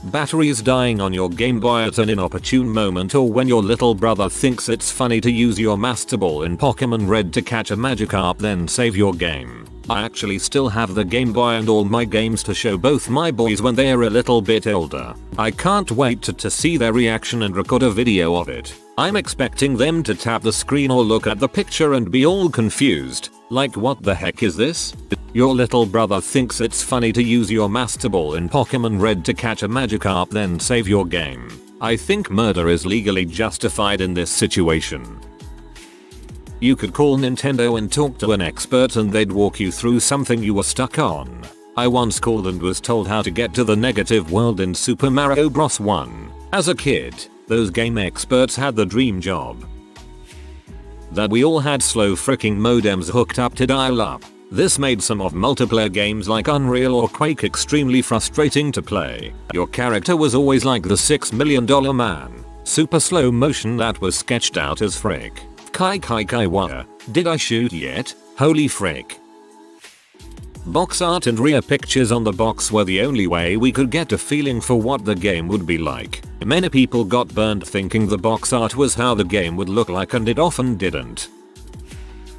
Batteries dying on your Game Boy at an inopportune moment, or when your little brother thinks it's funny to use your Master Ball in Pokemon Red to catch a Magikarp then save your game. I actually still have the Game Boy and all my games to show both my boys when they are a little bit older. I can't wait to see their reaction and record a video of it. I'm expecting them to tap the screen or look at the picture and be all confused, like what the heck is this? Your little brother thinks it's funny to use your Master Ball in Pokemon Red to catch a Magikarp then save your game. I think murder is legally justified in this situation. You could call Nintendo and talk to an expert and they'd walk you through something you were stuck on. I once called and was told how to get to the negative world in Super Mario Bros. 1. As a kid, those game experts had the dream job. That we all had slow fricking modems hooked up to dial-up. This made some of multiplayer games like Unreal or Quake extremely frustrating to play. Your character was always like the $6 million man. Super slow motion that was sketched out as frick. Kai wire. Did I shoot yet? Holy frick. Box art and rear pictures on the box were the only way we could get a feeling for what the game would be like. Many people got burned thinking the box art was how the game would look like, and it often didn't.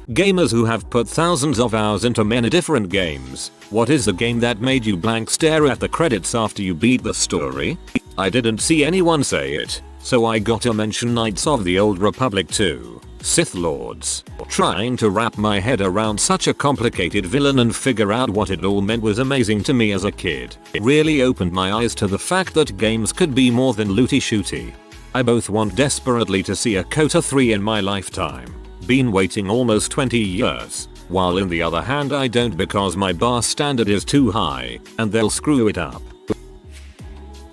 Gamers who have put thousands of hours into many different games, what is the game that made you blank stare at the credits after you beat the story? I didn't see anyone say it, so I got to mention Knights of the Old Republic 2, Sith Lords. Trying to wrap my head around such a complicated villain and figure out what it all meant was amazing to me as a kid. It really opened my eyes to the fact that games could be more than looty shooty. I both want desperately to see a KOTOR 3 in my lifetime. Been waiting almost 20 years, while in the other hand I don't because my bar standard is too high, and they'll screw it up.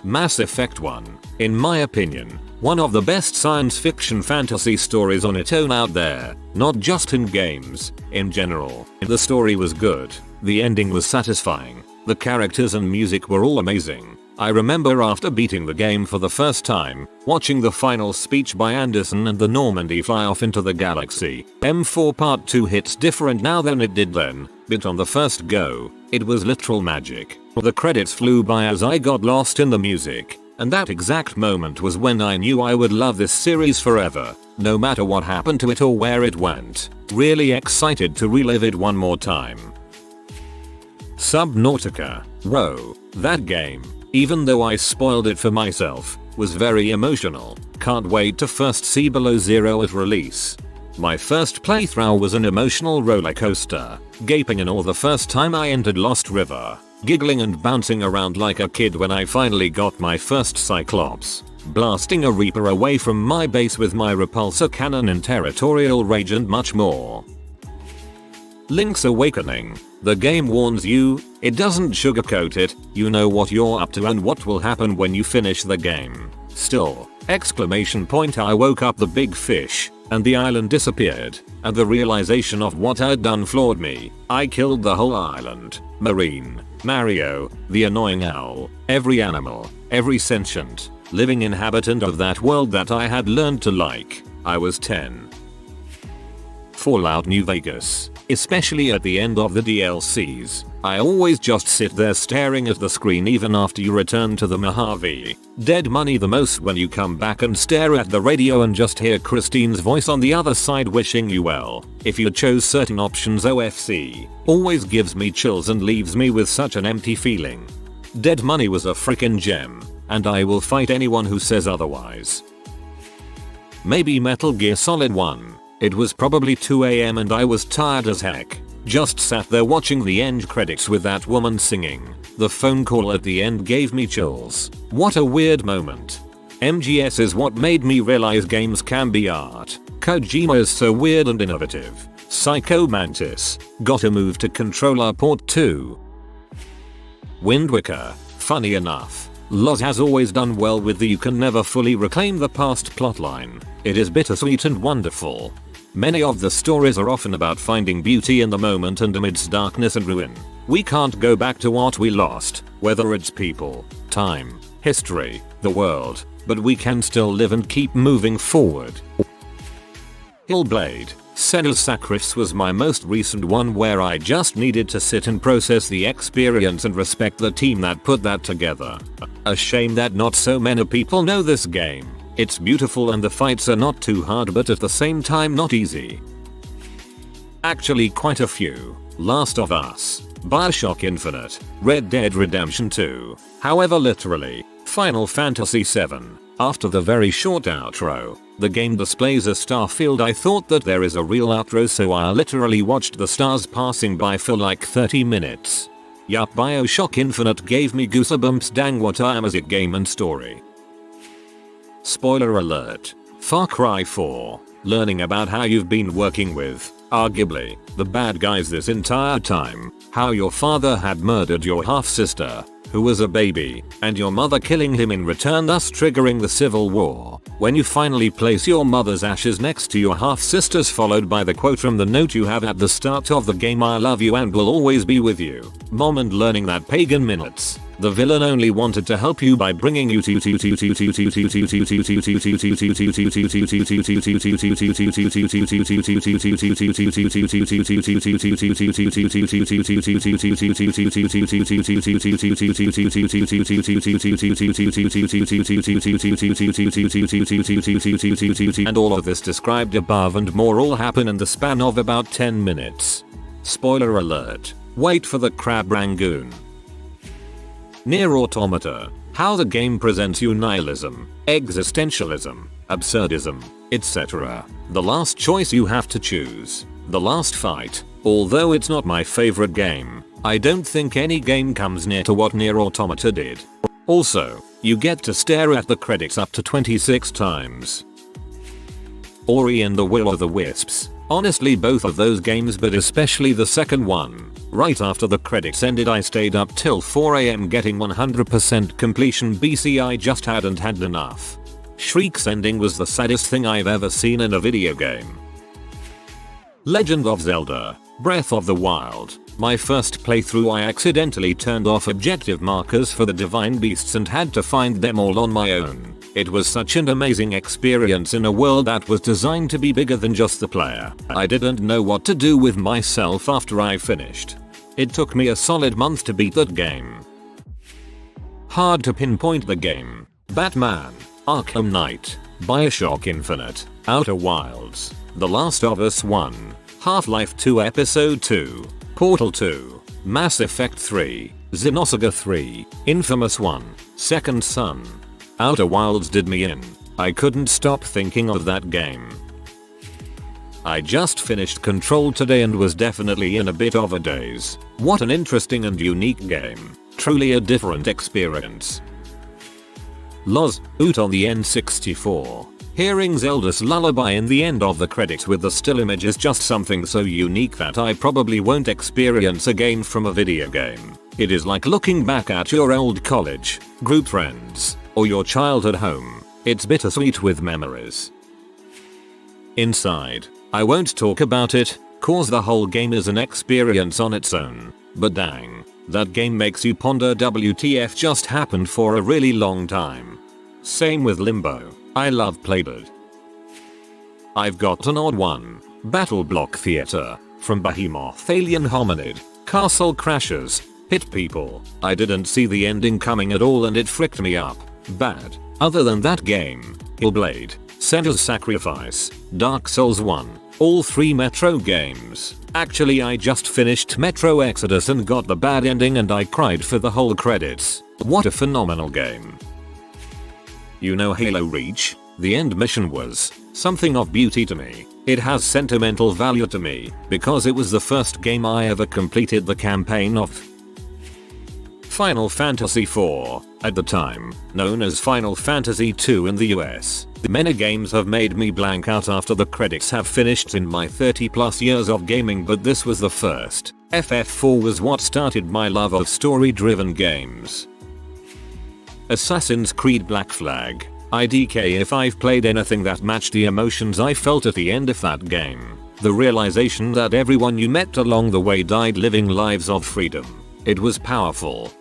Mass Effect 1, in my opinion, one of the best science fiction fantasy stories on its own out there, not just in games, in general. The story was good, the ending was satisfying, the characters and music were all amazing. I remember after beating the game for the first time, watching the final speech by Anderson and the Normandy fly off into the galaxy. M4 Part 2 hits different now than it did then, but on the first go, it was literal magic. The credits flew by as I got lost in the music, and that exact moment was when I knew I would love this series forever, no matter what happened to it or where it went. Really excited to relive it one more time. Subnautica. Whoa, that game, even though I spoiled it for myself, was very emotional. Can't wait to first see Below Zero at release. My first playthrough was an emotional roller coaster, gaping in awe the first time I entered Lost River, giggling and bouncing around like a kid when I finally got my first Cyclops, blasting a Reaper away from my base with my repulsor cannon in territorial rage, and much more. Link's Awakening. The game warns you, it doesn't sugarcoat it, you know what you're up to and what will happen when you finish the game. Still, exclamation point, I woke up the big fish, and the island disappeared, and the realization of what I'd done floored me. I killed the whole island, Marine, Mario, the annoying owl, every animal, every sentient, living inhabitant of that world that I had learned to like. I was 10. Fallout New Vegas. Especially at the end of the DLCs, I always just sit there staring at the screen even after you return to the Mojave. Dead money the most when you come back and stare at the radio and just hear Christine's voice on the other side wishing you well. If you chose certain options, OFC always gives me chills and leaves me with such an empty feeling. Dead money was a frickin' gem, and I will fight anyone who says otherwise. Maybe Metal Gear Solid 1. It was probably 2 AM and I was tired as heck. Just sat there watching the end credits with that woman singing. The phone call at the end gave me chills. What a weird moment. MGS is what made me realize games can be art. Kojima is so weird and innovative. Psycho Mantis. Gotta move to controller port 2. Wind Waker. Funny enough, Loz has always done well with the you can never fully reclaim the past plotline. It is bittersweet and wonderful. Many of the stories are often about finding beauty in the moment and amidst darkness and ruin. We can't go back to what we lost, whether it's people, time, history, the world, but we can still live and keep moving forward. Hellblade. Senua's Sacrifice was my most recent one where I just needed to sit and process the experience and respect the team that put that together. A shame that not so many people know this game. It's beautiful and the fights are not too hard, but at the same time not easy. Actually quite a few. Last of Us, Bioshock Infinite, Red Dead Redemption 2. However, literally, Final Fantasy VII. After the very short outro, the game displays a star field. I thought that there is a real outro, so I literally watched the stars passing by for like 30 minutes. Yup, Bioshock Infinite gave me goosebumps. Dang, what a music game and story. Spoiler alert. Far Cry 4. Learning about how you've been working with, arguably, the bad guys this entire time, how your father had murdered your half-sister, who was a baby, and your mother killing him in return, thus triggering the Civil War. When you finally place your mother's ashes next to your half-sister's, followed by the quote from the note you have at the start of the game, "I love you and will always be with you, Mom," and learning that pagan minutes, the villain only wanted to help you by bringing you to and all of this described above and more all happen in the span of about 10 minutes. Spoiler alert. Wait for the crab rangoon. Nier Automata. How the game presents you nihilism, existentialism, absurdism, etc. The last choice you have to choose. The last fight. Although it's not my favorite game, I don't think any game comes near to what Nier Automata did. Also, you get to stare at the credits up to 26 times. Ori and the Will of the Wisps. Honestly, both of those games, but especially the second one. Right after the credits ended, I stayed up till 4 AM getting 100% completion BC. I just hadn't had enough. Shriek's ending was the saddest thing I've ever seen in a video game. Legend of Zelda: Breath of the Wild. My first playthrough, I accidentally turned off objective markers for the divine beasts and had to find them all on my own. It was such an amazing experience in a world that was designed to be bigger than just the player. I didn't know what to do with myself after I finished. It took me a solid month to beat that game. Hard to pinpoint the game. Batman, Arkham Knight, Bioshock Infinite, Outer Wilds, The Last of Us 1, Half-Life 2 Episode 2, Portal 2, Mass Effect 3, Xenosaga 3, Infamous 1, Second Son. Outer Wilds did me in. I couldn't stop thinking of that game. I just finished Control today and was definitely in a bit of a daze. What an interesting and unique game. Truly a different experience. Loz, Oot on the N64. Hearing Zelda's lullaby in the end of the credits with the still image is just something so unique that I probably won't experience again from a video game. It is like looking back at your old college, group friends, or your childhood home. It's bittersweet with memories. Inside. I won't talk about it, cause the whole game is an experience on its own. But dang, that game makes you ponder WTF just happened for a really long time. Same with Limbo. I love Playbird. I've got an odd one. Battle Block Theater. From Behemoth Alien Hominid. Castle Crashers. Pit People. I didn't see the ending coming at all and it fricked me up. Bad. Other than that game, Hellblade, Senna's Sacrifice, Dark Souls 1, all 3 Metro games. Actually, I just finished Metro Exodus and got the bad ending and I cried for the whole credits. What a phenomenal game. You know Halo Reach? The end mission was something of beauty to me. It has sentimental value to me because it was the first game I ever completed the campaign of. Final Fantasy IV, at the time, known as Final Fantasy II in the US. Many games have made me blank out after the credits have finished in my 30+ years of gaming, but this was the first. FF4 was what started my love of story-driven games. Assassin's Creed Black Flag. IDK if I've played anything that matched the emotions I felt at the end of that game. The realization that everyone you met along the way died living lives of freedom. It was powerful.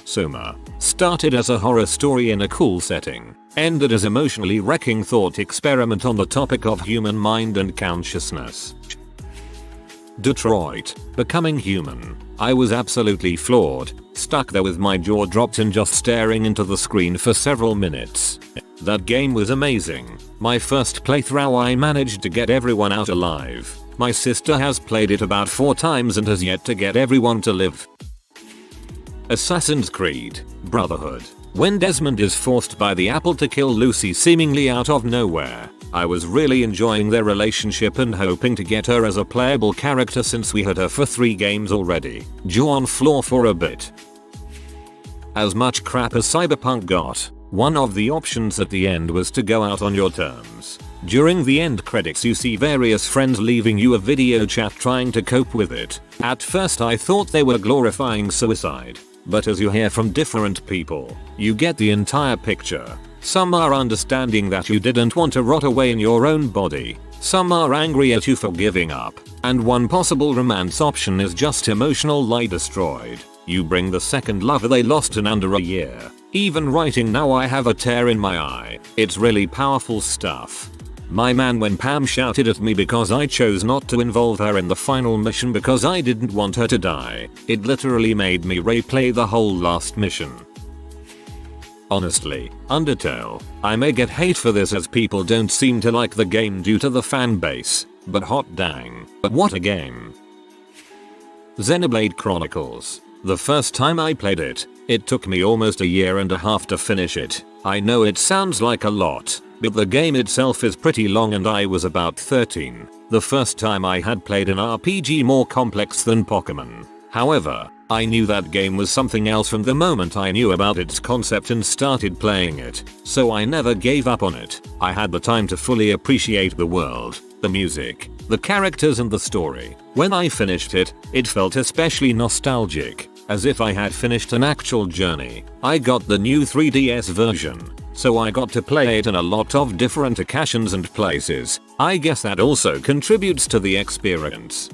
Soma. Started as a horror story in a cool setting. Ended as emotionally wrecking thought experiment on the topic of human mind and consciousness. Detroit. Becoming Human. I was absolutely floored, stuck there with my jaw dropped and just staring into the screen for several minutes. That game was amazing. My first playthrough I managed to get everyone out alive. My sister has played it about 4 times and has yet to get everyone to live. Assassin's Creed Brotherhood. When Desmond is forced by the Apple to kill Lucy seemingly out of nowhere, I was really enjoying their relationship and hoping to get her as a playable character since we had her for 3 games already. Jaw on floor for a bit. As much crap as Cyberpunk got, one of the options at the end was to go out on your terms. During the end credits you see various friends leaving you a video chat trying to cope with it. At first I thought they were glorifying suicide. But as you hear from different people, you get the entire picture. Some are understanding that you didn't want to rot away in your own body. Some are angry at you for giving up. And one possible romance option is just emotional lie destroyed. You bring the second lover they lost in under a year. Even writing now I have a tear in my eye. It's really powerful stuff. My man, when Pam shouted at me because I chose not to involve her in the final mission because I didn't want her to die, it literally made me replay the whole last mission. Honestly, Undertale, I may get hate for this as people don't seem to like the game due to the fan base, but hot dang, what a game. Xenoblade Chronicles. The first time I played it, it took me almost a year and a half to finish it. I know it sounds like a lot, but the game itself is pretty long and I was about 13. The first time I had played an RPG more complex than Pokemon. However, I knew that game was something else from the moment I knew about its concept and started playing it, so I never gave up on it. I had the time to fully appreciate the world, the music, the characters and the story. When I finished it, it felt especially nostalgic, as if I had finished an actual journey. I got the new 3DS version, so I got to play it in a lot of different occasions and places. I guess that also contributes to the experience.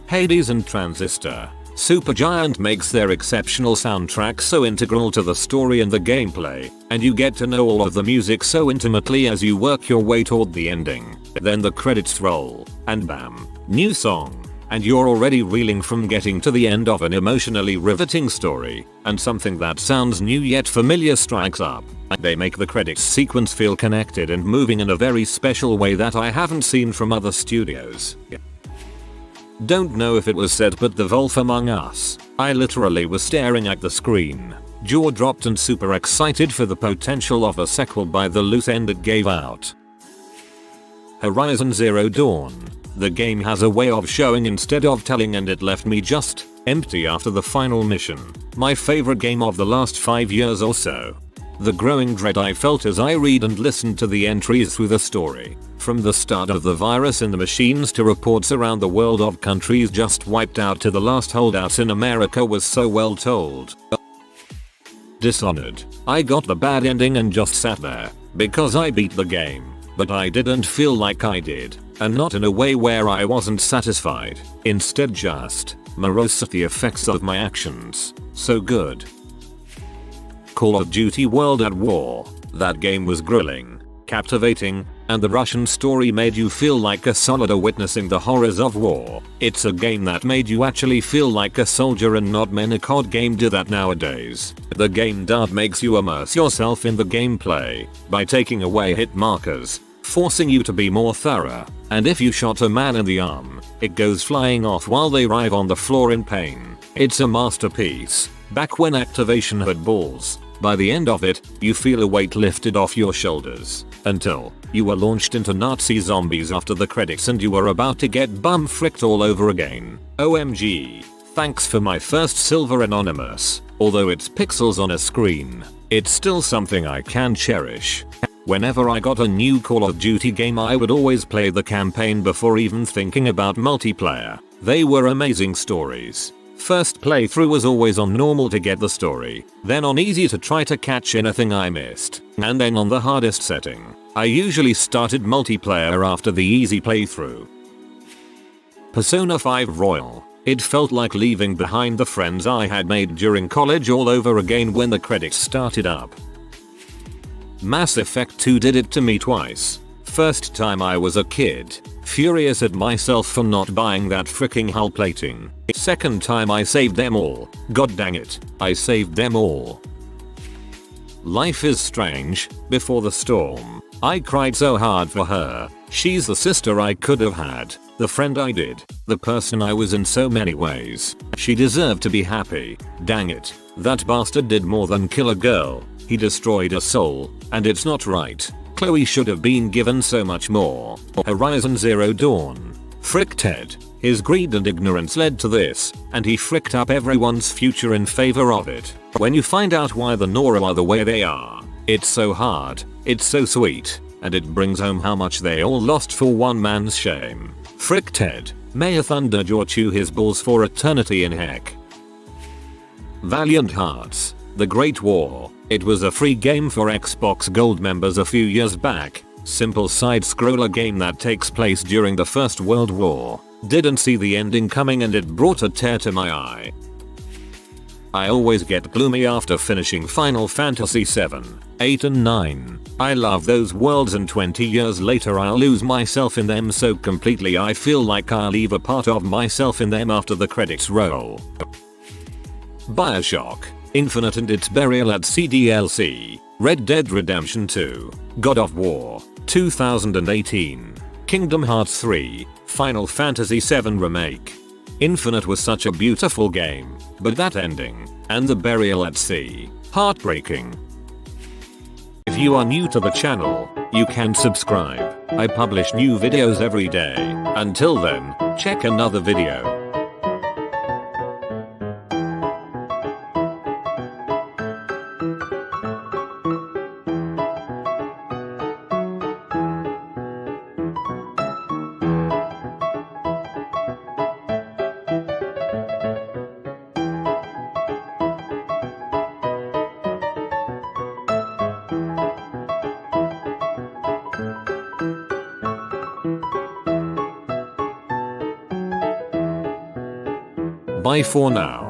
Hades and Transistor. Supergiant makes their exceptional soundtrack so integral to the story and the gameplay, and you get to know all of the music so intimately as you work your way toward the ending. Then the credits roll, and bam, new song, and you're already reeling from getting to the end of an emotionally riveting story, and something that sounds new yet familiar strikes up. They make the credits sequence feel connected and moving in a very special way that I haven't seen from other studios. Don't know if it was said, but The Wolf Among Us. I literally was staring at the screen, jaw dropped and super excited for the potential of a sequel by the loose end it gave out. Horizon Zero Dawn. The game has a way of showing instead of telling, and it left me just empty after the final mission. My favorite game of the last 5 years or so. The growing dread I felt as I read and listened to the entries through the story, from the start of the virus in the machines to reports around the world of countries just wiped out to the last holdouts in America, was so well told. Dishonored. I got the bad ending and just sat there, because I beat the game, but I didn't feel like I did, and not in a way where I wasn't satisfied, instead just morose at the effects of my actions. So good. Call of Duty World at War. That game was grueling, captivating, and the Russian story made you feel like a soldier witnessing the horrors of war. It's a game that made you actually feel like a soldier, and not many COD game do that nowadays. The game dart makes you immerse yourself in the gameplay by taking away hit markers, forcing you to be more thorough, and if you shot a man in the arm, it goes flying off while they writhe on the floor in pain. It's a masterpiece. Back when Activation had balls. By the end of it, you feel a weight lifted off your shoulders, until you were launched into Nazi zombies after the credits and you were about to get bum-fricked all over again. OMG. Thanks for my first Silver Anonymous. Although it's pixels on a screen, it's still something I can cherish. Whenever I got a new Call of Duty game, I would always play the campaign before even thinking about multiplayer. They were amazing stories. First playthrough was always on normal to get the story, then on easy to try to catch anything I missed, and then on the hardest setting. I usually started multiplayer after the easy playthrough. Persona 5 Royal. It felt like leaving behind the friends I had made during college all over again when the credits started up. Mass Effect 2 did it to me twice. First time I was a kid, furious at myself for not buying that freaking hull plating. Second time I saved them all. God dang it, I saved them all. Life is Strange, Before the Storm. I cried so hard for her. She's the sister I could have had, the friend I did, the person I was in so many ways. She deserved to be happy. Dang it, that bastard did more than kill a girl. He destroyed a soul, and it's not right. Chloe should have been given so much more. Horizon Zero Dawn. Frick Ted. His greed and ignorance led to this, and he fricked up everyone's future in favor of it. When you find out why the Nora are the way they are, it's so hard, it's so sweet, and it brings home how much they all lost for one man's shame. Frick Ted. May a Thunderjaw chew his balls for eternity in heck. Valiant Hearts: The Great War. It was a free game for Xbox Gold members a few years back. Simple side-scroller game that takes place during the First World War. Didn't see the ending coming and it brought a tear to my eye. I always get gloomy after finishing Final Fantasy 7, 8 and 9. I love those worlds and 20 years later I'll lose myself in them so completely I feel like I'll leave a part of myself in them after the credits roll. Bioshock Infinite and its Burial at Sea DLC. Red Dead Redemption 2. God of War 2018. Kingdom Hearts 3. Final Fantasy 7 Remake. Infinite was such a beautiful game, but that ending, and the burial at sea, heartbreaking. If you are new to the channel, you can subscribe. I publish new videos every day. Until then, check another video. Bye for now.